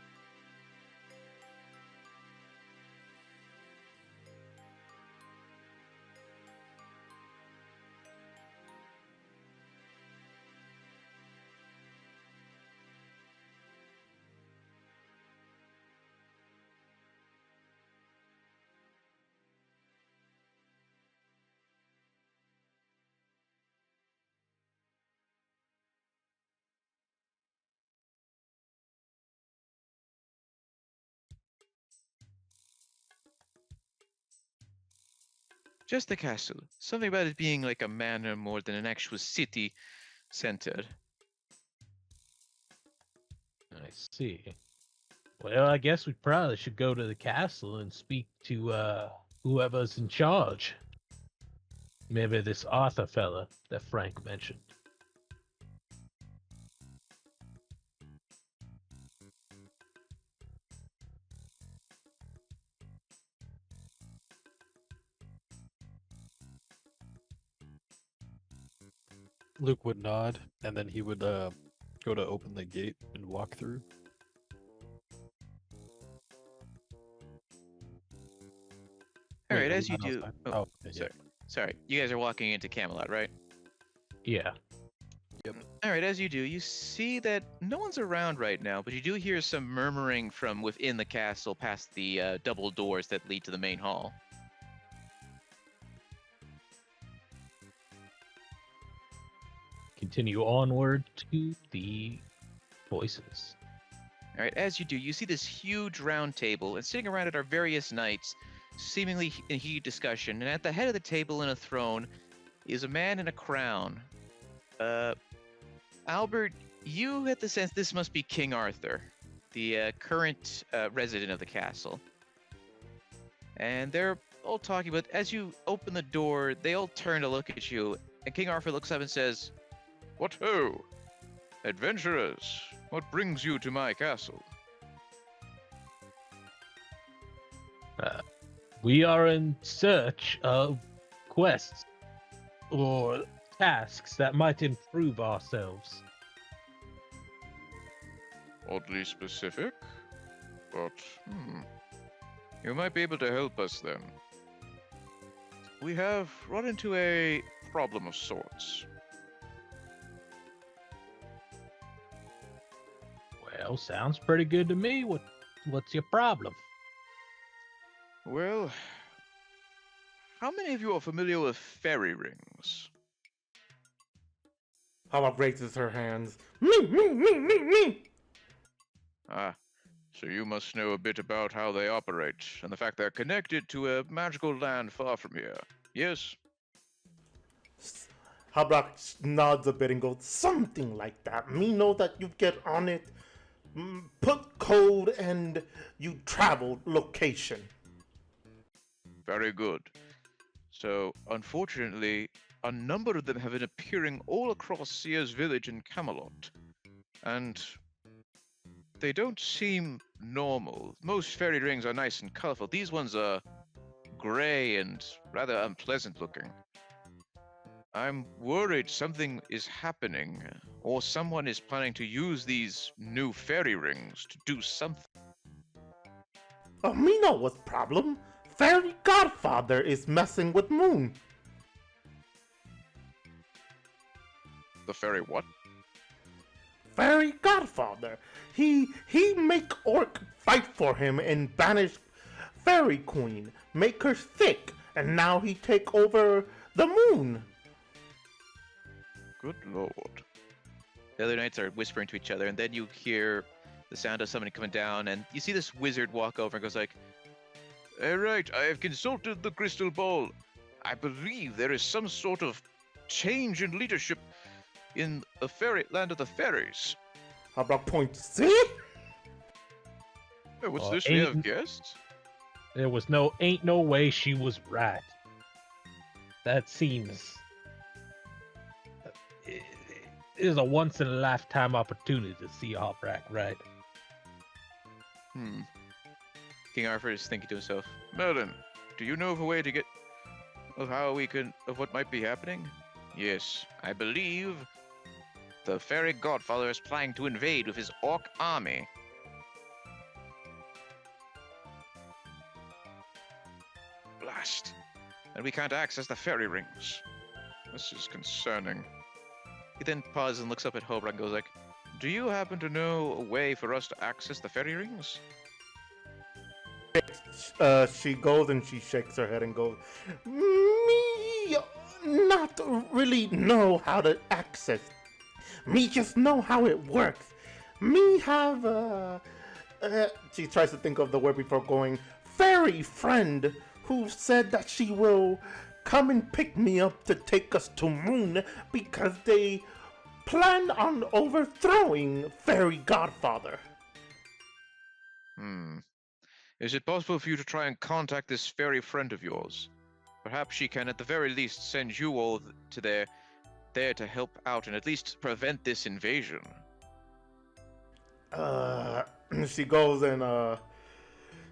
Just the castle. Something about it being like a manor more than an actual city center. I see. Well, I guess we probably should go to the castle and speak to whoever's in charge. Maybe this Arthur fella that Frank mentioned. Luke would nod, and then he would go to open the gate and walk through. All Wait, right, are as we you not do. outside? Oh, Oh, okay, yeah. sorry. You guys are walking into Camelot, right? Yeah. All right, as you do, you see that no one's around right now, but you do hear some murmuring from within the castle past the double doors that lead to the main hall. Continue onward to the voices. All right, as you do, you see this huge round table, and sitting around it are various knights, seemingly in heated discussion. And at the head of the table in a throne is a man in a crown. Albert, you get the sense this must be King Arthur, the current resident of the castle. And they're all talking about, as you open the door, they all turn to look at you, and King Arthur looks up and says, "What ho! Adventurers, what brings you to my castle?" We are in search of quests or tasks that might improve ourselves. Oddly specific, but you might be able to help us then. We have run into a problem of sorts. Well, sounds pretty good to me. What's your problem? Well, how many of you are familiar with fairy rings? Hala raises her hands. Me. Ah, so you must know a bit about how they operate, and the fact they're connected to a magical land far from here. Yes? Habrak nods a bit and goes, something like that. Me know that you get on it, put code, and you travel location. Very good. So, unfortunately, a number of them have been appearing all across Seer's village in Camelot. And they don't seem normal. Most fairy rings are nice and colorful. These ones are gray and rather unpleasant looking. I'm worried something is happening, or someone is planning to use these new fairy rings to do something. Oh, me know what's problem. Fairy Godfather is messing with Moon. The fairy what? fairy godfather. He make orc fight for him and banish fairy queen, make her sick, and now he take over the moon. Good lord. The other knights are whispering to each other, and then you hear the sound of somebody coming down, and you see this wizard walk over and goes like, "All right, I have consulted the crystal ball. I believe there is some sort of change in leadership in the fairy land of the fairies." How about point? See? What's Well, this? We have ain't- guests? There was ain't no way she was right. That seems it is a once in a lifetime opportunity to see Hoprak right. King Arthur is thinking to himself, "Merlin, do you know of a way to get of what might be happening?" "Yes, I believe the fairy godfather is planning to invade with his orc army." Blast. And we can't access the fairy rings. This is concerning. He then pauses and looks up at Hobra and goes like, "Do you happen to know a way for us to access the fairy rings?" She goes and she shakes her head and goes, "Me not really know how to access. Me just know how it works. Me have she tries to think of the word before going, fairy friend who said that she will come and pick me up to take us to moon because they plan on overthrowing fairy godfather." Is it possible for you to try and contact this fairy friend of yours? Perhaps she can at the very least send you all to there to help out and at least prevent this invasion. She goes and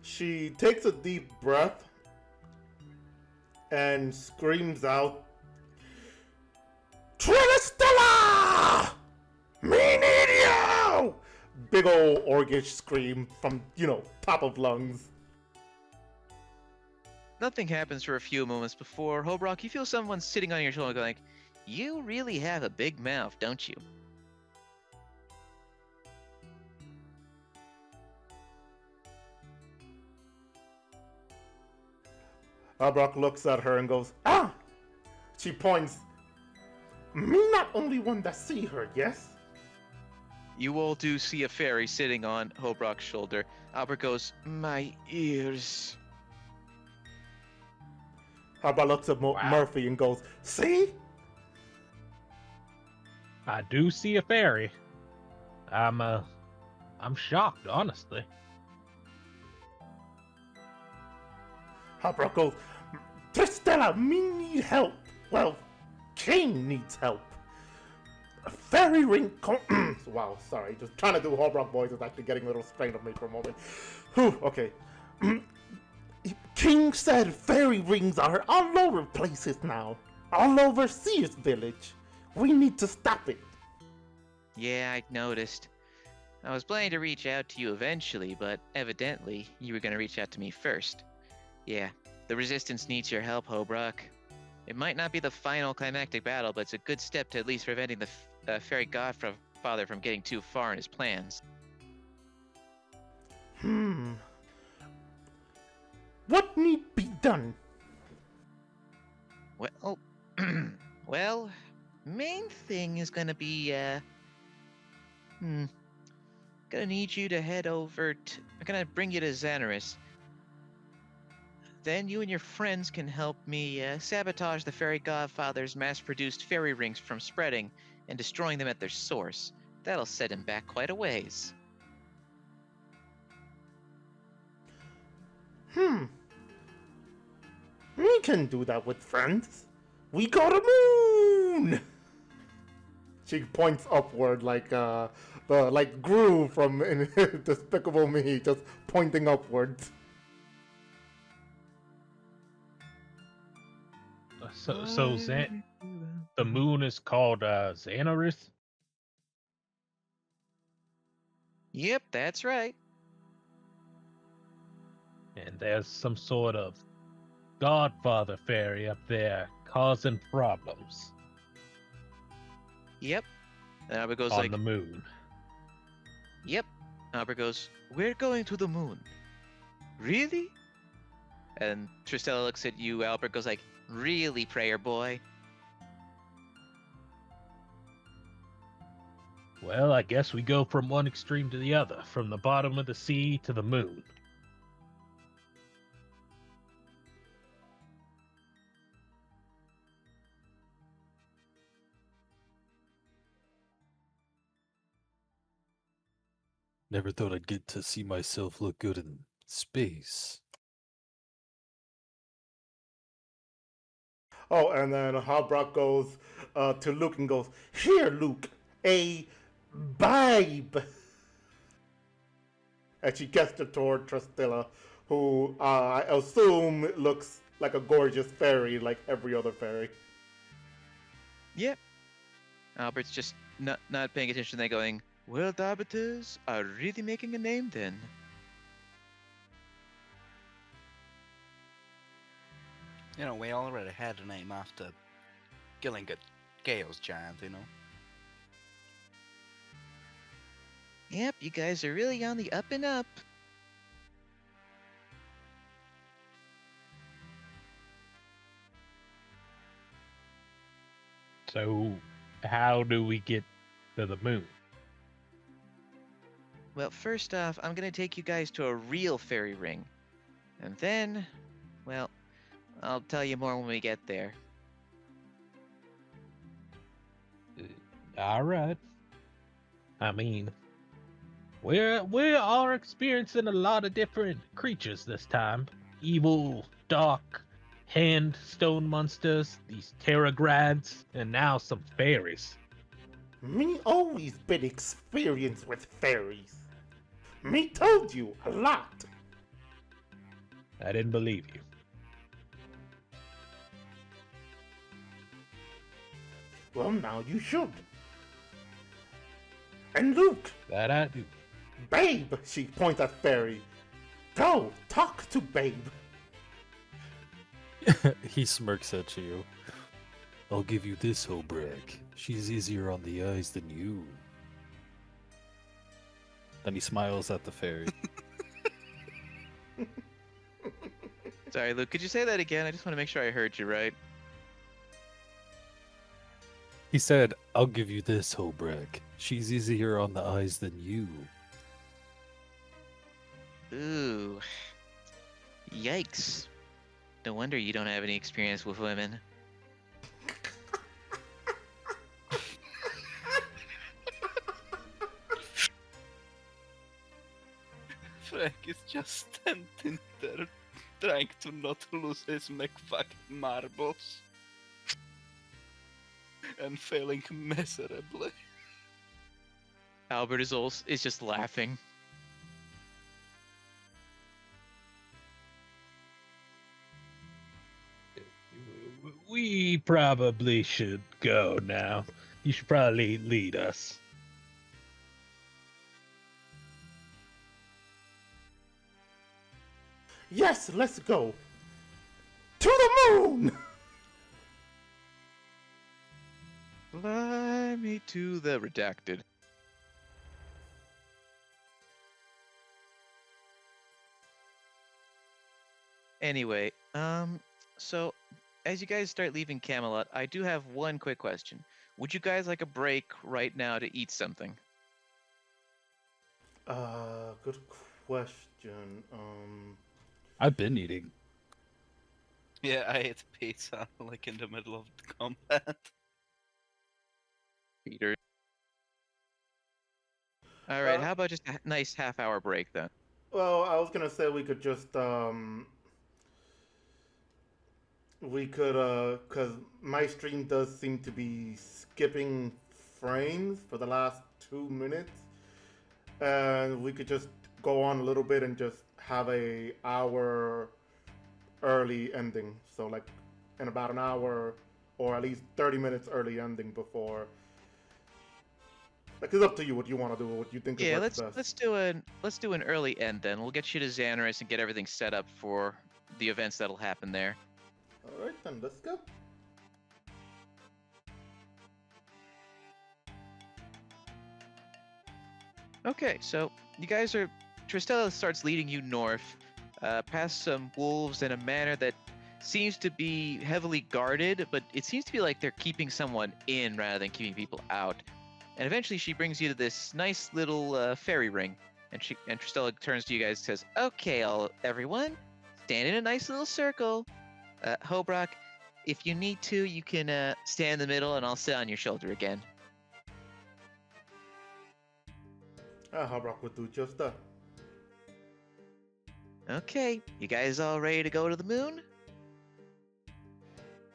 she takes a deep breath and screams out, "Trinistella! Me need you!" Big old orcish scream from, top of lungs. Nothing happens for a few moments before, Hobrock, you feel someone sitting on your shoulder going like, "You really have a big mouth, don't you?" Brock looks at her and goes, "Ah!" She points. "Me not only one that see her, yes?" You all do see a fairy sitting on Hobrock's shoulder. Albert goes, "My ears." Brock looks at Murphy and goes, "See?" I do see a fairy. I'm shocked, honestly. Brock goes, "Tristella, me need help. Well, King needs help. A fairy ring wow, sorry. Just trying to do Hobrock voice is actually getting a little strained on me for a moment. Whew, okay. King said fairy rings are all over places now. All over Sears Village. We need to stop it." "Yeah, I noticed. I was planning to reach out to you eventually, but evidently you were going to reach out to me first. Yeah, the Resistance needs your help, Hobrock. It might not be the final climactic battle, but it's a good step to at least preventing the fairy godfather from getting too far in his plans." What need be done? Well, well, main thing is gonna be, gonna need you to head over to, I'm gonna bring you to Xanaris. Then you and your friends can help me, sabotage the fairy godfather's mass-produced fairy rings from spreading and destroying them at their source. That'll set him back quite a ways. We can do that with friends. We go to moon. She points upward like Gru from Despicable Me, just pointing upwards. So the moon is called Xanaris? Yep, that's right. And there's some sort of godfather fairy up there causing problems Yep. And Albert goes on like, the moon. Yep. Albert goes, we're going to the moon. Really? And Tristella looks at you. Albert goes like, really, prayer boy? Well, I guess we go from one extreme to the other, from the bottom of the sea to the moon. Never thought I'd get to see myself look good in space. Oh, and then Harbrock goes to Luke and goes, "Here, Luke, a babe." And she gestures toward Tristilla, who I assume looks like a gorgeous fairy, like every other fairy. Yep. Albert's just not paying attention. They're going, well, the Arbiters are really making a name then. You know, we already had a name after killing a chaos giant, you know? Yep, you guys are really on the up and up. So, how do we get to the moon? Well, first off, I'm gonna take you guys to a real fairy ring. And then, well, I'll tell you more when we get there. All right. I mean, we are experiencing a lot of different creatures this time. Evil, dark, hand stone monsters, these pteragrads, and now some fairies. Me always been experienced with fairies. Me told you a lot. I didn't believe you. Well, now you should. And Luke, That I do. Babe, she points at Fairy. Go, talk to Babe. He smirks at you. I'll give you this, Hobrek. She's easier on the eyes than you. Then he smiles at the fairy. Sorry, Luke, could you say that again? I just want to make sure I heard you right. He said, I'll give you this, Hobrek. She's easier on the eyes than you. Ooh. Yikes. No wonder you don't have any experience with women. Frank is just standing there, trying to not lose his McFucking marbles. And failing miserably. Albert is just laughing. We probably should go now. You should probably lead us. Yes, let's go. To the moon! Fly me to the redacted. Anyway, so as you guys start leaving Camelot, I do have one quick question. Would you guys like a break right now to eat something? Good question. I've been eating. Yeah, I ate pizza like in the middle of the combat. Peter. All right, Uh, how about just a nice half-hour break then? Well, I was gonna say we could just, cause my stream does seem to be skipping frames for the last 2 minutes. And we could just go on a little bit and just have a hour early ending. So like in about an hour or at least 30 minutes early ending before. Like it's up to you what you want to do, what you think Yeah, works best. let's do an early end then. We'll get you to Xanaris and get everything set up for the events that'll happen there. All right, then let's go. Okay, so you guys are. Tristella starts leading you north, past some wolves in a manner that seems to be heavily guarded, but it seems to be like they're keeping someone in rather than keeping people out. And eventually, she brings you to this nice little fairy ring, and Tristella turns to you guys and says, "Okay, everyone, stand in a nice little circle. Hobrock, if you need to, you can stand in the middle, and I'll sit on your shoulder again." Hobrock would do just that. Okay, you guys all ready to go to the moon?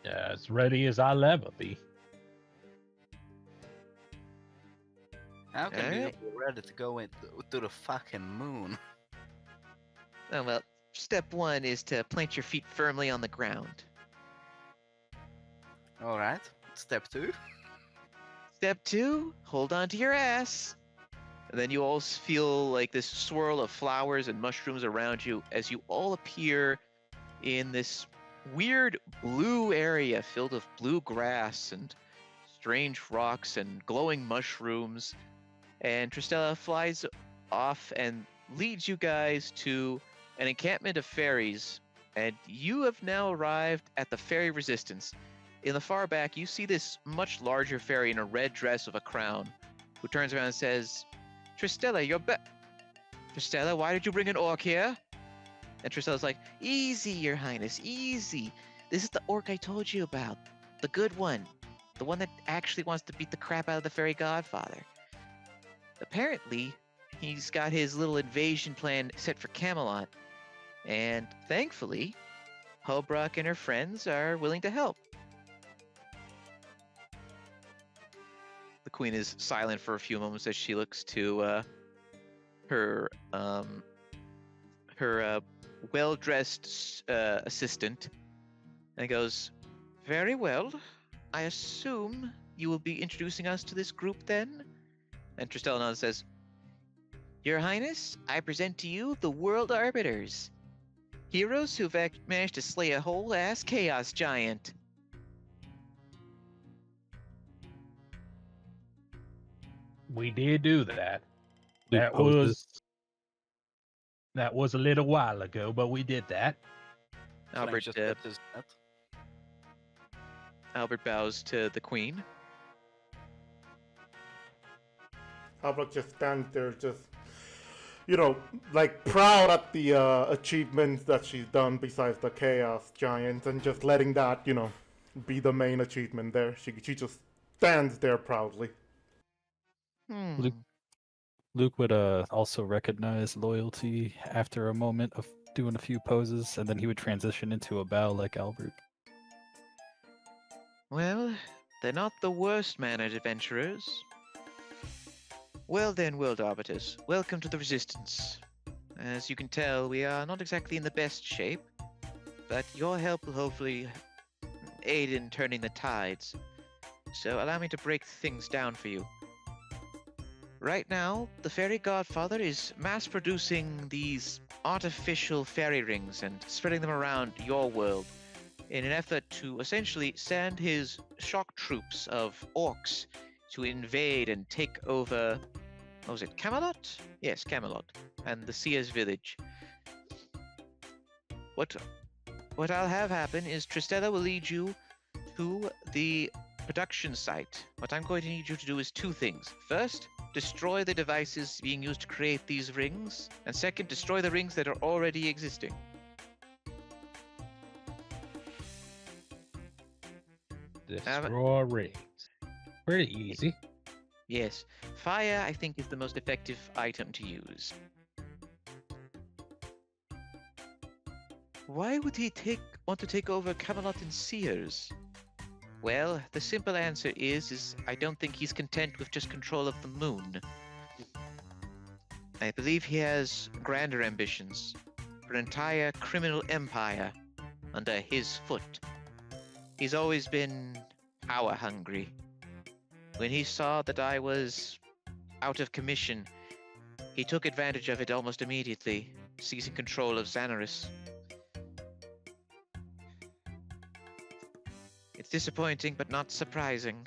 As ready as I'll ever be. How can you Alright. be ready to go to the fucking moon? Oh, well, step one is to plant your feet firmly on the ground. Alright. Step 2. Step two, hold on to your ass. And then you all feel like this swirl of flowers and mushrooms around you as you all appear in this weird blue area filled with blue grass and strange rocks and glowing mushrooms. And Tristella flies off and leads you guys to an encampment of fairies. And you have now arrived at the fairy resistance. In the far back, you see this much larger fairy in a red dress with a crown, who turns around and says, "Tristella, Tristella, why did you bring an orc here?" And Tristella's like, "Easy, Your Highness, easy. This is the orc I told you about. The good one. The one that actually wants to beat the crap out of the fairy godfather. Apparently, he's got his little invasion plan set for Camelot. And thankfully, Hobrock and her friends are willing to help." The queen is silent for a few moments as she looks to her well-dressed assistant, and goes, "Very well. I assume you will be introducing us to this group then?" And Tristella nods and says, "Your Highness, I present to you the World Arbiters, heroes who've managed to slay a whole-ass chaos giant." We did do that. Luke That poses. was a little while ago, but we did that. Albert, Flank just dipped his net. Albert bows to the queen. Hobrock just stands there, just, like proud at the achievements that she's done besides the Chaos Giant, and just letting that, be the main achievement there. She just stands there proudly. Luke would also recognize loyalty after a moment of doing a few poses, and then he would transition into a bow like Albert. Well, they're not the worst-mannered adventurers. Well then, World Arbiters, welcome to the Resistance. As you can tell, we are not exactly in the best shape, but your help will hopefully aid in turning the tides. So allow me to break things down for you. Right now, the Fairy Godfather is mass-producing these artificial fairy rings and spreading them around your world in an effort to essentially send his shock troops of orcs to invade and take over, what was it, Camelot? Yes, Camelot, and the Seer's village. What I'll have happen is Tristella will lead you to the production site. What I'm going to need you to do is two things. First, destroy the devices being used to create these rings, and second, destroy the rings that are already existing. Destroy rings. Pretty easy. Yes, fire, I think, is the most effective item to use. Why would he want to take over Camelot and Seers? Well, the simple answer is I don't think he's content with just control of the moon. I believe he has grander ambitions for an entire criminal empire under his foot. He's always been power hungry. When he saw that I was out of commission, he took advantage of it almost immediately, seizing control of Xanaris. It's disappointing, but not surprising.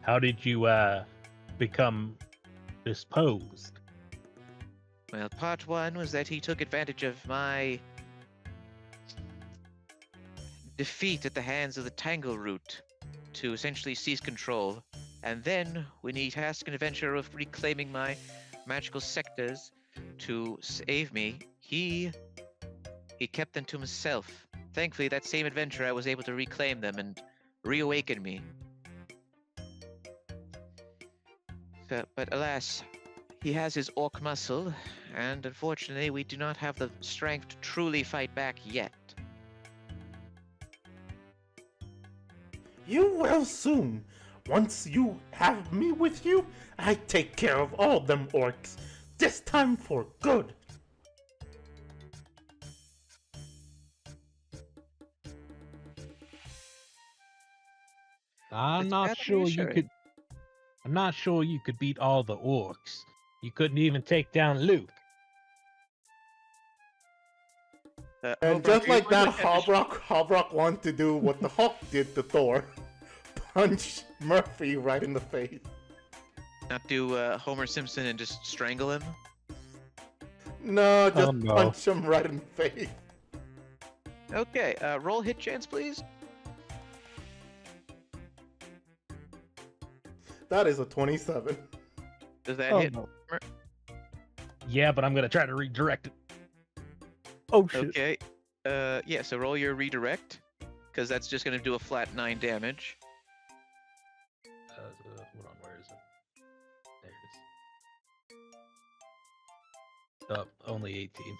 How did you become disposed? Well, part one was that he took advantage of my defeat at the hands of the Tangle Root to essentially seize control. And then, when he tasked an adventure of reclaiming my magical sectors to save me, he kept them to himself. Thankfully, that same adventure, I was able to reclaim them and reawaken me. But alas, he has his orc muscle, and unfortunately, we do not have the strength to truly fight back yet. You will soon. Once you have me with you, I take care of all them orcs. This time for good. I'm It's not rather sure you reassuring. could. I'm not sure you could beat all the orcs. You couldn't even take down Luke. And Hobrock, just are you like going that, to attempt to Hobrock wants to do what the Hulk did to Thor. Punch Murphy right in the face. not do Homer Simpson and just strangle him? No, just Oh, no. punch him right in the face. Okay, roll hit chance, please. That is a 27. Does that Oh, hit? no. Yeah, but I'm gonna try to redirect it. Oh shit. Okay. Yeah, so roll your redirect, because that's just going to do a flat 9 damage. Hold on, where is it? There it is. Oh, only 18.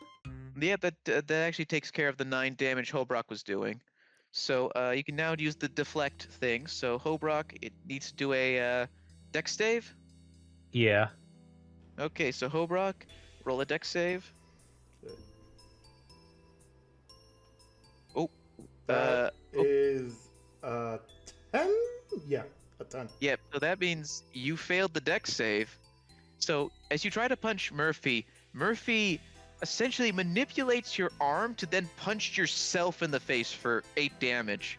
Yeah, that actually takes care of the 9 damage Hobrock was doing. So you can now use the deflect thing. So Hobrock, it needs to do a dex save. Yeah. Okay, so Hobrock, roll a dex save. Oh, That is a 10? Yeah, a 10. yeah, so that means you failed the dex save. So as you try to punch Murphy, Murphy essentially manipulates your arm to then punch yourself in the face for 8 damage.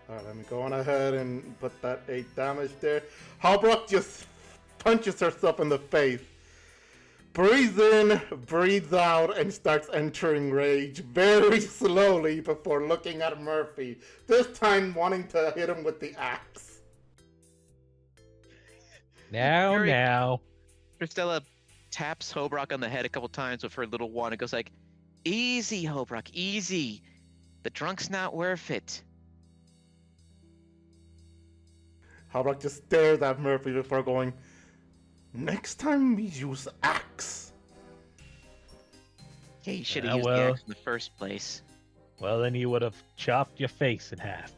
Alright, let me go on ahead and put that 8 damage there. Hobrock just punches herself in the face. Breathes in, breathes out, and starts entering rage very slowly before looking at Murphy. This time wanting to hit him with the axe. Now, Very- now. Christella taps Hobrock on the head a couple times with her little wand and goes like, "Easy, Hobrock, easy. The drunk's not worth it." Hobrock just stares at Murphy before going, "Next time we use axe." Yeah, you should have Ah, used the well. axe in the first place. Well, then you would have chopped your face in half.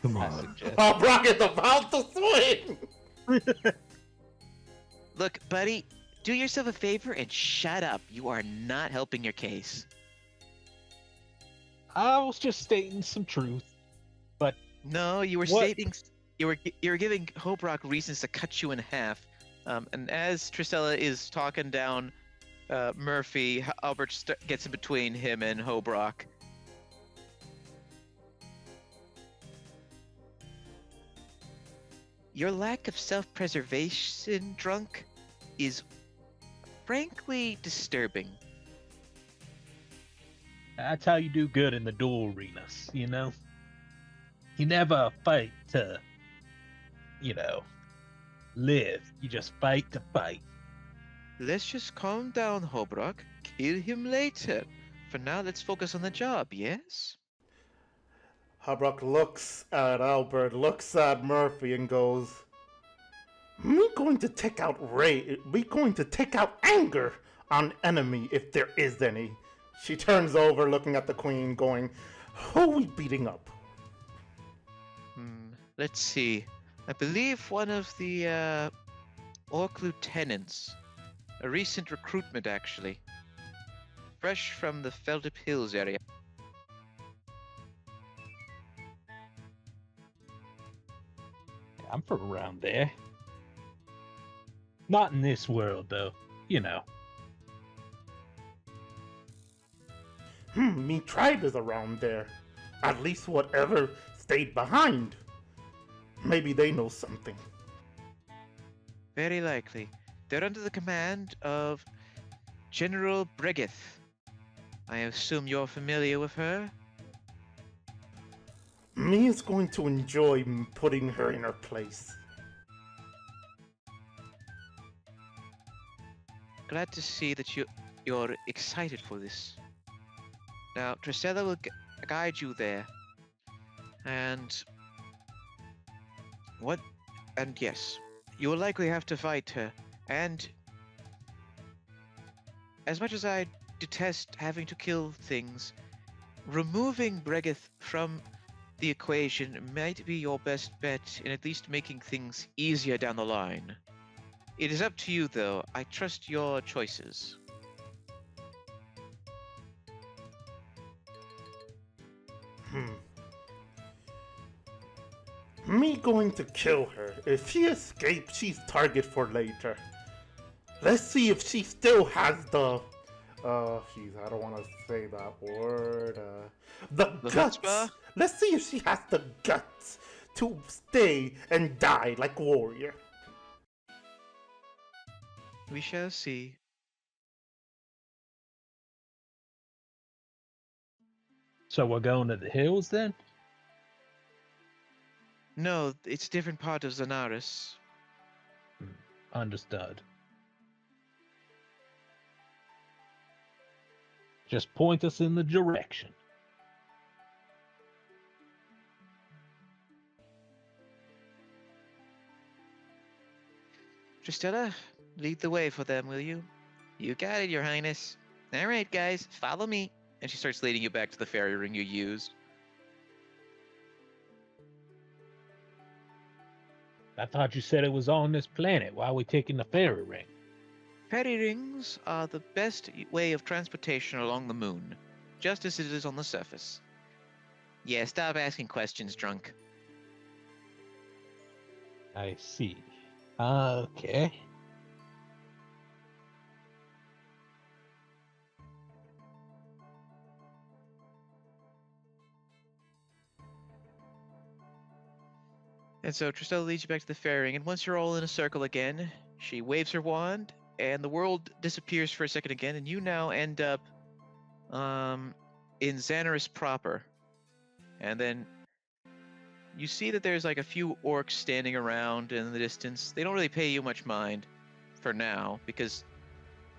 Come I on. suggest. Hobrock is about to swing! Look, buddy, do yourself a favor and shut up. You are not helping your case. I was just stating some truth. No, you were What? stating you were giving Hobrock reasons to cut you in half. And as Tristella is talking down Murphy, Albert gets in between him and Hobrock. Your lack of self-preservation, drunk, is frankly disturbing. That's how you do good in the duel arenas, you know? You never fight to, live. You just fight to fight. Let's just calm down, Hobrock. Kill him later. For now, let's focus on the job, yes? Hobrock looks at Albert, looks at Murphy, and goes, "We're going to take out we're going to take out anger on enemy if there is any." She turns over, looking at the queen, going, "Who are we beating up?" Let's see. I believe one of the Orc lieutenants. A recent recruitment, actually. Fresh from the Feldip Hills area. I'm from around there. Not in this world, though. You know. Me tribe is around there. At least whatever stayed behind. Maybe they know something. Very likely. They're under the command of General Brigith. I assume you're familiar with her? Me is going to enjoy putting her in her place. Glad to see that you're excited for this. Now, Tristella will guide you there. And what? And yes, you will likely have to fight her. And as much as I detest having to kill things, removing Bregeth from the equation might be your best bet in at least making things easier down the line. It is up to you, though. I trust your choices. Me going to kill her. If she escapes, she's target for later. Let's see if she still has the... I don't want to say that word. The guts! chutzpah? Let's see if she has the guts to stay and die like a warrior. We shall see. So we're going to the hills then? No, it's a different part of Zanaris. Understood. Just point us in the direction. Tristella, lead the way for them, will you? You got it, Your Highness. All right, guys, follow me. And she starts leading you back to the fairy ring you used. I thought you said it was on this planet. Why are we taking the fairy ring? Fairy rings are the best way of transportation along the moon, just as it is on the surface. Yeah, stop asking questions, drunk. I see. Okay. And so Tristella leads you back to the fairy ring, and once you're all in a circle again, she waves her wand, and the world disappears for a second again, and you now end up in Xanaris proper. And then you see that there's like a few orcs standing around in the distance. They don't really pay you much mind for now, because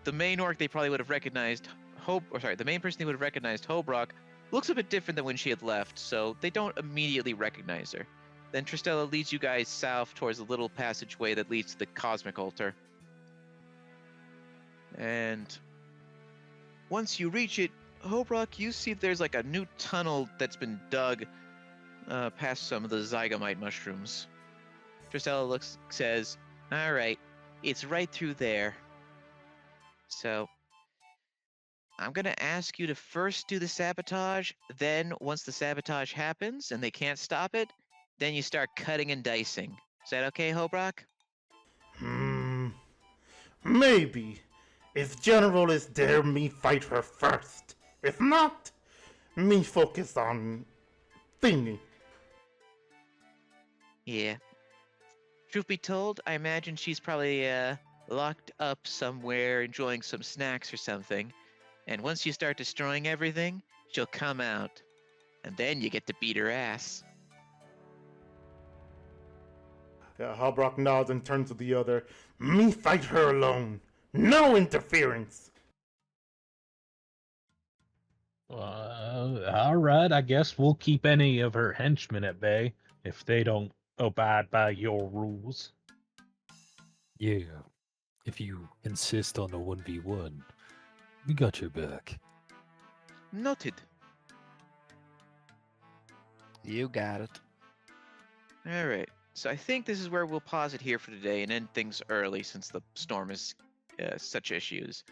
the main orc they probably would have recognized, the main person they would have recognized, Hobrock, looks a bit different than when she had left, so they don't immediately recognize her. Then Tristella leads you guys south towards the little passageway that leads to the cosmic altar. And once you reach it, Hobrock, you see there's like a new tunnel that's been dug past some of the zygomite mushrooms. Tristella says, all right, it's right through there. So I'm going to ask you to first do the sabotage. Then once the sabotage happens and they can't stop it, then you start cutting and dicing. Is that okay, Hobrock? Maybe. If General is there, me fight her first. If not, me focus on thingy. Yeah. Truth be told, I imagine she's probably locked up somewhere enjoying some snacks or something. And once you start destroying everything, she'll come out. And then you get to beat her ass. Yeah, Hobrock nods and turns to the other. Me fight her alone. No interference. All right, I guess we'll keep any of her henchmen at bay if they don't abide by your rules. Yeah, if you insist on a 1v1, we got your back. Noted. You got it. All right. So I think this is where we'll pause it here for today and end things early since the storm is such issues.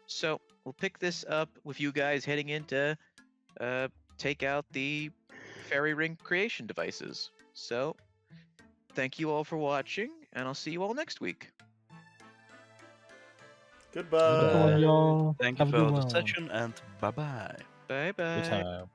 So we'll pick this up with you guys heading into take out the fairy ring creation devices. So thank you all for watching, and I'll see you all next week. Goodbye. Good one, y'all. Thank you Have a for good the one. session and bye bye. Bye bye. Good time.